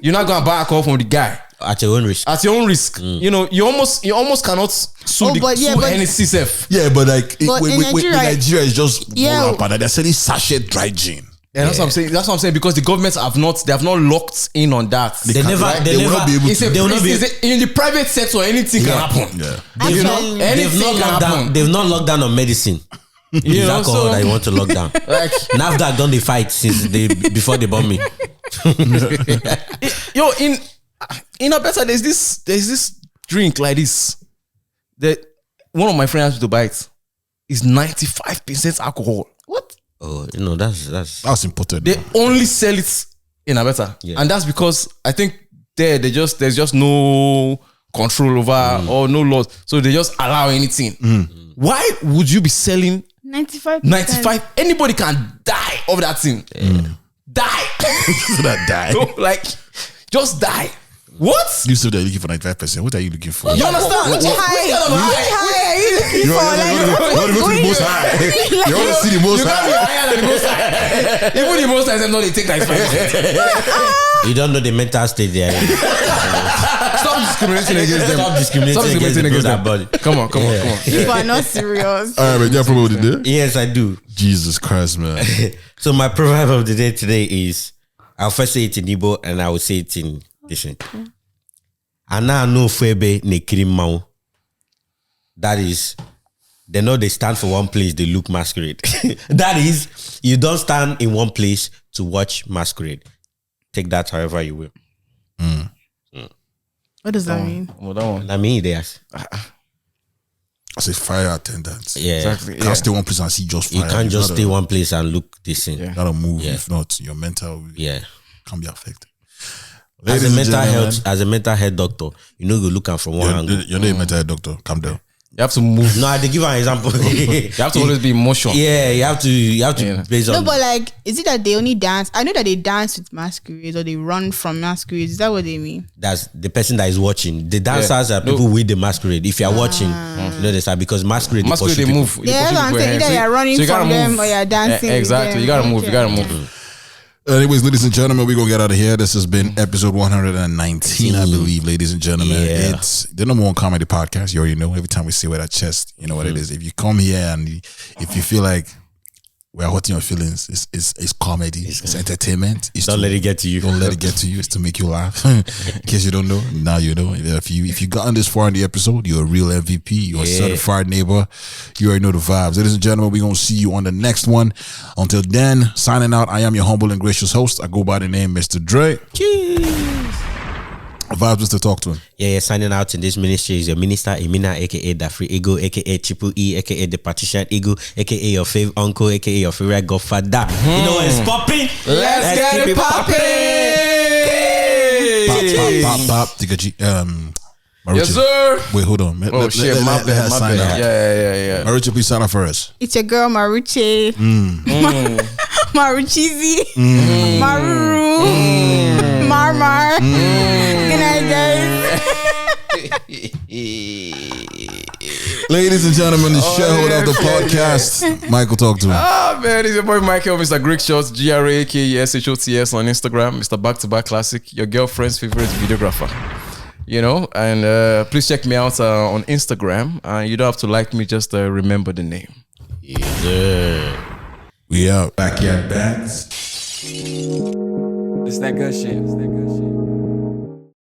you're not gonna buy alcohol from the guy at your own risk. At your own risk, you know, you almost cannot sue Hennessy self. Yeah, but like in Nigeria is just they're selling sachet dry gin. Yeah, that's what I'm saying. That's what I'm saying, because the governments have not locked in on that. They will not be able to. In the private sector, anything can happen. Yeah. You know, they've not locked down on medicine. It's alcohol that you want to lock down. Like NAFDAC done the fight since before they bomb me. Yo, in Alberta, there's this drink like this that one of my friends has to buy it. It's 95% alcohol. What? Oh, you know, that's important. They only sell it in Alberta, and that's because I think there's just no control over or no laws, so they just allow anything. Why would you be selling 95%? 95? Anybody can die of that thing. Die. That die. So, like, just die. What? You said they're looking for 95%. What are you looking for? You understand? Which high are you looking for? You want to go to the most high. You want to see the most high. Higher than the most high. Even the most high, them know they take 95%. You don't know the mental state there. Stop discriminating against them. Stop discriminating against that body. Come on. You are not serious. All right, but you have a proverb of the day? Yes, I do. Jesus Christ, man. So my proverb of the day today is, I'll first say it in Igbo and I will say it in Listen. Ana no febe ne kirimau. That is, they know they stand for one place, they look masquerade. That is, you don't stand in one place to watch masquerade. Take that however you will. What does that mean? I mean, there's I say fire attendants. Yeah, exactly. You can't stay one place and see just fire. You can't just stay one place and look decent. You gotta move. If not, your mental can be affected. As a mental health doctor, you know you look at from one angle. You're not a mental health doctor. Calm down. You have to move. No, I give an example. You have to always be in motion. Yeah, you have to base on. No, but like, is it that they only dance? I know that they dance with masquerades or they run from masquerades. Is that what they mean? That's the person that is watching. The dancers are people with the masquerade. If you are watching, you know this because masquerade they move. Yeah, that's what I'm saying. Either you're running from them or you're dancing. Exactly. You gotta move. Anyways, ladies and gentlemen, we're gonna get out of here. This has been episode 119, I believe, ladies and gentlemen. Yeah. It's the number one comedy podcast. You already know. Every time we say with our chest, you know what it is. If you come here and if you feel like we're hurting your feelings, it's comedy, it's entertainment. Don't let it get to you. Don't let it get to you. It's to make you laugh. In case you don't know, now you know. If you gotten this far in the episode, you're a real MVP. You're a certified neighbor. You already know the vibes. Ladies and gentlemen, we're gonna see you on the next one. Until then, signing out. I am your humble and gracious host. I go by the name Mr. Dre. Cheers. Vibes, Mr. Talk to him. Yeah, signing out in this ministry is your minister, Emina, aka the Free Ego, aka Triple E, aka the Partition Ego, aka your fave uncle, aka your favorite godfather. You know what is popping? Let's get it popping! Pop. Maruche. Yes, sir. Wait, hold on. My bad. Yeah. Maruche, please sign up for us. It's your girl Maruche. Maruchizi. Maruru. Marmar. Good night, guys. Ladies and gentlemen, the shareholder of the podcast, Michael, talk to him. Oh man, it's your boy Michael, Mr. Grake Shots, GRAKESHOTS on Instagram, Mr. Back to Back Classic, your girlfriend's favorite videographer. You know, and please check me out on Instagram. You don't have to like me, just remember the name. Yeah. We out. Backyard Bands. It's that good shit.